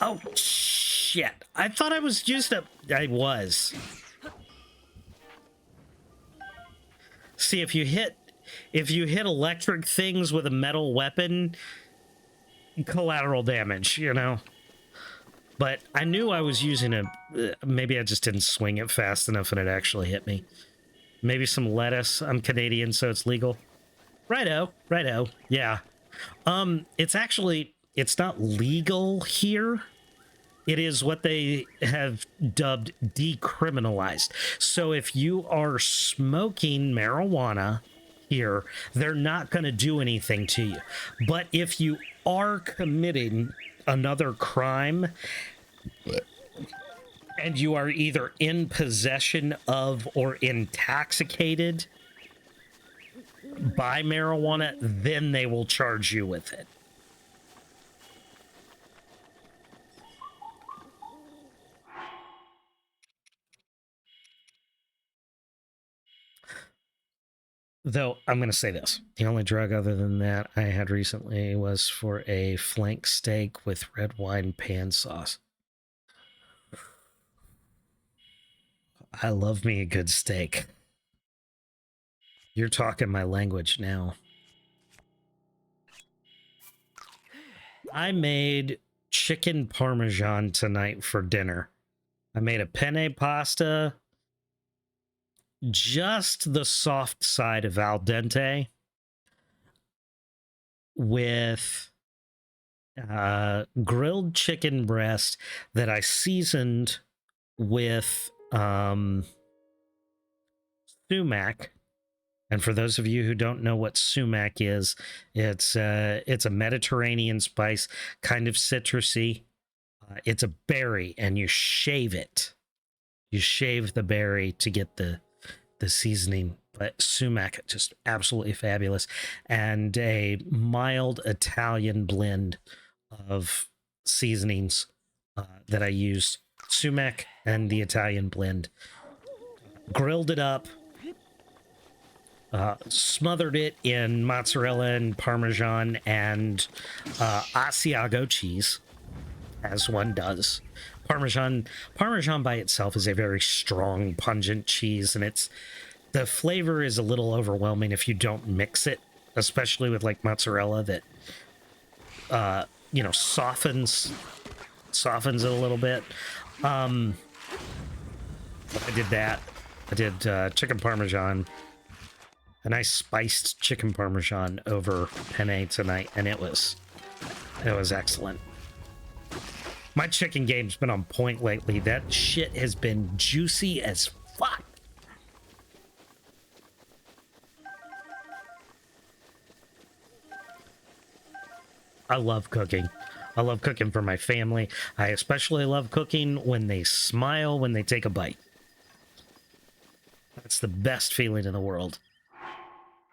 Oh, shit. I thought I was just a... I was. See, if you hit electric things with a metal weapon, collateral damage, you know? But I knew I was using a... maybe I just didn't swing it fast enough and it actually hit me. Maybe some lettuce. I'm Canadian, so it's legal. Righto, righto. Yeah. It's actually... it's not legal here. It is what they have dubbed decriminalized. So if you are smoking marijuana here, they're not going to do anything to you. But if you are committing another crime and you are either in possession of or intoxicated by marijuana, then they will charge you with it. Though, I'm going to say this. The only drug other than that I had recently was for a flank steak with red wine pan sauce. I love me a good steak. You're talking my language now. I made chicken parmesan tonight for dinner. I made a penne pasta, just the soft side of al dente, with grilled chicken breast that I seasoned with sumac. And for those of you who don't know what sumac is, it's a Mediterranean spice, kind of citrusy. It's a berry, and you shave it. You shave the berry to get the seasoning. But sumac, just absolutely fabulous. And a mild Italian blend of seasonings that I used. Sumac and the Italian blend. Grilled it up. Smothered it in mozzarella and parmesan and Asiago cheese, as one does. Parmesan by itself is a very strong, pungent cheese, and the flavor is a little overwhelming if you don't mix it, especially with like mozzarella that softens it a little bit. But I did that. I did chicken parmesan. A nice spiced chicken parmesan over penne tonight, and it was excellent. My chicken game's been on point lately. That shit has been juicy as fuck. I love cooking. I love cooking for my family. I especially love cooking when they smile when they take a bite. That's the best feeling in the world.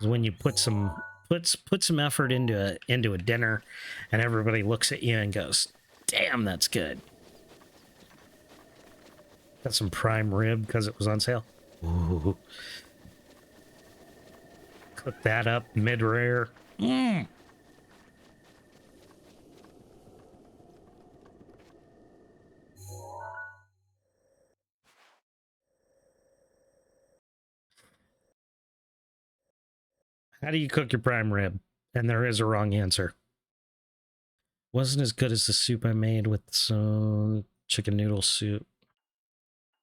Is when you put some effort into a dinner and everybody looks at you and goes, "Damn, that's good." Got some prime rib because it was on sale. Ooh. Cook that up mid-rare. Mmm. How do you cook your prime rib? And there is a wrong answer. Wasn't as good as the soup I made with some chicken noodle soup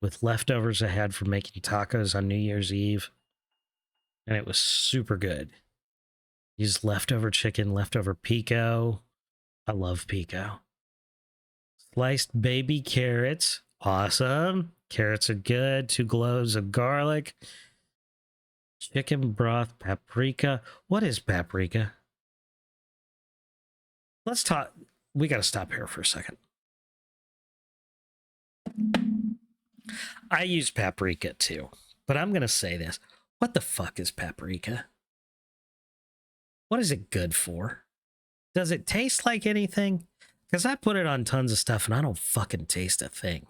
with leftovers I had from making tacos on New Year's Eve. And it was super good. Used leftover chicken, leftover pico. I love pico. Sliced baby carrots. Awesome. Carrots are good. 2 cloves of garlic. Chicken broth, paprika. What is paprika? Let's talk. We got to stop here for a second. I use paprika too, but I'm going to say this. What the fuck is paprika? What is it good for? Does it taste like anything? Because I put it on tons of stuff and I don't fucking taste a thing.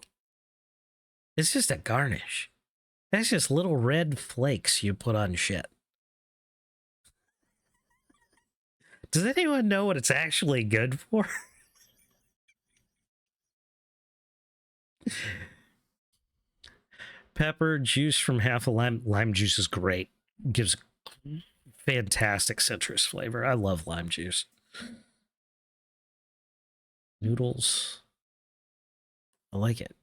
It's just a garnish. That's just little red flakes you put on shit. Does anyone know what it's actually good for? Pepper, juice from half a lime. Lime juice is great. Gives fantastic citrus flavor. I love lime juice. Noodles. I like it.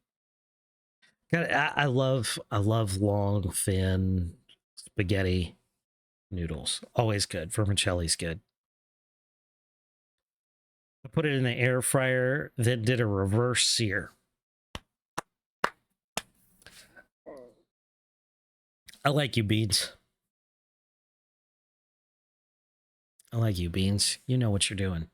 I love long, thin spaghetti noodles. Always good. Vermicelli's good. I put it in the air fryer, then did a reverse sear. I like you, Beans. I like you, Beans. You know what you're doing.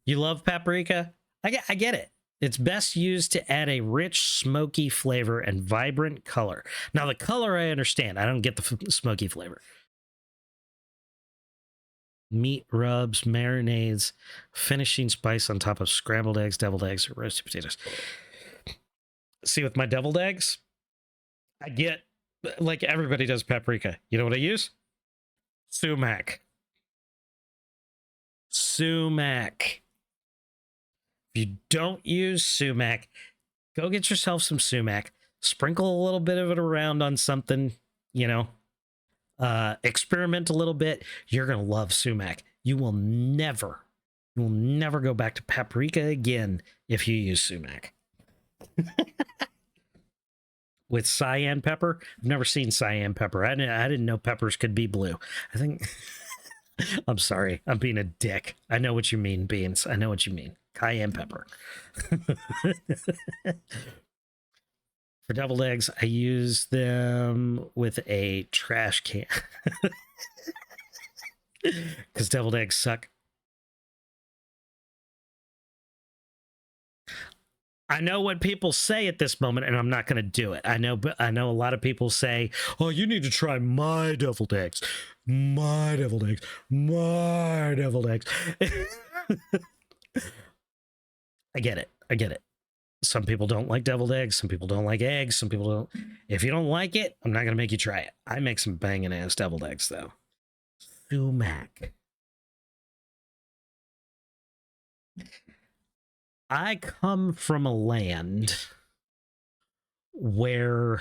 You love paprika? I get it. It's best used to add a rich, smoky flavor and vibrant color. Now, the color I understand. I don't get the smoky flavor. Meat rubs, marinades, finishing spice on top of scrambled eggs, deviled eggs, or roasted potatoes. See, with my deviled eggs, I get, like everybody does paprika. You know what I use? Sumac. Sumac. If you don't use sumac, go get yourself some sumac. Sprinkle a little bit of it around on something, you know. Experiment a little bit. You're going to love sumac. You will never go back to paprika again if you use sumac. With cayenne pepper, I've never seen cayenne pepper. I didn't know peppers could be blue. I think I'm sorry. I'm being a dick. I know what you mean, Beans. I know what you mean. Cayenne pepper. For deviled eggs, I use them with a trash can. Because deviled eggs suck. I know what people say at this moment, and I'm not going to do it. I know a lot of people say, "Oh, you need to try my deviled eggs, my deviled eggs, my deviled eggs." I get it. I get it. Some people don't like deviled eggs. Some people don't like eggs. Some people don't. If you don't like it, I'm not going to make you try it. I make some banging ass deviled eggs, though. Sumac. I come from a land where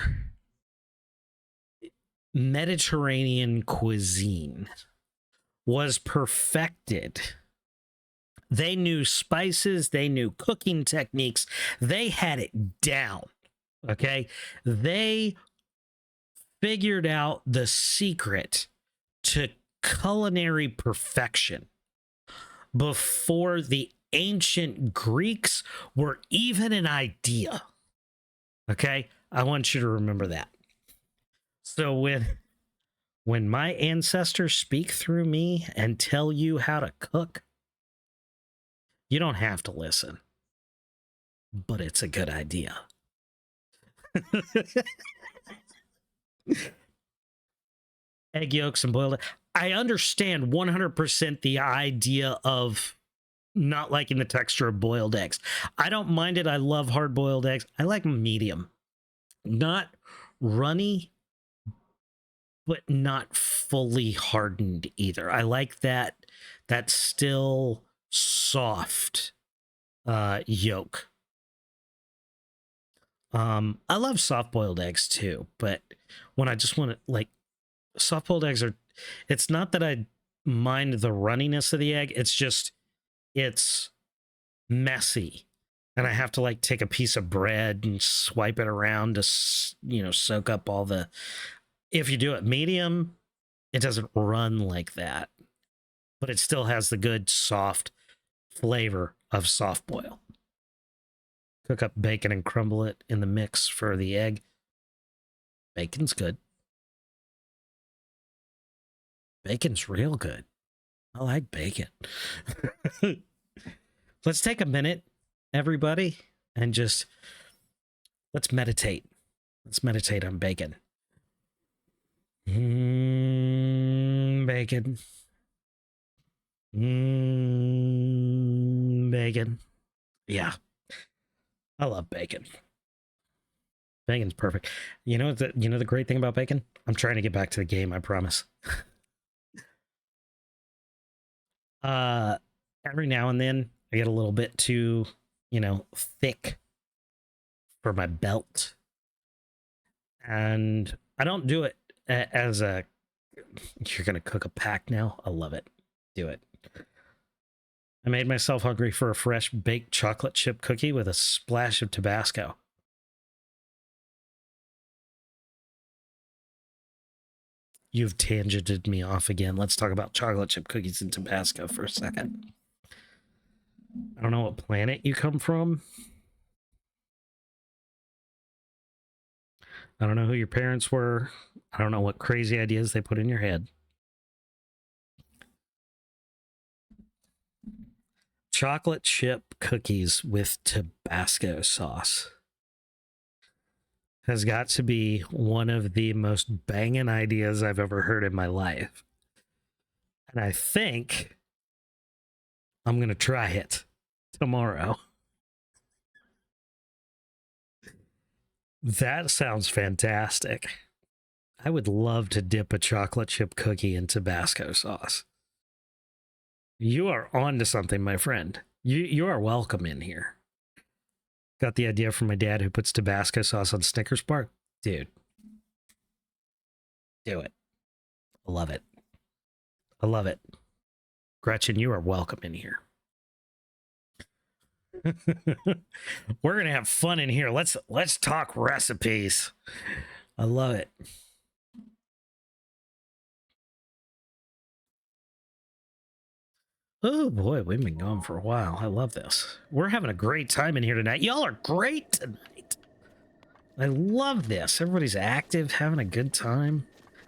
Mediterranean cuisine was perfected. They knew spices, they knew cooking techniques, they had it down. Okay? They figured out the secret to culinary perfection before the ancient Greeks were even an idea. Okay? I want you to remember that. So when my ancestors speak through me and tell you how to cook, you don't have to listen. But it's a good idea. Egg yolks and boiled. I understand 100% the idea of not liking the texture of boiled eggs. I don't mind it. I love hard-boiled eggs. I like them medium. Not runny, but not fully hardened either. I like that still soft yolk. I love soft-boiled eggs too, but when I just want to, like, soft-boiled eggs are, it's not that I mind the runniness of the egg, it's just, it's messy. And I have to, like, take a piece of bread and swipe it around to, you know, soak up all the, if you do it medium, it doesn't run like that, but it still has the good soft flavor of soft boil. Cook up bacon and crumble it in the mix for the egg. Bacon's good. Bacon's real good. I like bacon. Let's take a minute, everybody, and just let's meditate. Let's meditate on bacon. Bacon. Bacon. Yeah. I love bacon. Bacon's perfect. You know the great thing about bacon? I'm trying to get back to the game, I promise. Every now and then I get a little bit too, you know, thick for my belt. And I don't do it as a, you're going to cook a pack now? I love it. Do it. I made myself hungry for a fresh baked chocolate chip cookie with a splash of Tabasco. You've tangented me off again. Let's talk about chocolate chip cookies and Tabasco for a second. I don't know what planet you come from. I don't know who your parents were. I don't know what crazy ideas they put in your head. Chocolate chip cookies with Tabasco sauce has got to be one of the most banging ideas I've ever heard in my life. And I think I'm going to try it tomorrow. That sounds fantastic. I would love to dip a chocolate chip cookie in Tabasco sauce. You are on to something, my friend. You are welcome in here. Got the idea from my dad who puts Tabasco sauce on Snickers bar. Dude. Do it. I love it. I love it. Gretchen, you are welcome in here. We're going to have fun in here. Let's talk recipes. I love it. Oh boy, we've been going for a while. I love this. We're having a great time in here tonight. Y'all are great tonight. I love this. Everybody's active, having a good time.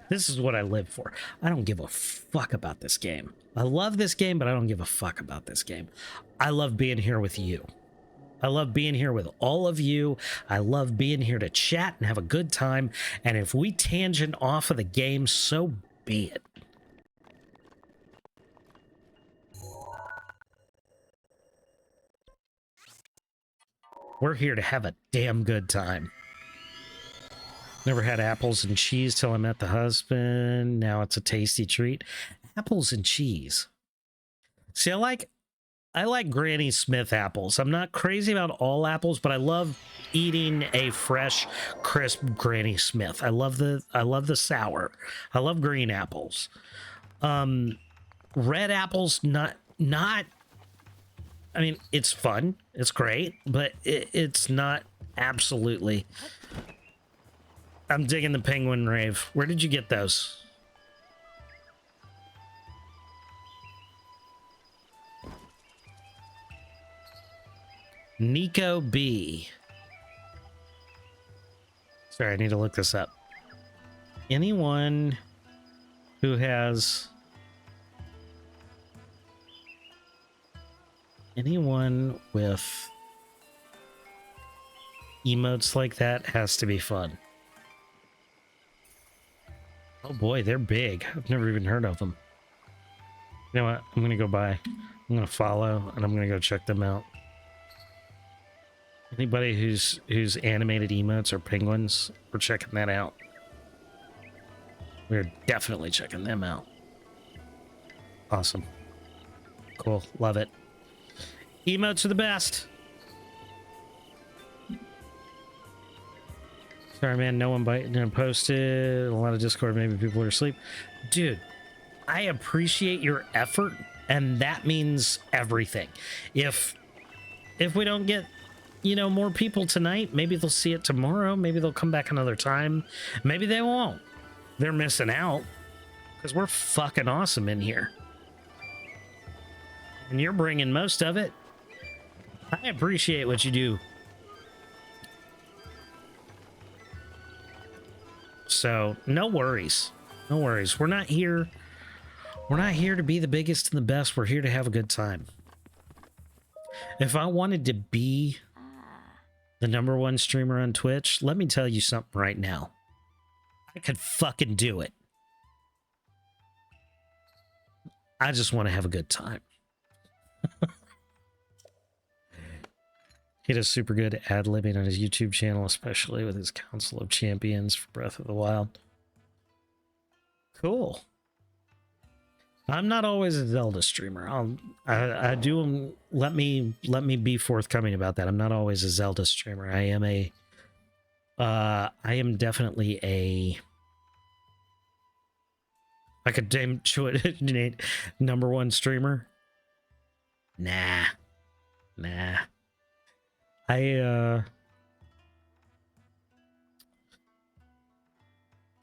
This is what I live for. I don't give a fuck about this game. I love this game, but I don't give a fuck about this game. I love being here with you. I love being here with all of you. I love being here to chat and have a good time. And if we tangent off of the game, so be it. We're here to have a damn good time. Never had apples and cheese till I met the husband. Now it's a tasty treat. Apples and cheese. See, I like Granny Smith apples. I'm not crazy about all apples, but I love eating a fresh, crisp Granny Smith. I love the sour. I love green apples. Red apples, not. I mean, it's fun. It's great, but it's not absolutely. I'm digging the penguin rave. Where did you get those? Nico B. Sorry, I need to look this up. Anyone who has... Anyone with emotes like that has to be fun. Oh boy, they're big. I've never even heard of them. You know what? I'm going to go by. I'm going to follow, and I'm going to go check them out. Anybody who's animated emotes or penguins, we're checking that out. We're definitely checking them out. Awesome. Cool. Love it. Emotes are the best. Sorry, man. No one posted. A lot of Discord. Maybe people are asleep. Dude, I appreciate your effort, and that means everything. If we don't get, more people tonight, maybe they'll see it tomorrow. Maybe they'll come back another time. Maybe they won't. They're missing out because we're fucking awesome in here. And you're bringing most of it. I appreciate what you do. So, no worries. No worries. We're not here to be the biggest and the best. We're here to have a good time. If I wanted to be the #1 streamer on Twitch, let me tell you something right now. I could fucking do it. I just want to have a good time. He does super good ad-libbing on his YouTube channel, especially with his Council of Champions for Breath of the Wild. Cool. I'm not always a Zelda streamer. I do. Let me be forthcoming about that. I'm not always a Zelda streamer. I am definitely a. I could name #1 streamer. Nah. I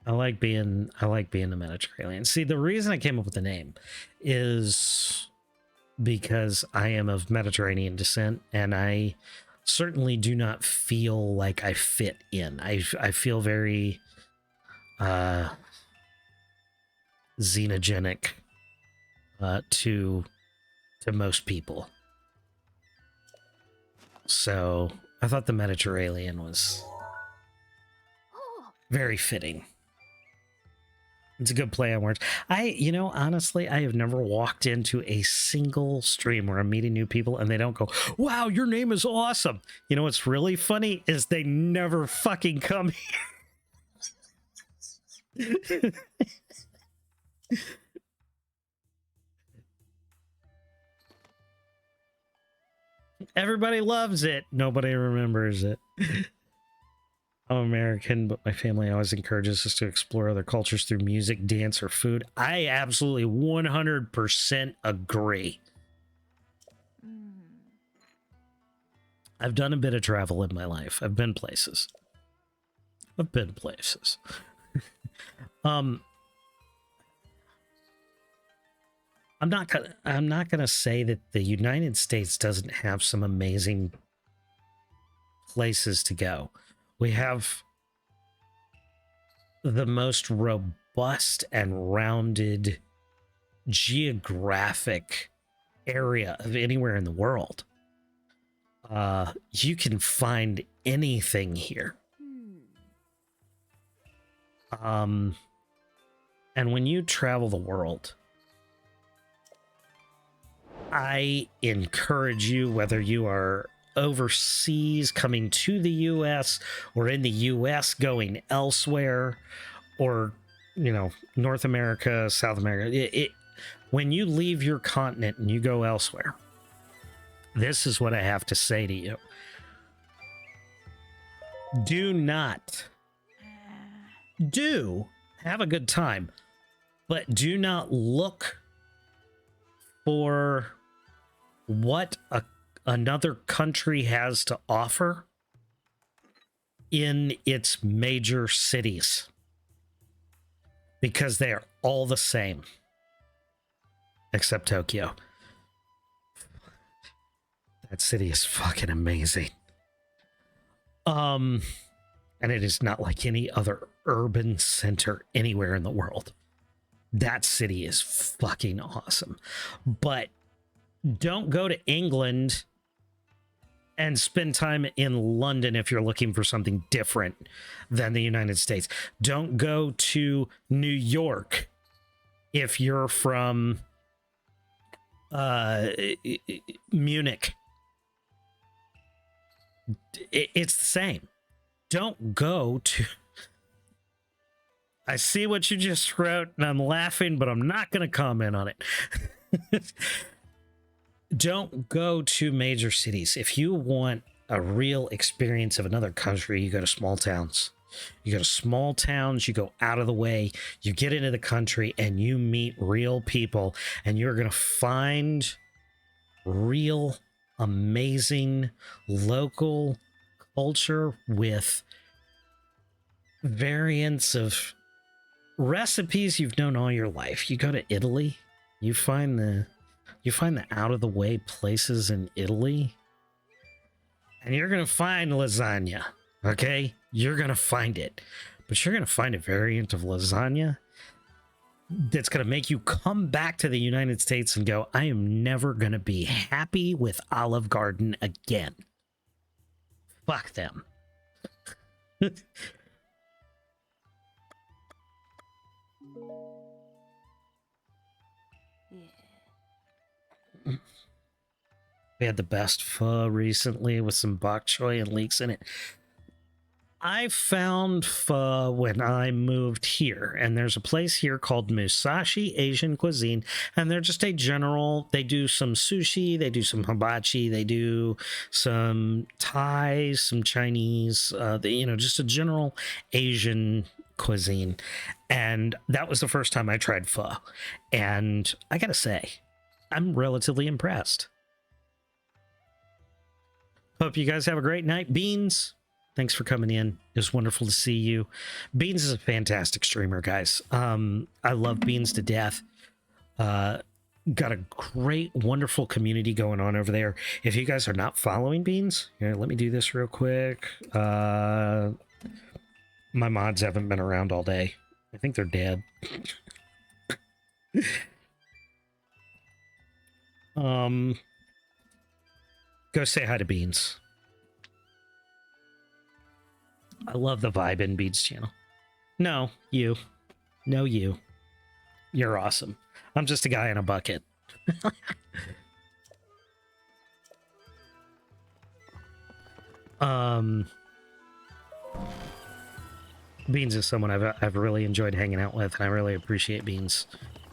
like being the Mediterranean. See, the reason I came up with the name is because I am of Mediterranean descent, and I certainly do not feel like I fit in. I feel very xenogenic to most people. So I thought the Mediterranean was very fitting. It's a good play on words. Honestly, I have never walked into a single stream where I'm meeting new people and they don't go, "Wow, your name is awesome." You know what's really funny is they never fucking come here. Everybody loves it. Nobody remembers it. I'm American, but my family always encourages us to explore other cultures through music, dance, or food. I absolutely 100% agree. I've done a bit of travel in my life. I've been places. I'm not gonna say that the United States doesn't have some amazing places to go. We have the most robust and rounded geographic area of anywhere in the world. You can find anything here. And when you travel the world, I encourage you, whether you are overseas coming to the US or in the US going elsewhere, or North America, South America, when you leave your continent and you go elsewhere, this is what I have to say to you. Do have a good time, but do not look for what another country has to offer in its major cities, because they are all the same except Tokyo. That city is fucking amazing. And it is not like any other urban center anywhere in the world. That city is fucking awesome. But don't go to England and spend time in London if you're looking for something different than the United States. Don't go to New York if you're from Munich. It's the same. Don't go to... I see what you just wrote, and I'm laughing, but I'm not going to comment on it. Don't go to major cities. If you want a real experience of another country, you go to small towns. You go to small towns, you go out of the way, you get into the country, and you meet real people, and you're going to find real, amazing, local culture with variants of recipes you've known all your life. You go to Italy, you find the out of the way places in Italy, and you're gonna find lasagna. Okay, you're gonna find it, but you're gonna find a variant of lasagna that's gonna make you come back to the United States and go, I am never gonna be happy with Olive Garden again. Fuck them. We had the best pho recently with some bok choy and leeks in it. I found pho when I moved here, and there's a place here called Musashi Asian Cuisine, and they're just a general, they do some sushi, they do some hibachi, they do some Thai, some Chinese, just a general Asian cuisine. And that was the first time I tried pho, and I gotta say, I'm relatively impressed. Hope you guys have a great night. Beans, thanks for coming in. It was wonderful to see you. Beans is a fantastic streamer, guys. I love Beans to death. Got a great, wonderful community going on over there. If you guys are not following Beans, here, let me do this real quick. My mods haven't been around all day. I think they're dead. Go say hi to Beans. I love the vibe in Beans channel. No, you. No, you. You're awesome. I'm just a guy in a bucket. Beans is someone I've really enjoyed hanging out with, and I really appreciate Beans'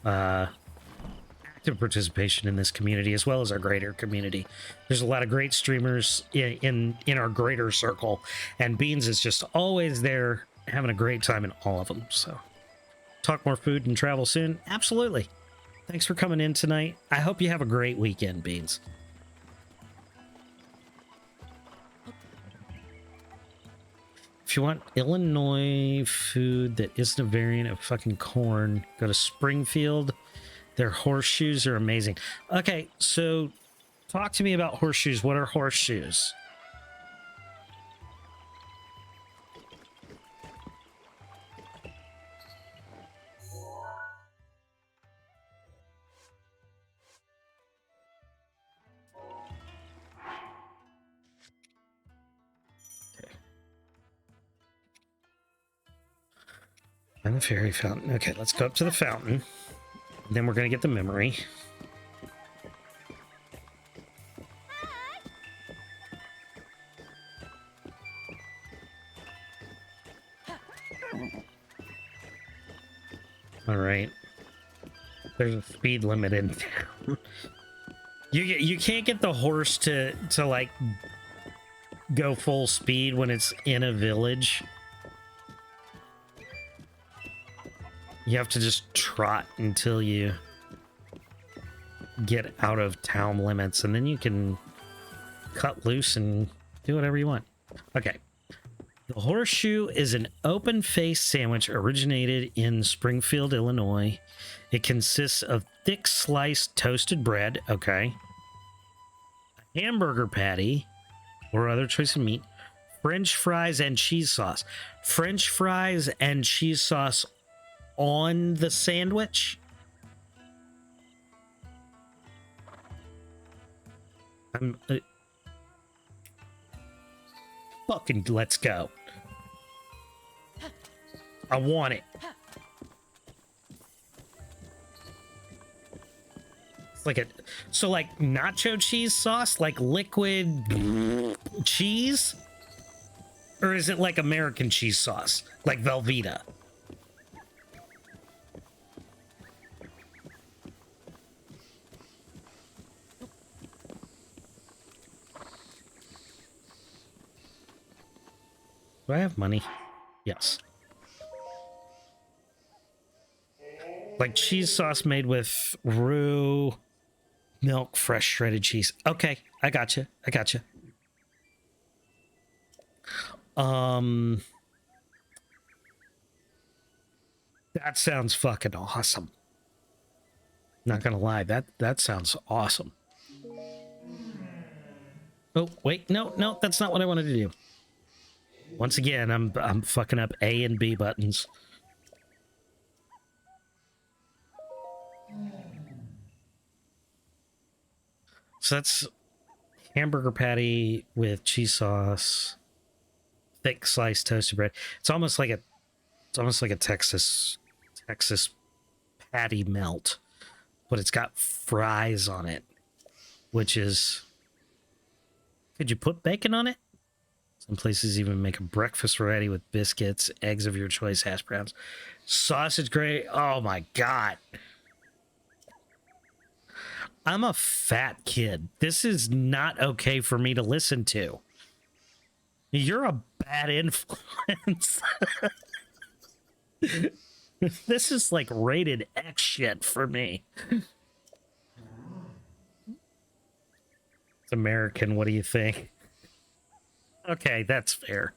active participation in this community as well as our greater community. There's a lot of great streamers in our greater circle, and Beans is just always there having a great time in all of them. So, talk more food and travel soon. Absolutely. Thanks for coming in tonight. I hope you have a great weekend, Beans. If you want Illinois food that isn't a variant of fucking corn, go to Springfield. Their horseshoes are amazing. Okay, so talk to me about horseshoes. What are horseshoes? And the fairy fountain. Okay, let's go up to the fountain. Then we're going to get the memory. All right. There's a speed limit in town. You can't get the horse to like go full speed when it's in a village. You have to just trot until you get out of town limits, and then you can cut loose and do whatever you want. Okay. The horseshoe is an open-faced sandwich originated in Springfield, Illinois. It consists of thick sliced toasted bread, okay, a hamburger patty or other choice of meat, French fries, and cheese sauce. French fries and cheese sauce on the sandwich? I'm fucking let's go. I want it. It's like so like nacho cheese sauce, like liquid cheese? Or is it like American cheese sauce, like Velveeta? Do I have money? Yes. Like cheese sauce made with roux, milk, fresh shredded cheese. Okay, I gotcha. I gotcha. That sounds fucking awesome. Not gonna lie, that sounds awesome. Oh, wait, no, that's not what I wanted to do. Once again, I'm fucking up A and B buttons. So that's hamburger patty with cheese sauce, thick sliced toasted bread. It's almost like a Texas patty melt, but it's got fries on it, which is. Could you put bacon on it? Some places even make a breakfast variety with biscuits, eggs of your choice, hash browns, sausage gravy. Oh my God. I'm a fat kid. This is not okay for me to listen to. You're a bad influence. This is like rated X shit for me. It's American. What do you think? Okay, that's fair.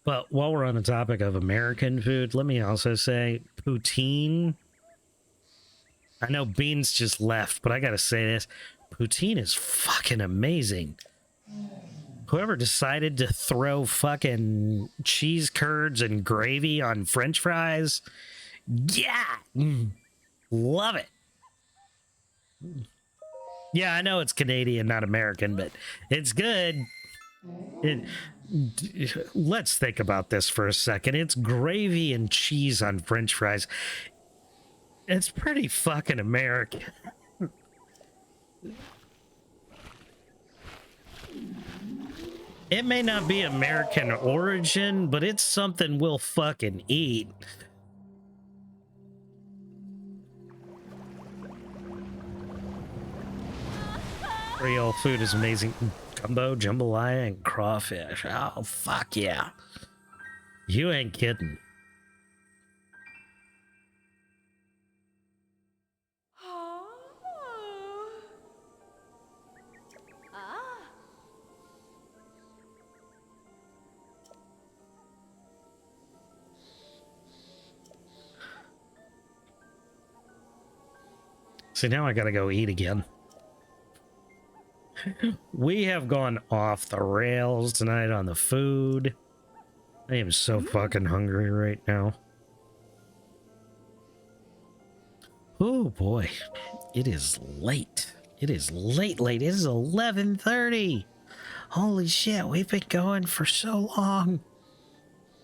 But while we're on the topic of American food, let me also say poutine. I know Beans just left, but I gotta say this. Poutine is fucking amazing. Whoever decided to throw fucking cheese curds and gravy on French fries, yeah, love it. Yeah, I know it's Canadian, not American, but it's good. Let's think about this for a second. It's gravy and cheese on French fries. It's pretty fucking American. It may not be American origin, but it's something we'll fucking eat. Creole food is amazing. Gumbo, jambalaya, and crawfish. Oh, fuck yeah. You ain't kidding. See, now I gotta go eat again. We have gone off the rails tonight on the food. I am so fucking hungry right now. Oh boy, it is late. It is late. It is 11:30. Holy shit, we've been going for so long.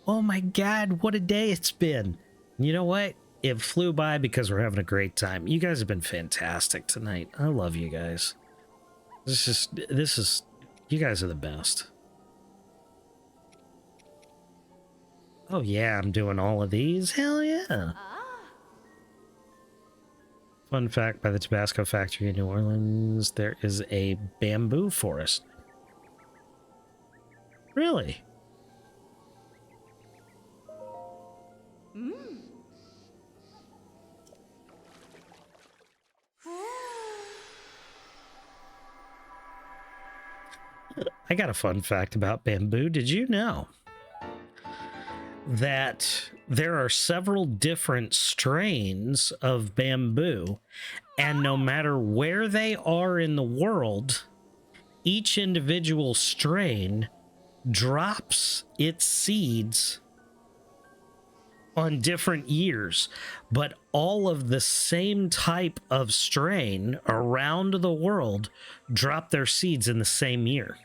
Oh my god, what a day it's been. You know what? It flew by because we're having a great time. You guys have been fantastic tonight. I love you guys. This is, you guys are the best. Oh yeah, I'm doing all of these. Hell yeah. Fun fact, by the Tabasco factory in New Orleans, there is a bamboo forest. Really? I got a fun fact about bamboo. Did you know that there are several different strains of bamboo, and no matter where they are in the world, each individual strain drops its seeds on different years, but all of the same type of strain around the world drop their seeds in the same year.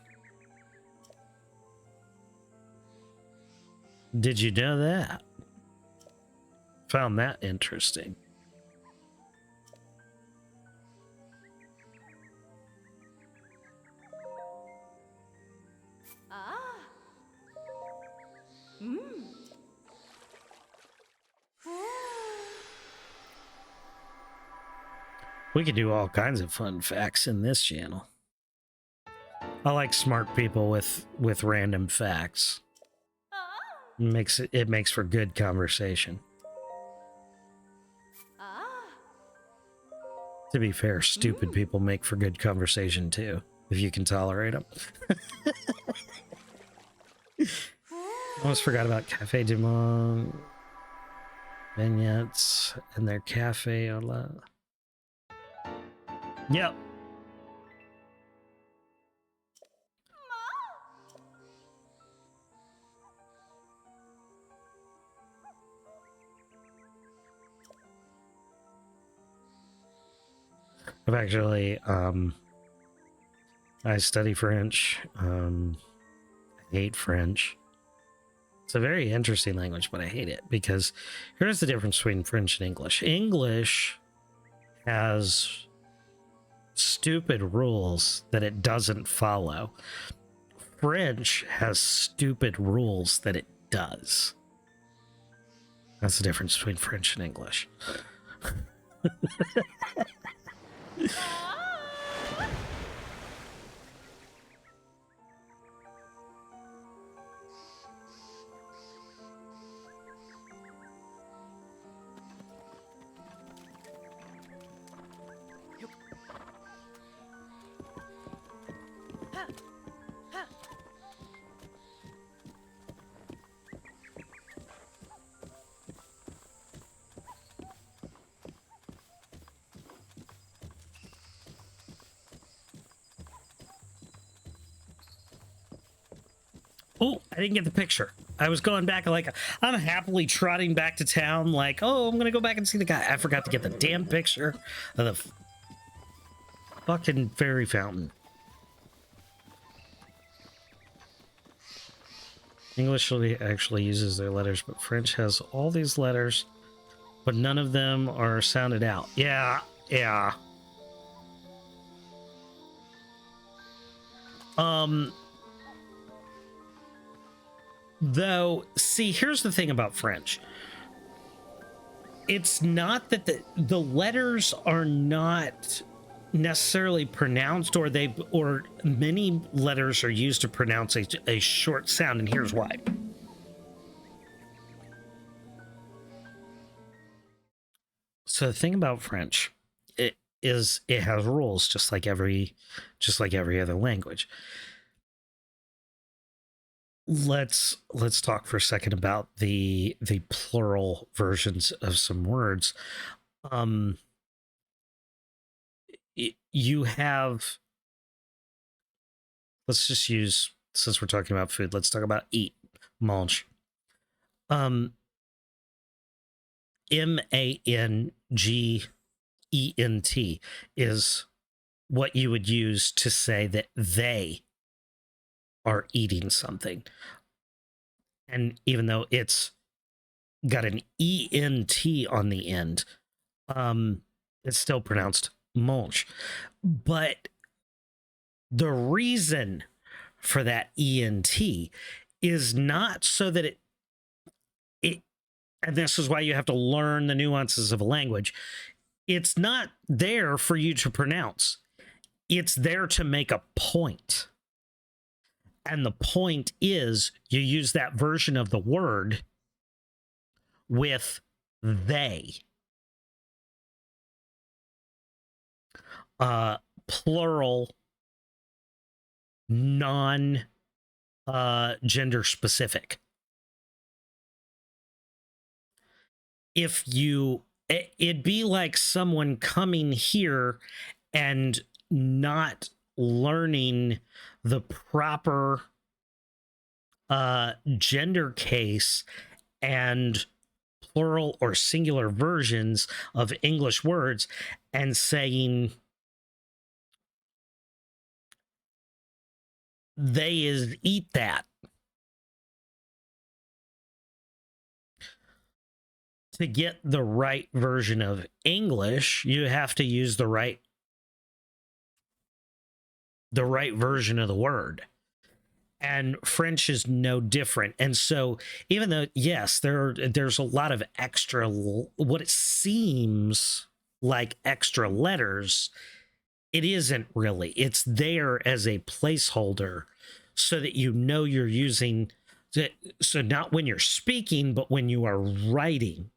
Did you know that? Found that interesting. We could do all kinds of fun facts in this channel. I like smart people with random facts. It makes for good conversation. To be fair, stupid people make for good conversation too, if you can tolerate them. Almost forgot about Cafe du Monde vignettes and their cafe au lait. Yep. I've actually, I study French. I hate French. It's a very interesting language, but I hate it because here's the difference between French and English. English has stupid rules that it doesn't follow. French has stupid rules that it does. That's the difference between French and English. Oh, I didn't get the picture. I was going back like I'm happily trotting back to town like, oh, I'm gonna go back and see the guy. I forgot to get the damn picture of the fucking fairy fountain. English actually uses their letters, but French has all these letters, but none of them are sounded out. Yeah, yeah. Though, see, here's the thing about French. It's not that the letters are not necessarily pronounced, or many letters are used to pronounce a short sound, and here's why. So the thing about French, it has rules just like every other language. Let's talk for a second about the plural versions of some words. You have, let's just use, since we're talking about food, let's talk about eat, mange. MANGENT is what you would use to say that they are eating something. And even though it's got an ENT on the end, it's still pronounced mange. But the reason for that ENT is not so that it and this is why you have to learn the nuances of a language. It's not there for you to pronounce. It's there to make a point. And the point is you use that version of the word with they. Plural, non gender specific. It'd be like someone coming here and not learning the proper gender case and plural or singular versions of English words and saying they is eat that. To get the right version of English, you have to use the right version of the word. And French is no different. And so even though, yes, there's a lot of extra, what it seems like extra letters, it isn't really. It's there as a placeholder so that you know you're using, so not when you're speaking, but when you are writing.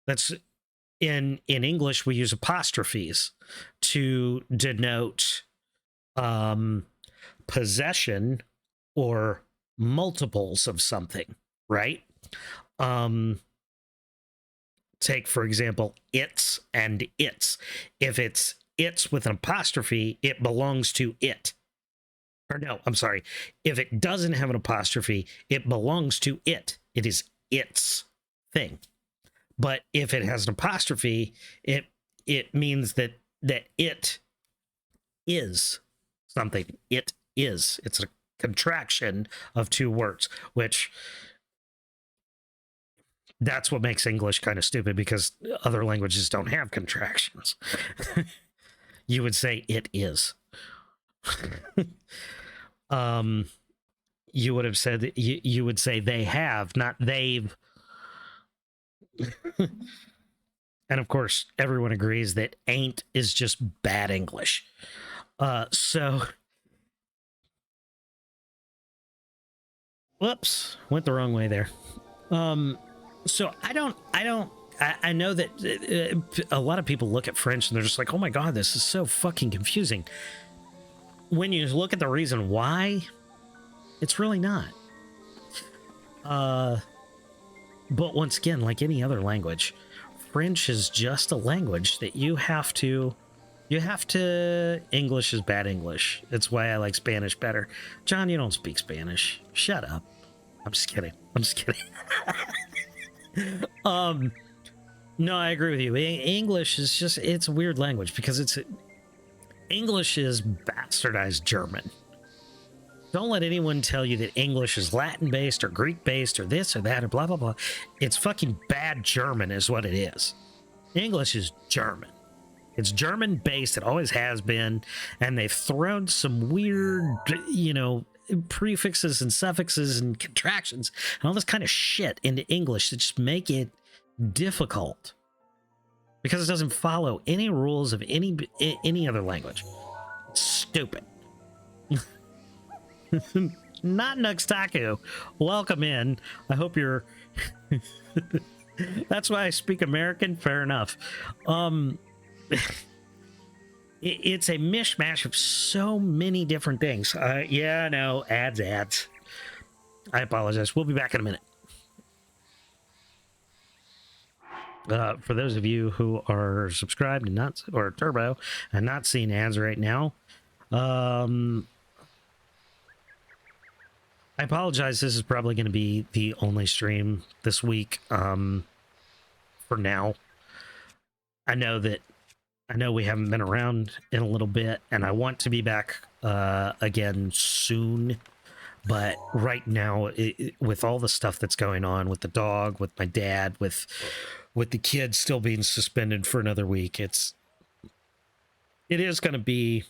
That's in English, we use apostrophes to denote possession or multiples of something, right? Take, for example, its and its. If it's its with an apostrophe, it belongs to it. Or no, I'm sorry. If it doesn't have an apostrophe, it belongs to it. It is its thing. But if it has an apostrophe, it means that it is something. It is. It's a contraction of two words, which that's what makes English kind of stupid because other languages don't have contractions. You would say it is. You would have said you would say they have, not they've. And of course, everyone agrees that ain't is just bad English. So, whoops, went the wrong way there. So I know that a lot of people look at French and they're just like, oh my God, this is so fucking confusing. when you look at the reason why, it's really not. But once again, like any other language, French is just a language that you have to English is bad English. It's why I like Spanish better. John, you don't speak Spanish. Shut up. I'm just kidding. No, I agree with you. English is just, it's a weird language because English is bastardized German. Don't let anyone tell you that English is Latin based or Greek based or this or that or blah, blah, blah. It's fucking bad German is what it is. English is German. It's German based. It always has been. And they've thrown some weird, prefixes and suffixes and contractions and all this kind of shit into English that just make it difficult because it doesn't follow any rules of any other language. It's stupid. Not Nuxtaku. Welcome in. I hope you're that's why I speak American. Fair enough. It's a mishmash of so many different things. Yeah, no, ads. I apologize. We'll be back in a minute. For those of you who are subscribed and not, or Turbo and not seeing ads right now, I apologize. This is probably going to be the only stream this week. For now, I know we haven't been around in a little bit, and I want to be back again soon. But right now, with all the stuff that's going on with the dog, with my dad, with the kids still being suspended for another week, it is going to be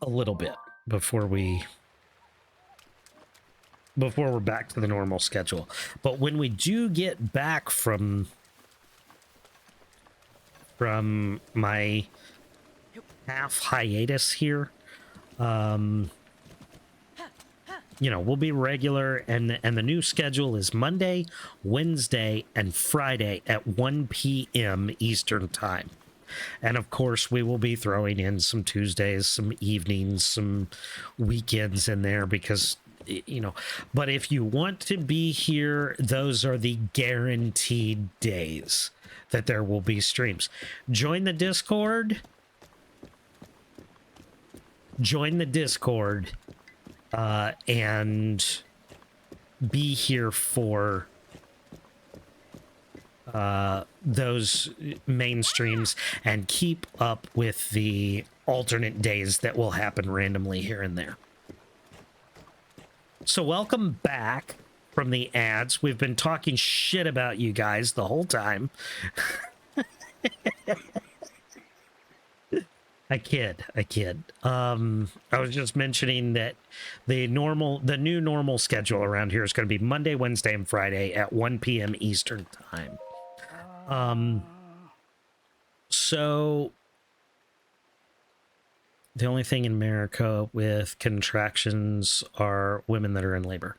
a little bit before we're back to the normal schedule. But when we do get back from my half hiatus here, we'll be regular, and the new schedule is Monday, Wednesday, and Friday at 1 p.m. Eastern time. And of course, we will be throwing in some Tuesdays, some evenings, some weekends in there because, but if you want to be here, those are the guaranteed days that there will be streams. Join the Discord. And be here for those main streams and keep up with the alternate days that will happen randomly here and there. So welcome back from the ads. We've been talking shit about you guys the whole time. I kid. I was just mentioning that the new normal schedule around here is going to be Monday, Wednesday, and Friday at 1 p.m. Eastern time. So the only thing in America with contractions are women that are in labor.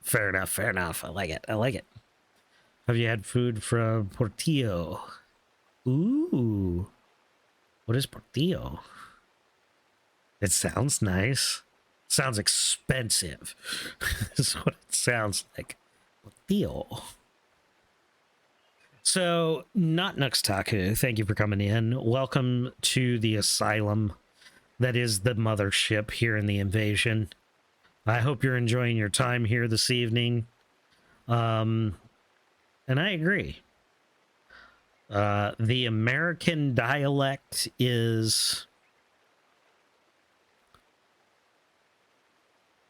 Fair enough. I like it. Have you had food from Portillo? Ooh. What is Portillo? It sounds nice. Sounds expensive. That's what it sounds like. Portillo. So, not Nuxtaku, thank you for coming in. Welcome to the asylum that is the mothership here in the invasion. I hope you're enjoying your time here this evening. And I agree. The American dialect is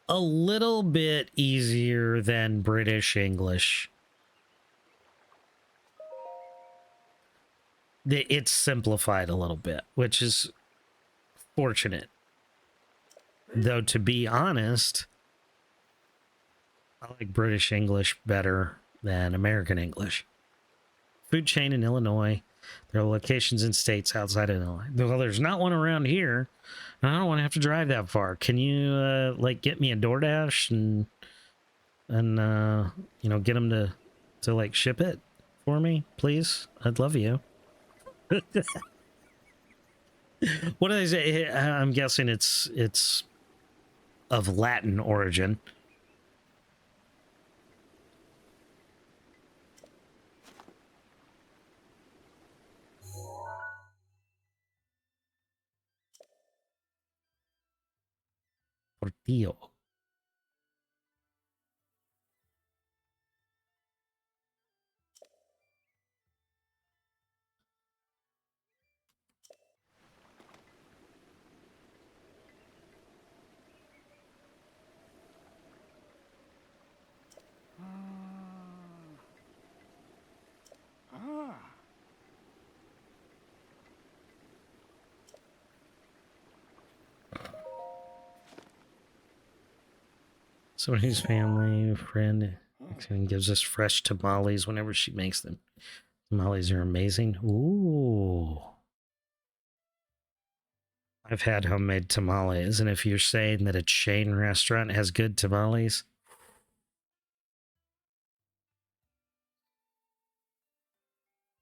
a little bit easier than British English. It's simplified a little bit, which is fortunate. Though, to be honest, I like British English better than American English. Food chain in Illinois. There are locations in states outside of Illinois. Well, there's not one around here. I don't want to have to drive that far. Can you, get me a DoorDash and get them to ship it for me, please? I'd love you. What do they say? I'm guessing it's of Latin origin. Portillo. Someone whose family, friend, gives us fresh tamales whenever she makes them. Tamales are amazing. Ooh. I've had homemade tamales, and if you're saying that a chain restaurant has good tamales,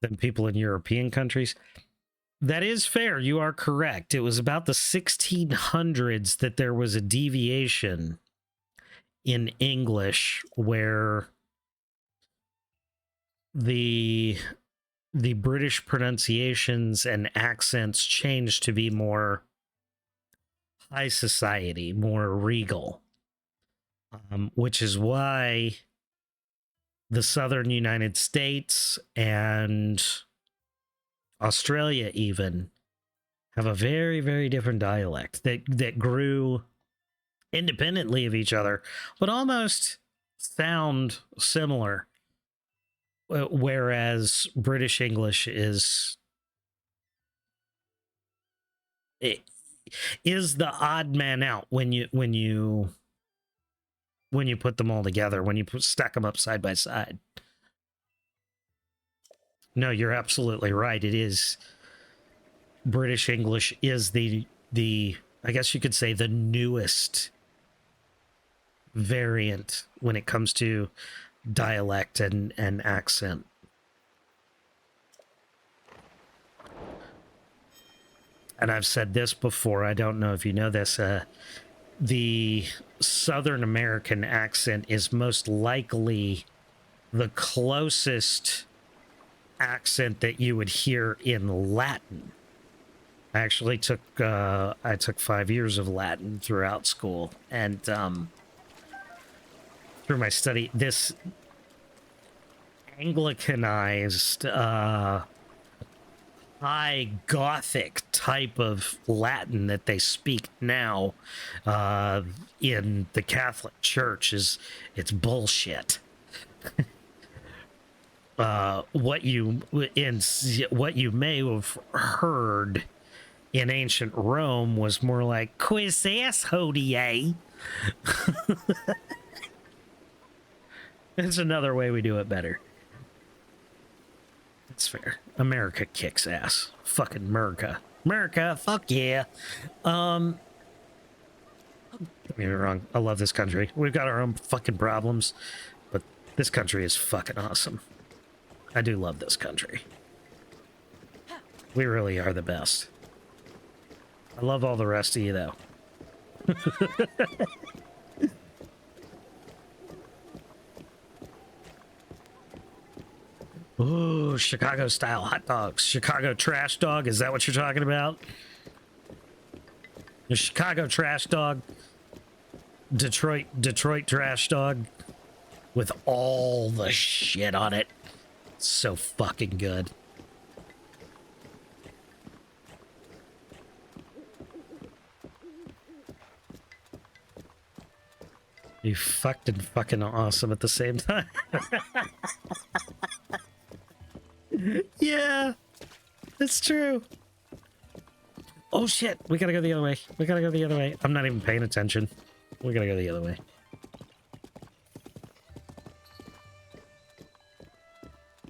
then people in European countries, that is fair. You are correct. It was about the 1600s that there was a deviation in English where the British pronunciations and accents changed to be more high society, more regal, which is why the southern United States and Australia even have a very, very different dialect that grew independently of each other, but almost sound similar. Whereas British English is the odd man out when you put them all together, when you stack them up side by side. No, you're absolutely right. It is British English is the I guess you could say the newest variant when it comes to dialect and accent. And I've said this before, I don't know if you know this, the Southern American accent is most likely the closest accent that you would hear in Latin. I actually took 5 years of Latin throughout school, and through my study, this Anglicanized high Gothic type of Latin that they speak now in the Catholic Church it's bullshit. What you may have heard in ancient Rome was more like "Quis est hodie." It's another way we do it better. It's fair. America kicks ass. Fucking America. America, fuck yeah. Don't get me wrong. I love this country. We've got our own fucking problems, but this country is fucking awesome. I do love this country. We really are the best. I love all the rest of you, though. Ooh, Chicago-style hot dogs. Chicago trash dog, is that what you're talking about? The Chicago trash dog. Detroit trash dog. With all the shit on it. So fucking good. You fucking awesome at the same time. Yeah, it's true. Oh shit, we gotta go the other way. We gotta go the other way. I'm not even paying attention. We gotta go the other way.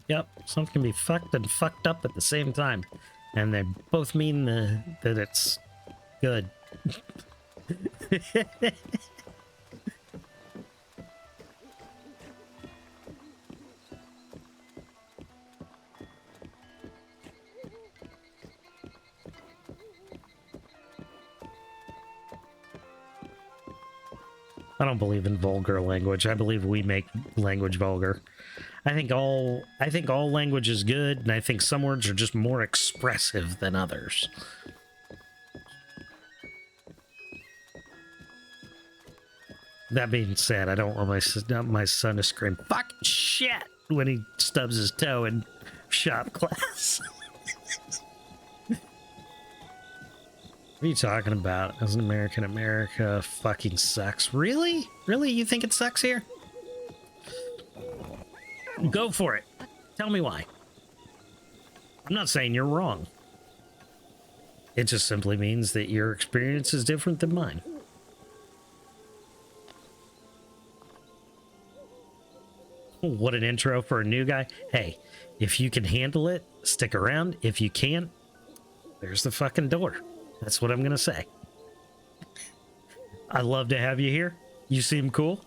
Yep, something can be fucked and fucked up at the same time. And they both mean that it's good. I don't believe in vulgar language. I believe we make language vulgar. I think all language is good, and I think some words are just more expressive than others. That being said, I don't want my son to scream "fuck shit" when he stubs his toe in shop class. What are you talking about? As an American, America fucking sucks. Really? Really? You think it sucks here? Go for it. Tell me why. I'm not saying you're wrong. It just simply means that your experience is different than mine. What an intro for a new guy. Hey, if you can handle it, stick around. If you can't, there's the fucking door. That's what I'm gonna say. I'd love to have you here. You seem cool.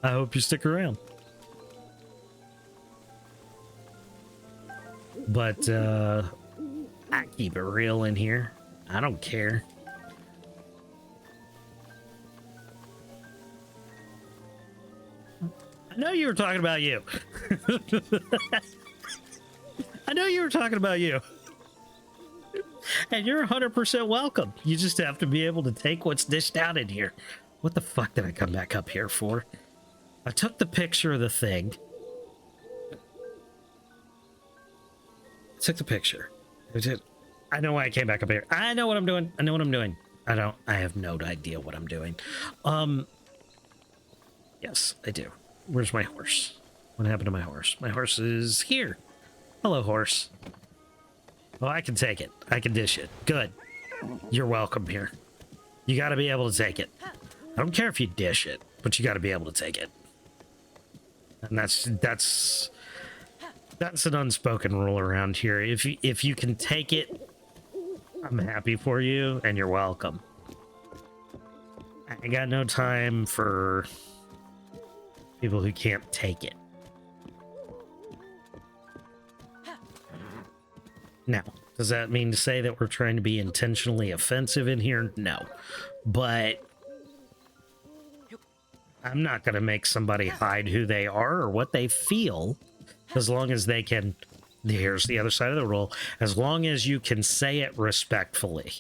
I hope you stick around. But I keep it real in here. I don't care. I know you were talking about you. I know you were talking about you. And you're 100% welcome. You just have to be able to take what's dished out in here. What the fuck did I come back up here for? I took the picture of the thing. I took the picture. I know why I came back up here. I know what I'm doing. I know what I'm doing. I have no idea what I'm doing. Yes, I do. Where's my horse? What happened to my horse? My horse is here. Hello, horse. Oh, I can take it. I can dish it. Good. You're welcome here. You got to be able to take it. I don't care if you dish it, but you got to be able to take it. And that's an unspoken rule around here. If you can take it, I'm happy for you, and you're welcome. I got no time for people who can't take it. Now, does that mean to say that we're trying to be intentionally offensive in here? No. But I'm not going to make somebody hide who they are or what they feel, as long as they can. Here's the other side of the rule. As long as you can say it respectfully.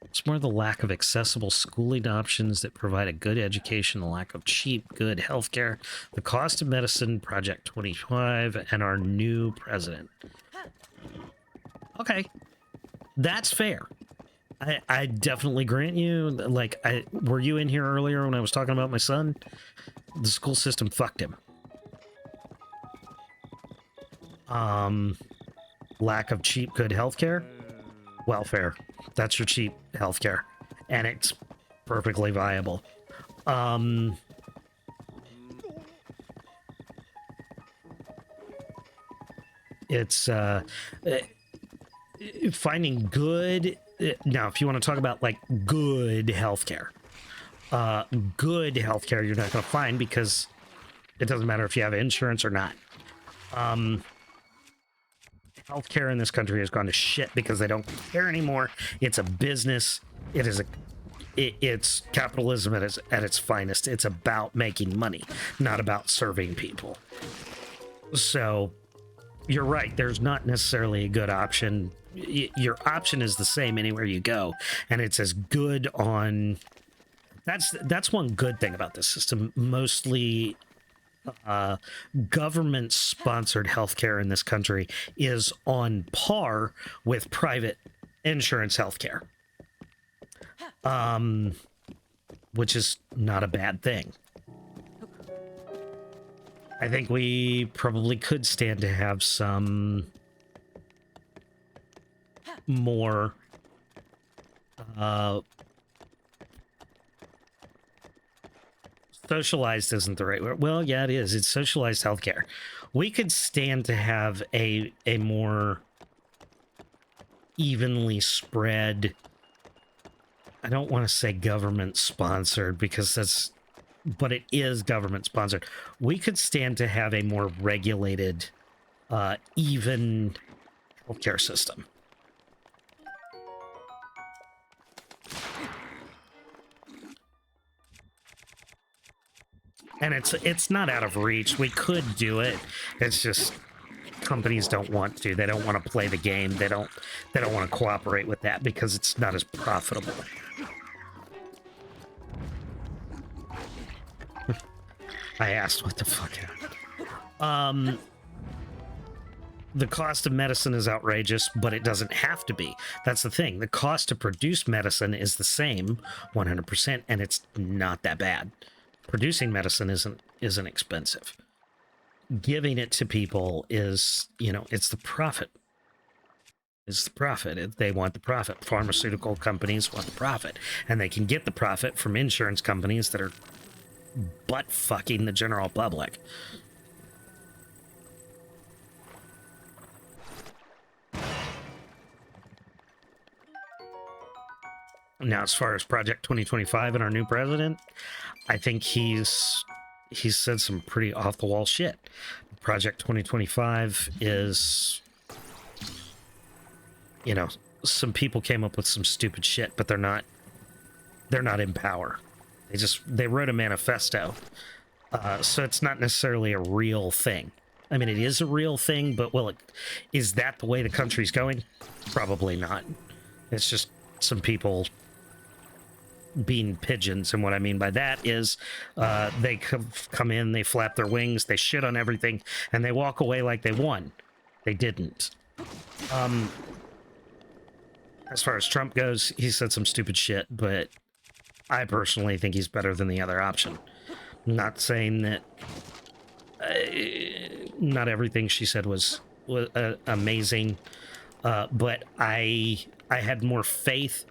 It's more the lack of accessible schooling options that provide a good education, the lack of cheap, good healthcare, the cost of medicine, Project 25, and our new president. Okay, that's fair. I definitely grant you, like, were you in here earlier when I was talking about my son? The school system fucked him. Lack of cheap, good healthcare, welfare. That's your cheap healthcare, and it's perfectly viable. It's finding good. Now, if you want to talk about like good healthcare, you're not going to find, because it doesn't matter if you have insurance or not. Healthcare in this country has gone to shit because they don't care anymore. It's a business. It's capitalism at its finest. It's about making money, not about serving people. So you're right. There's not necessarily a good option. Your option is the same anywhere you go, and it's as good on. That's one good thing about this system. Mostly government-sponsored healthcare in this country is on par with private insurance healthcare, which is not a bad thing. I think we probably could stand to have some more socialized isn't the right word. Well, yeah, it is. It's socialized healthcare. We could stand to have a more evenly spread. I don't want to say government sponsored, because but it is government sponsored. We could stand to have a more regulated, even healthcare system. And it's not out of reach. We could do it. It's just companies don't want to. They don't want to play the game. They don't want to cooperate with that because it's not as profitable. I asked what the fuck happened. The cost of medicine is outrageous, but it doesn't have to be. That's the thing. The cost to produce medicine is the same 100%, and it's not that bad. Producing medicine isn't expensive. Giving it to people is, it's the profit. It's the profit. They want the profit. Pharmaceutical companies want the profit, and they can get the profit from insurance companies that are butt fucking the general public. Now, as far as Project 2025 and our new president, I think he's said some pretty off the wall shit. Project 2025 is, some people came up with some stupid shit, but they're not in power. They wrote a manifesto. So it's not necessarily a real thing. I mean, it is a real thing, but is that the way the country's going? Probably not. It's just some people being pigeons, and what I mean by that is they come in, they flap their wings, they shit on everything, and they walk away like they won. They didn't. As far as Trump goes, he said some stupid shit, but I personally think he's better than the other option. I'm not saying that not everything she said was amazing, but I had more faith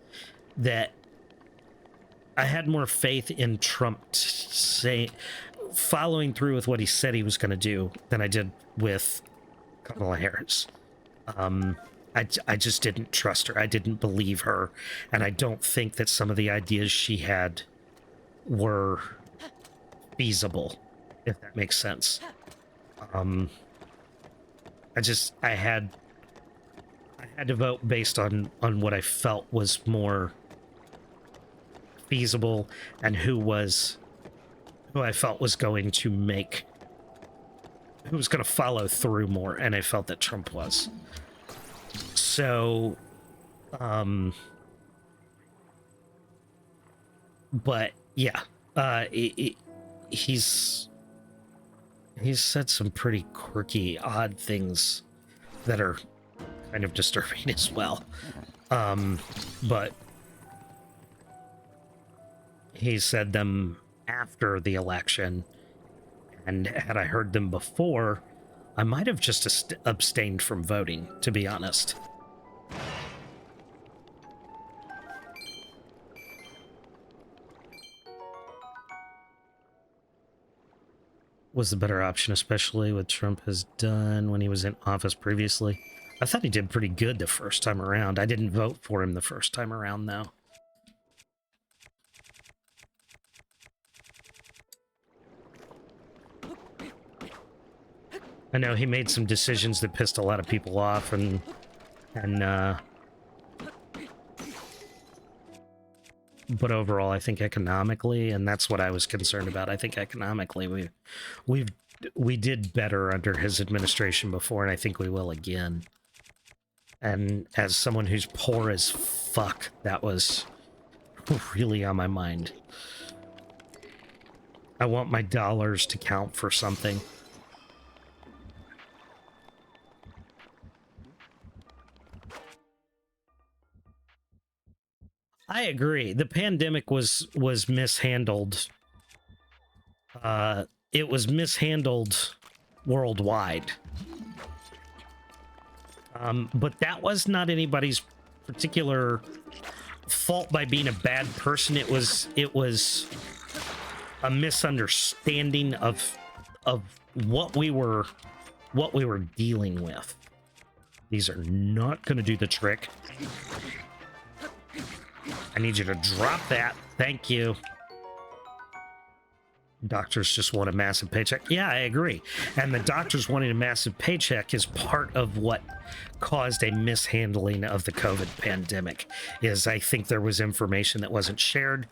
in Trump following through with what he said he was going to do than I did with Kamala Harris. I just didn't trust her. I didn't believe her. And I don't think that some of the ideas she had were feasible, if that makes sense. I had to vote based on what I felt was more feasible and who I felt was going to follow through more, and I felt that Trump was. So, but yeah, he's said some pretty quirky, odd things that are kind of disturbing as well. But he said them after the election, and had I heard them before, I might have just abstained from voting, to be honest. Was the better option, especially what Trump has done when he was in office previously. I thought he did pretty good the first time around. I didn't vote for him the first time around, though. I know he made some decisions that pissed a lot of people off, but overall, I think economically, and that's what I was concerned about. I think economically, we did better under his administration before, and I think we will again. And as someone who's poor as fuck, that was really on my mind. I want my dollars to count for something. I agree. The pandemic was mishandled. It was mishandled worldwide. But that was not anybody's particular fault by being a bad person. It was a misunderstanding of what we were dealing with. These are not going to do the trick. I need you to drop that. Thank you. Doctors just want a massive paycheck. Yeah, I agree. And the doctors wanting a massive paycheck is part of what caused a mishandling of the COVID pandemic. I think there was information that wasn't shared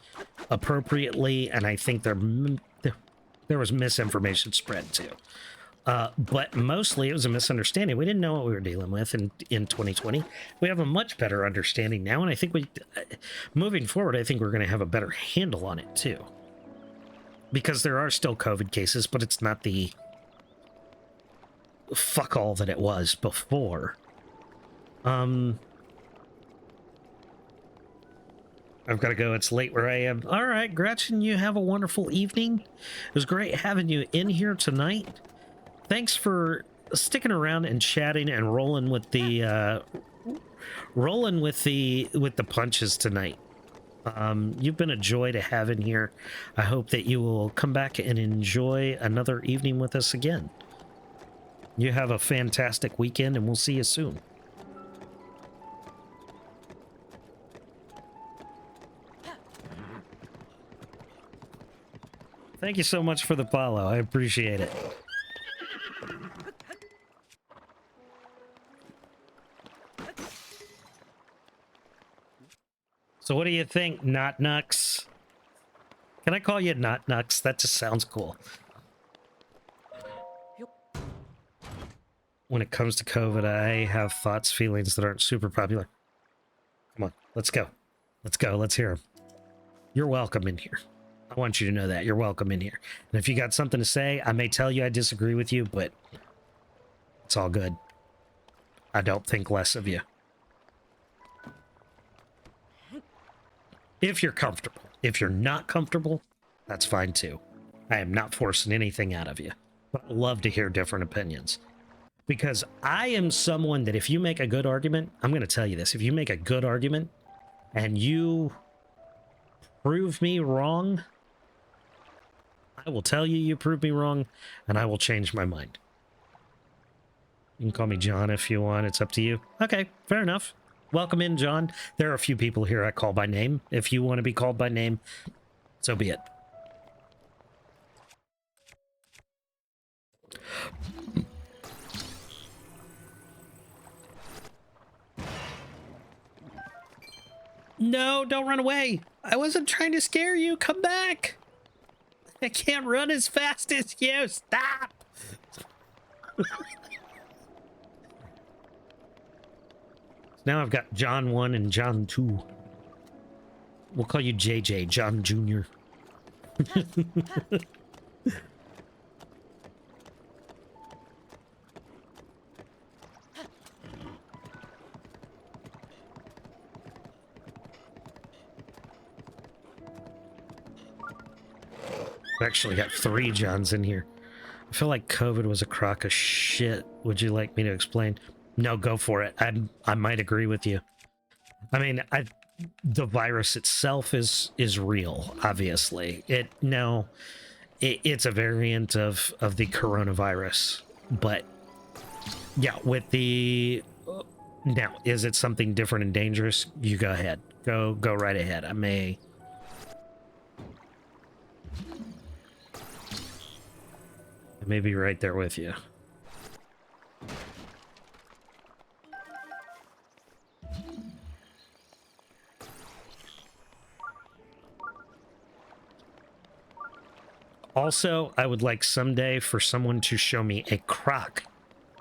appropriately, and I think There was misinformation spread too. But mostly it was a misunderstanding. We didn't know what we were dealing with in 2020. We have a much better understanding now, and I think moving forward, I think we're going to have a better handle on it too. Because there are still COVID cases, but it's not the fuck all that it was before. I've got to go. It's late where I am. All right, Gretchen, you have a wonderful evening. It was great having you in here tonight. Thanks for sticking around and chatting and rolling with the punches tonight. You've been a joy to have in here. I hope that you will come back and enjoy another evening with us again. You have a fantastic weekend, and we'll see you soon. Thank you so much for the follow. I appreciate it. So what do you think, Not Nux? Can I call you Not Nux? That just sounds cool. When it comes to COVID, I have thoughts, feelings that aren't super popular. Come on, let's go. Let's go. Let's hear them. You're welcome in here. I want you to know that. You're welcome in here. And if you got something to say, I may tell you I disagree with you, but it's all good. I don't think less of you. If you're comfortable. If you're not comfortable, that's fine too. I am not forcing anything out of you. But I love to hear different opinions. Because I am someone that if you make a good argument, I'm going to tell you this. If you make a good argument and you prove me wrong, I will tell you you proved me wrong and I will change my mind. You can call me John if you want. It's up to you. Okay, fair enough. Welcome in, John. There are a few people here I call by name. If you want to be called by name, so be it. No, don't run away. I wasn't trying to scare you. Come back. I can't run as fast as you. Stop. Now I've got John 1 and John 2. We'll call you JJ, John Jr. I've actually got 3 Johns in here. I feel like COVID was a crock of shit. Would you like me to explain? No, go for it. I might agree with you. I mean, the virus itself is real, obviously. It's a variant of the coronavirus. But yeah, with the now, is it something different and dangerous? You go ahead. Go right ahead. I may be right there with you. Also, I would like someday for someone to show me a crock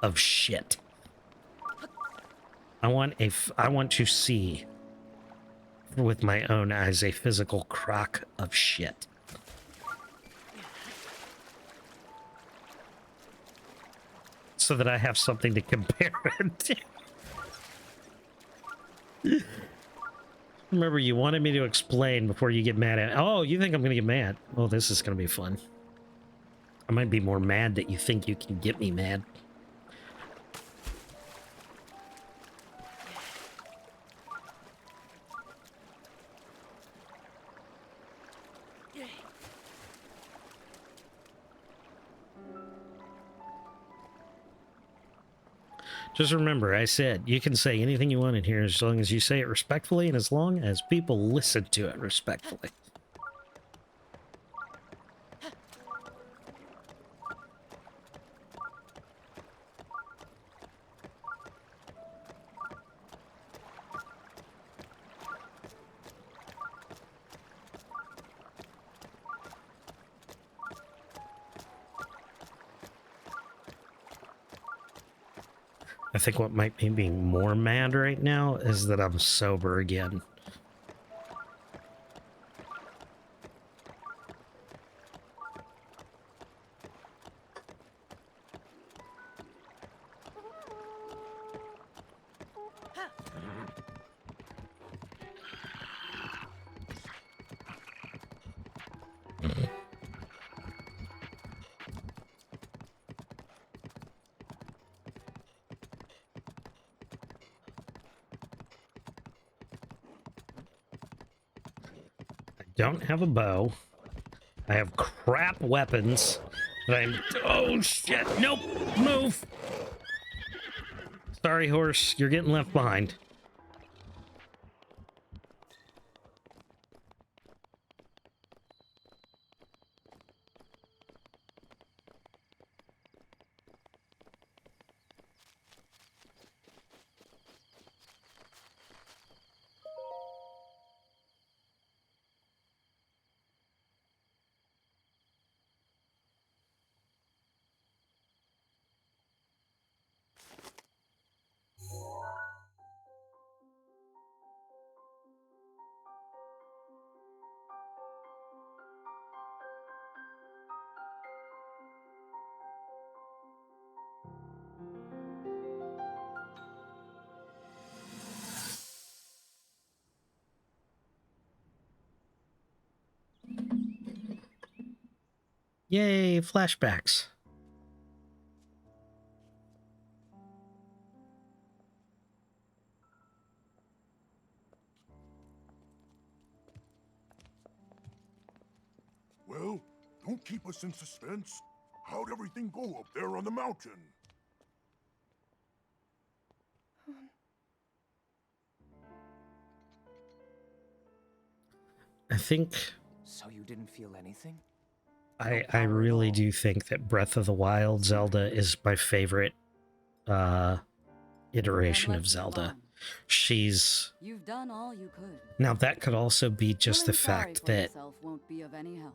of shit. I want to see with my own eyes a physical crock of shit. So that I have something to compare it to. Remember, you wanted me to explain before you get mad at... Oh, you think I'm going to get mad? Oh, this is going to be fun. I might be more mad that you think you can get me mad. Just remember, I said you can say anything you want in here as long as you say it respectfully and as long as people listen to it respectfully. I think what might be being more mad right now is that I'm sober again. I don't have a bow. I have crap weapons. But I'm... Oh, shit. Nope. Move. Sorry, horse. You're getting left behind. Yay, flashbacks. Well, don't keep us in suspense. How'd everything go up there on the mountain? I think... So you didn't feel anything? I really do think that Breath of the Wild Zelda is my favorite iteration of Zelda. She's... You've done all you could. Now that could also be just the fact that won't be of any help.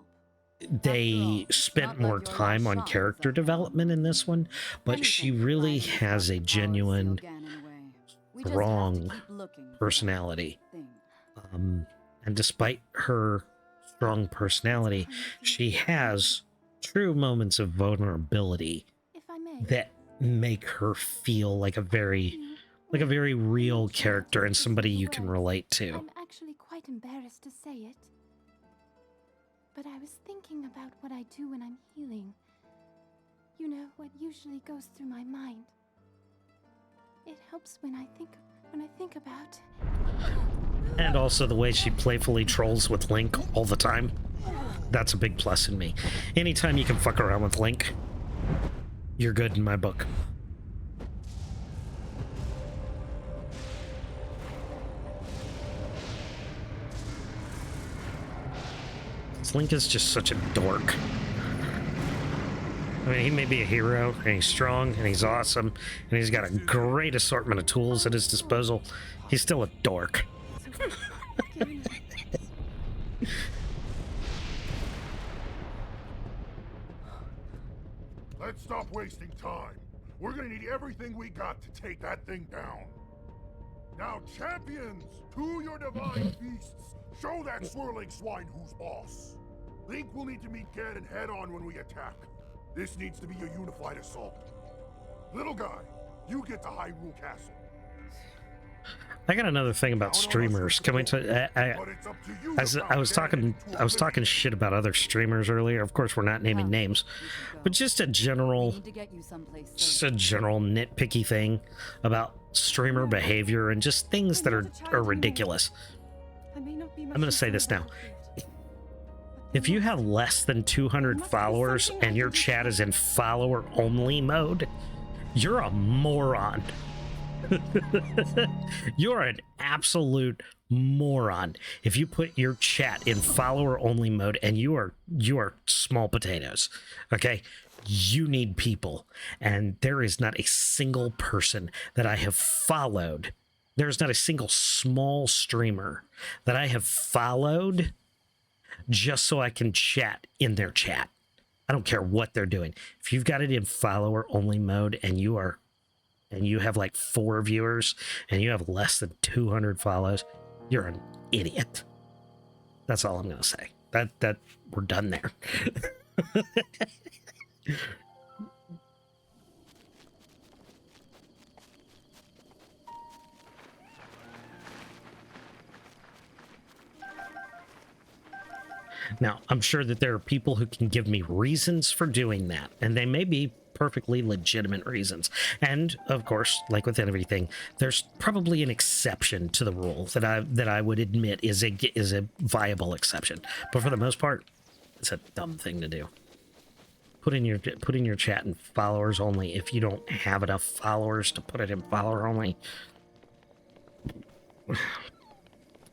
they spent more time on character development in this one, but she really has a genuine, strong personality. And despite her strong personality, she has true moments of vulnerability If I may. that make her feel like a very real character and somebody you can relate to. I'm actually quite embarrassed to say it. But I was thinking about what I do when I'm healing. You know, what usually goes through my mind. It helps when I think about... And also the way she playfully trolls with Link all the time. That's a big plus in me. Anytime you can fuck around with Link, you're good in my book. Link is just such a dork. I mean, he may be a hero, and he's strong, and he's awesome, and he's got a great assortment of tools at his disposal. He's still a dork. Let's stop wasting time. We're gonna need everything we got to take that thing down. Now, champions, to your divine beasts, show that swirling swine who's boss. Link will need to meet Ganon head-on when we attack. This needs to be a unified assault. Little guy, you get to Hyrule Castle. I got another thing about streamers. Can we? I was talking shit about other streamers earlier. Of course, we're not naming names, but just a general nitpicky thing about streamer behavior and just things that are ridiculous. I'm gonna say this now. If you have less than 200 followers and your chat is in follower only mode, you're a moron. You're an absolute moron if you put your chat in follower only mode, and you are small potatoes. Okay, you need people, and there is not a single person that I have followed. There's not a single small streamer that I have followed just so I can chat in their chat. I don't care what they're doing. If you've got it in follower only mode and you are and you have like 4 viewers and you have less than 200 follows, you're an idiot. That's all I'm gonna say. That we're done there. Now, I'm sure that there are people who can give me reasons for doing that, and they may be perfectly legitimate reasons. And of course, like with everything, there's probably an exception to the rule that I would admit is a viable exception. But for the most part, it's a dumb thing to do. Put in your chat in followers only if you don't have enough followers to put it in follower only.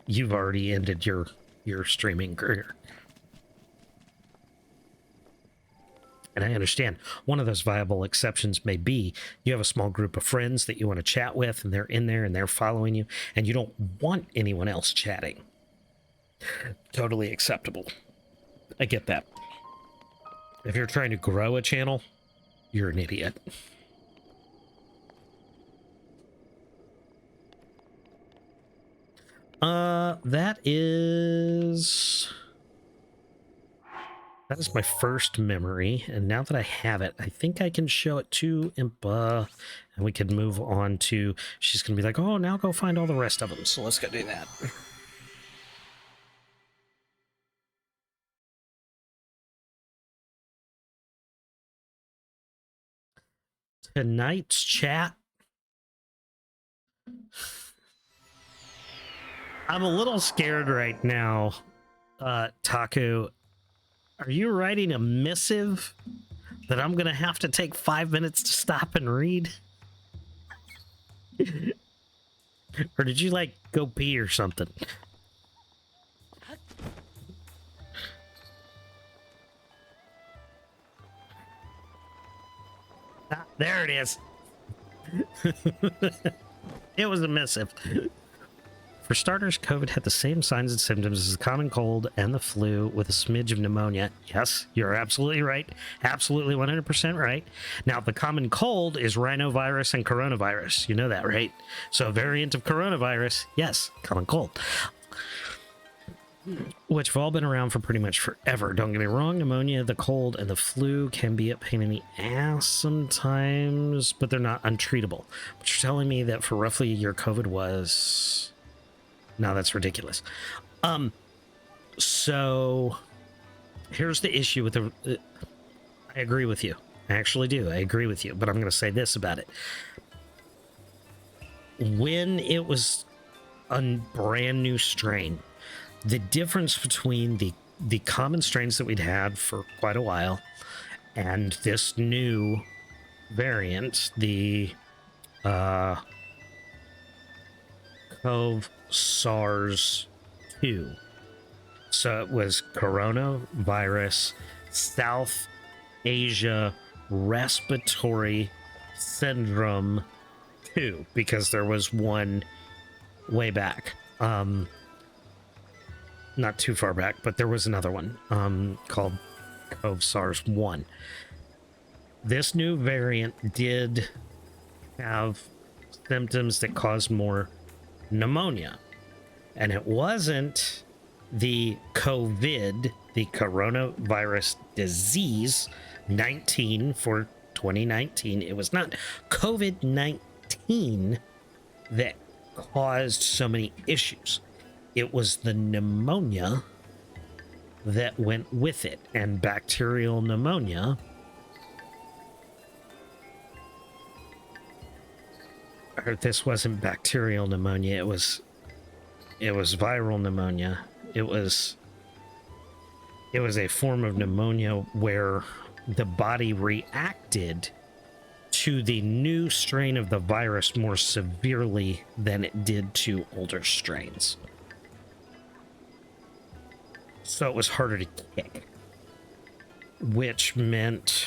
You've already ended your streaming career. And I understand one of those viable exceptions may be you have a small group of friends that you want to chat with, and they're in there and they're following you, and you don't want anyone else chatting. Totally acceptable. I get that. If you're trying to grow a channel, you're an idiot. That is my first memory, and now that I have it, I think I can show it to Impa, and we could move on to, she's gonna be like, oh, now go find all the rest of them, so let's go do that. Tonight's chat, I'm a little scared right now. Taku, are you writing a missive that I'm gonna have to take 5 minutes to stop and read? Or did you like go pee or something? Ah, there it is. It was a missive. For starters, COVID had the same signs and symptoms as the common cold and the flu with a smidge of pneumonia. Yes, you're absolutely right. Absolutely 100% right. Now, the common cold is rhinovirus and coronavirus. You know that, right? So a variant of coronavirus, yes, common cold. Which have all been around for pretty much forever. Don't get me wrong, pneumonia, the cold, and the flu can be a pain in the ass sometimes, but they're not untreatable. But you're telling me that for roughly a year, COVID was... No, that's ridiculous. So here's the issue with the... I agree with you. I actually do. I agree with you. But I'm going to say this about it. When it was a brand new strain, the difference between the common strains that we'd had for quite a while and this new variant, the CoV SARS 2. So it was coronavirus South Asia respiratory syndrome 2, because there was one way back. Not too far back, but there was another one called CoV SARS 1. This new variant did have symptoms that caused more pneumonia, and it wasn't the COVID, the coronavirus disease 19 for 2019. It was not COVID-19 that caused so many issues. It was the pneumonia that went with it, and bacterial pneumonia or this wasn't bacterial pneumonia, it was viral pneumonia. It was a form of pneumonia where the body reacted to the new strain of the virus more severely than it did to older strains. So it was harder to kick, which meant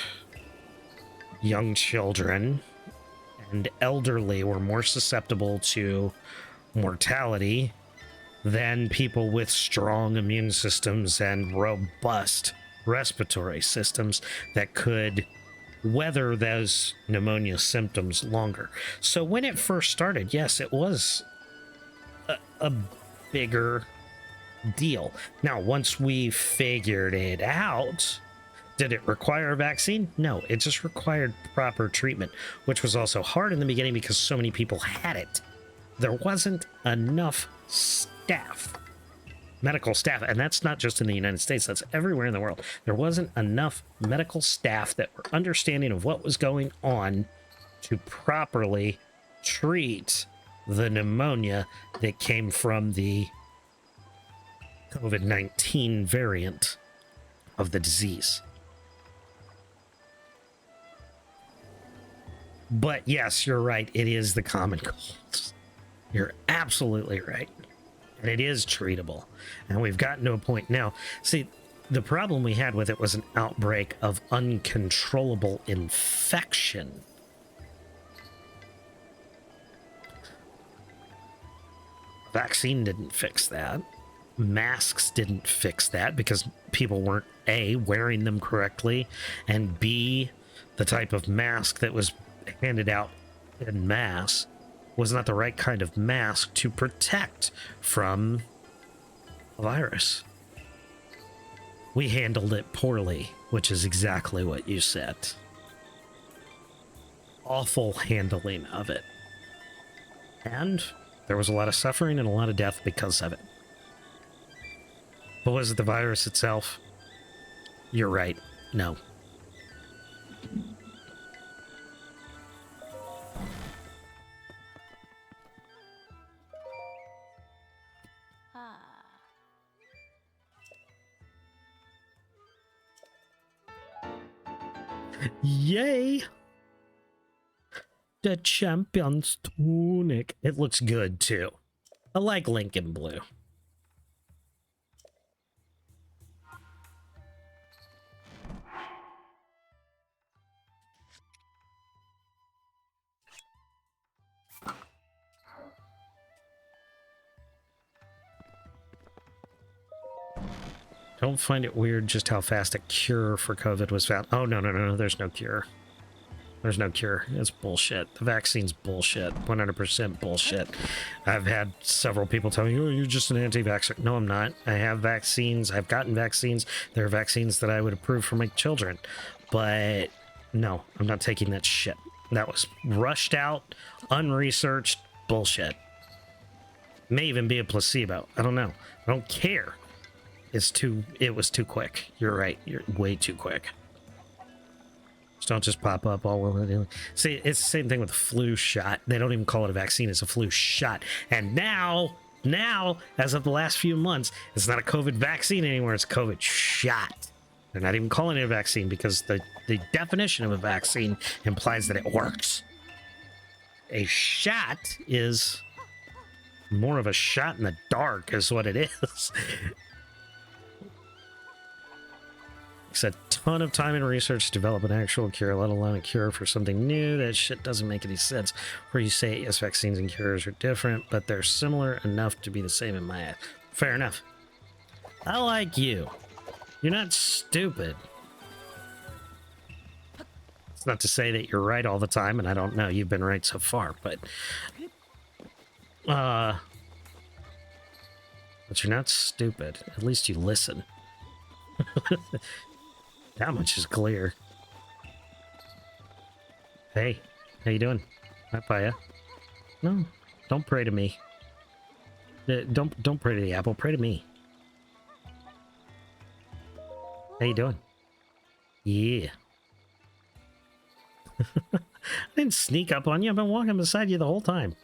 young children and elderly were more susceptible to mortality than people with strong immune systems and robust respiratory systems that could weather those pneumonia symptoms longer. So when it first started, yes, it was a bigger deal. Now, once we figured it out, did it require a vaccine? No, it just required proper treatment, which was also hard in the beginning because so many people had it. There wasn't enough staff, medical staff, and that's not just in the United States, that's everywhere in the world. There wasn't enough medical staff that were understanding of what was going on to properly treat the pneumonia that came from the COVID-19 variant of the disease. But yes, you're right. It is the common cold. You're absolutely right. And it is treatable. And we've gotten to a point now. See, the problem we had with it was an outbreak of uncontrollable infection. Vaccine didn't fix that. Masks didn't fix that because people weren't A, wearing them correctly, and B, the type of mask that was handed out en masse was not the right kind of mask to protect from a virus. We handled it poorly, which is exactly what you said. Awful handling of it. And there was a lot of suffering and a lot of death because of it. But was it the virus itself? You're right. No. Yay! The champion's tunic. It looks good too. I like Lincoln blue. Don't find it weird just how fast a cure for COVID was found. Oh, no. There's no cure. There's no cure. It's bullshit. The vaccine's bullshit. 100% bullshit. I've had several people tell me, oh, you're just an anti-vaxxer. No, I'm not. I have vaccines. I've gotten vaccines. There are vaccines that I would approve for my children. But no, I'm not taking that shit. That was rushed out, unresearched bullshit. May even be a placebo. I don't know. I don't care. It was too quick. You're right. You're way too quick. Just don't just pop up all willy-nilly. See, it's the same thing with the flu shot. They don't even call it a vaccine. It's a flu shot. And now, as of the last few months, it's not a COVID vaccine anymore. It's a COVID shot. They're not even calling it a vaccine because the definition of a vaccine implies that it works. A shot is more of a shot in the dark is what it is. It's a ton of time and research to develop an actual cure, let alone a cure for something new. That shit doesn't make any sense. Where you say, yes, vaccines and cures are different, but they're similar enough to be the same in my eyes. Fair enough. I like you. You're not stupid. It's not to say that you're right all the time, and I don't know. You've been right so far, but... but you're not stupid. At least you listen. That much is clear. Hey, how you doing? Right by ya. No, don't pray to me. Don't pray to the apple. Pray to me. How you doing? Yeah. I didn't sneak up on you. I've been walking beside you the whole time.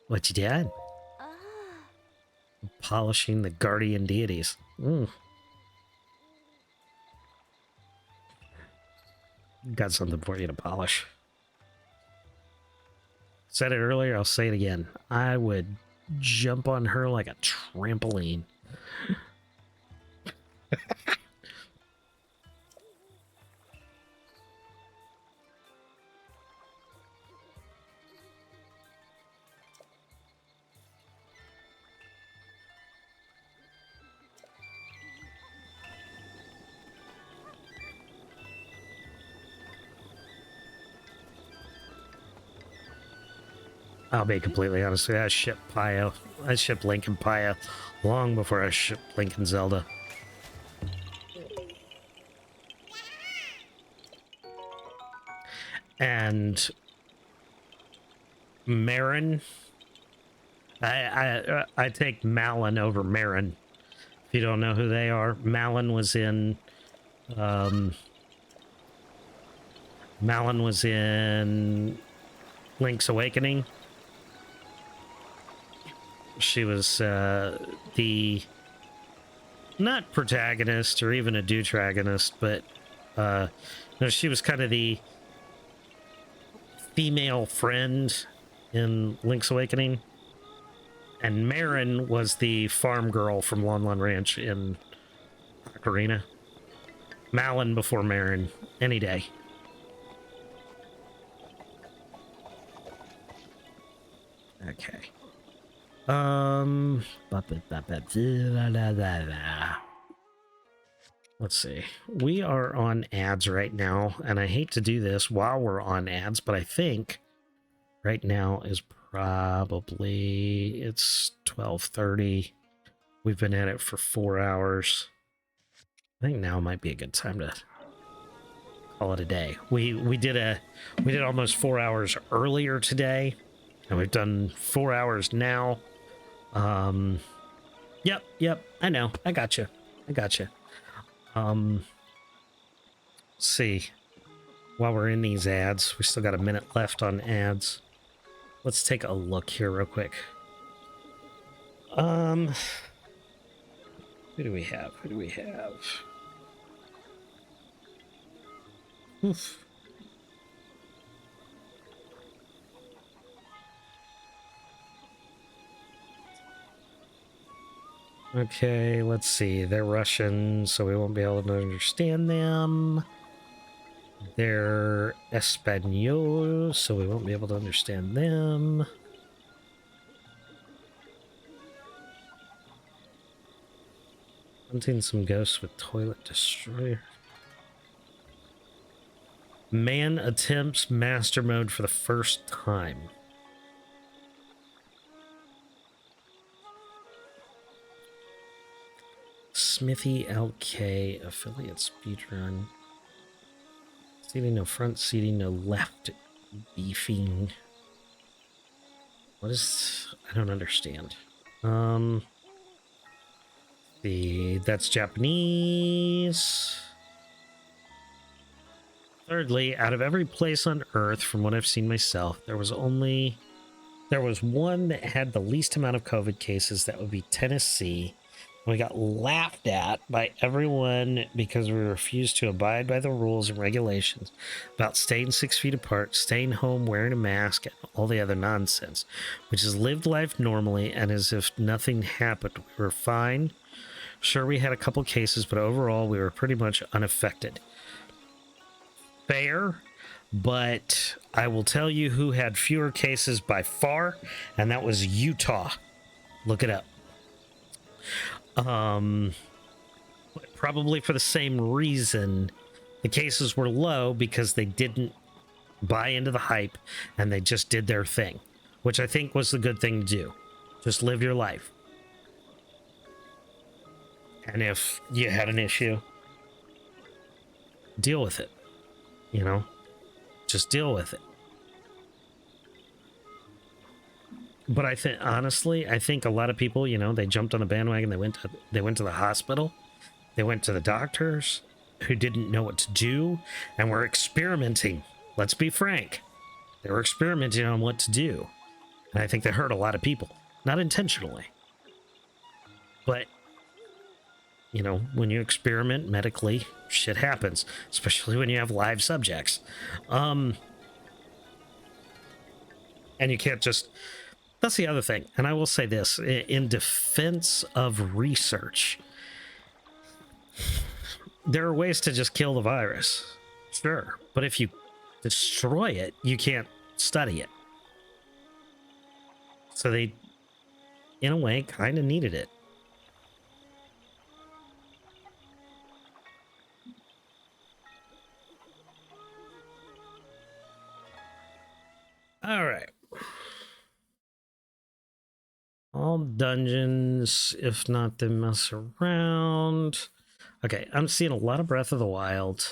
What you did? Polishing the guardian deities. Got something for you to polish. Said it earlier, I'll say it again. I would jump on her like a trampoline. I'll be completely honest with you. I shipped Pio. I shipped Link and Pio long before I shipped Link and Zelda. And Marin, I take Malin over Marin. If you don't know who they are, um, Malin was in Link's Awakening. She was the not protagonist or even a deuteragonist, but no, she was kind of the female friend in Link's Awakening. And Marin was the farm girl from Lon Lon Ranch in Ocarina. Malin before Marin, any day. Okay. Let's see. We are on ads right now, and I hate to do this while we're on ads, but I think right now is probably it's 12:30. We've been at it for 4 hours. I think now might be a good time to call it a day. We did almost 4 hours earlier today, and we've done 4 hours now. Yep, I know. I got you. Let's see. While we're in these ads, we still got a minute left on ads. Let's take a look here real quick. Who do we have? Oof. Okay, let's see. They're Russian, so we won't be able to understand them. They're Espanol, so we won't be able to understand them. Hunting some ghosts with toilet destroyer. Man attempts master mode for the first time. Smithy LK affiliate speedrun. Seating no front, seating no left. Beefing. What is... I don't understand. That's Japanese. Thirdly, out of every place on Earth, from what I've seen myself, there was one that had the least amount of COVID cases. That would be Tennessee. We got laughed at by everyone because we refused to abide by the rules and regulations about staying 6 feet apart, staying home, wearing a mask, and all the other nonsense. We just lived life normally and as if nothing happened. We were fine. Sure, we had a couple cases, but overall, we were pretty much unaffected. Fair, but I will tell you who had fewer cases by far, and that was Utah. Look it up. Probably for the same reason, the cases were low because they didn't buy into the hype and they just did their thing, which I think was the good thing to do. Just live your life. And if you had an issue, deal with it. You know, just deal with it. But I think, honestly, I think a lot of people, you know, they jumped on the bandwagon. They went to the hospital. They went to the doctors who didn't know what to do and were experimenting. Let's be frank. They were experimenting on what to do. And I think they hurt a lot of people. Not intentionally. But, you know, when you experiment medically, shit happens. Especially when you have live subjects. And you can't just... That's the other thing. And I will say this. In defense of research, there are ways to just kill the virus. Sure. But if you destroy it, you can't study it. So they, in a way, kind of needed it. All right. All dungeons, if not, they mess around. Okay, I'm seeing a lot of Breath of the Wild.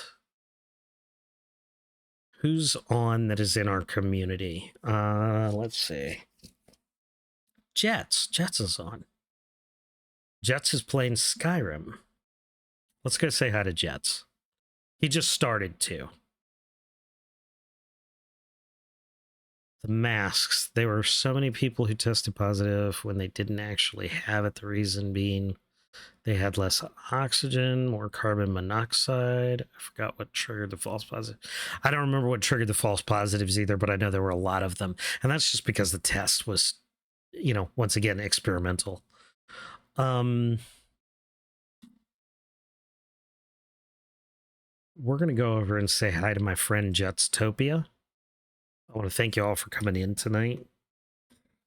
Who's on that is in our community? Let's see. Jets. Jets is on. Jets is playing Skyrim. Let's go say hi to Jets. He just started to. The masks. There were so many people who tested positive when they didn't actually have it. The reason being they had less oxygen, more carbon monoxide. I forgot what triggered the false positive. I don't remember what triggered the false positives either, but I know there were a lot of them. And that's just because the test was, you know, once again, experimental. We're going to go over and say hi to my friend Jetstopia. I want to thank you all for coming in tonight.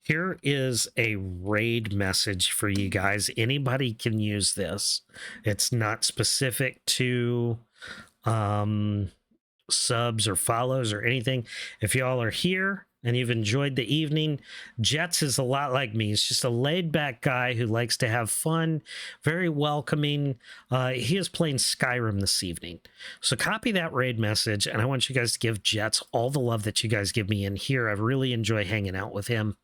Here is a raid message for you guys. Anybody can use this. It's not specific to subs or follows or anything. If y'all are here and you've enjoyed the evening, Jets is a lot like me. He's just a laid-back guy who likes to have fun, very welcoming. He is playing Skyrim this evening. So copy that raid message, and I want you guys to give Jets all the love that you guys give me in here. I really enjoy hanging out with him.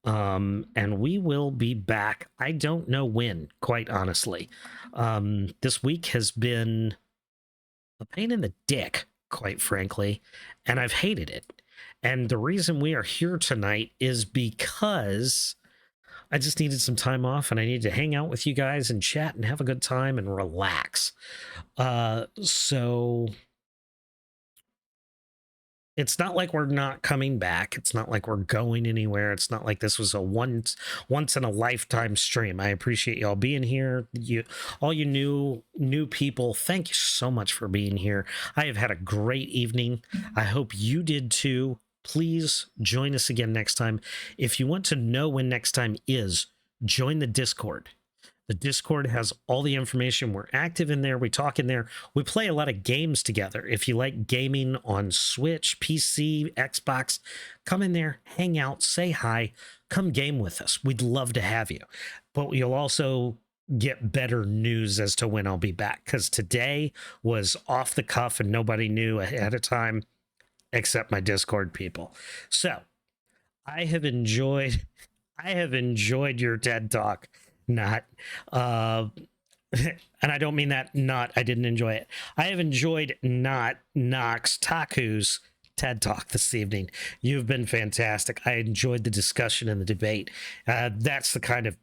And we will be back. I don't know when, quite honestly. This week has been a pain in the dick, quite frankly, and I've hated it. And the reason we are here tonight is because I just needed some time off and I needed to hang out with you guys and chat and have a good time and relax. So it's not like we're not coming back. It's not like we're going anywhere. It's not like this was a once in a lifetime stream. I appreciate y'all being here. All you new people, thank you so much for being here. I have had a great evening. I hope you did too. Please join us again next time. If you want to know when next time is, join the Discord. The Discord has all the information. We're active in there. We talk in there. We play a lot of games together. If you like gaming on Switch, PC, Xbox, come in there, hang out, say hi, come game with us. We'd love to have you. But you'll also get better news as to when I'll be back, because today was off the cuff and nobody knew ahead of time except my Discord people. So I have enjoyed your TED Talk. Not and I don't mean that not I didn't enjoy it. I have enjoyed not Nox Taku's TED Talk this evening. You've been fantastic. I enjoyed the discussion and the debate. That's the kind of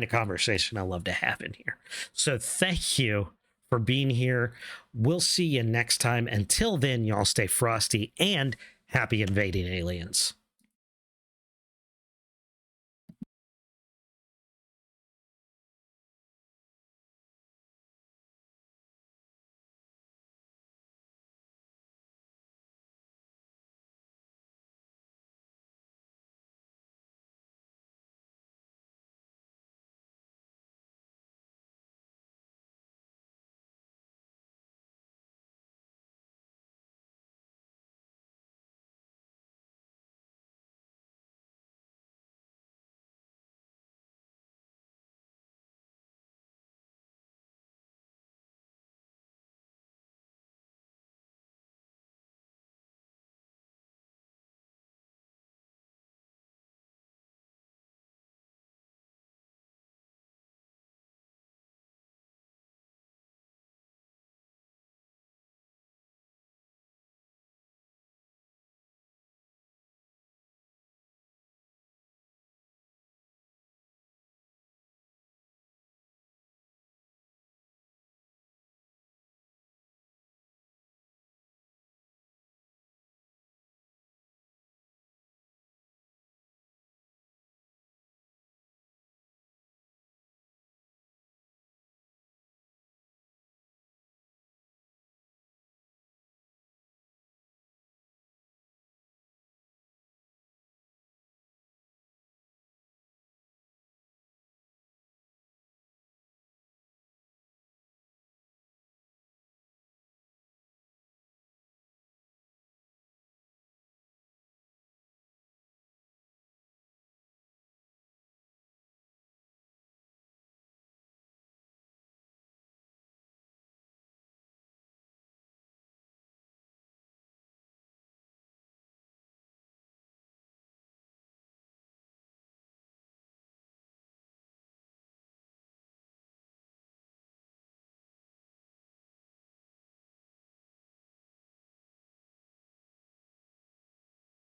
conversation I love to have in here. So thank you for being here. We'll see you next time. Until then, y'all stay frosty and happy invading aliens.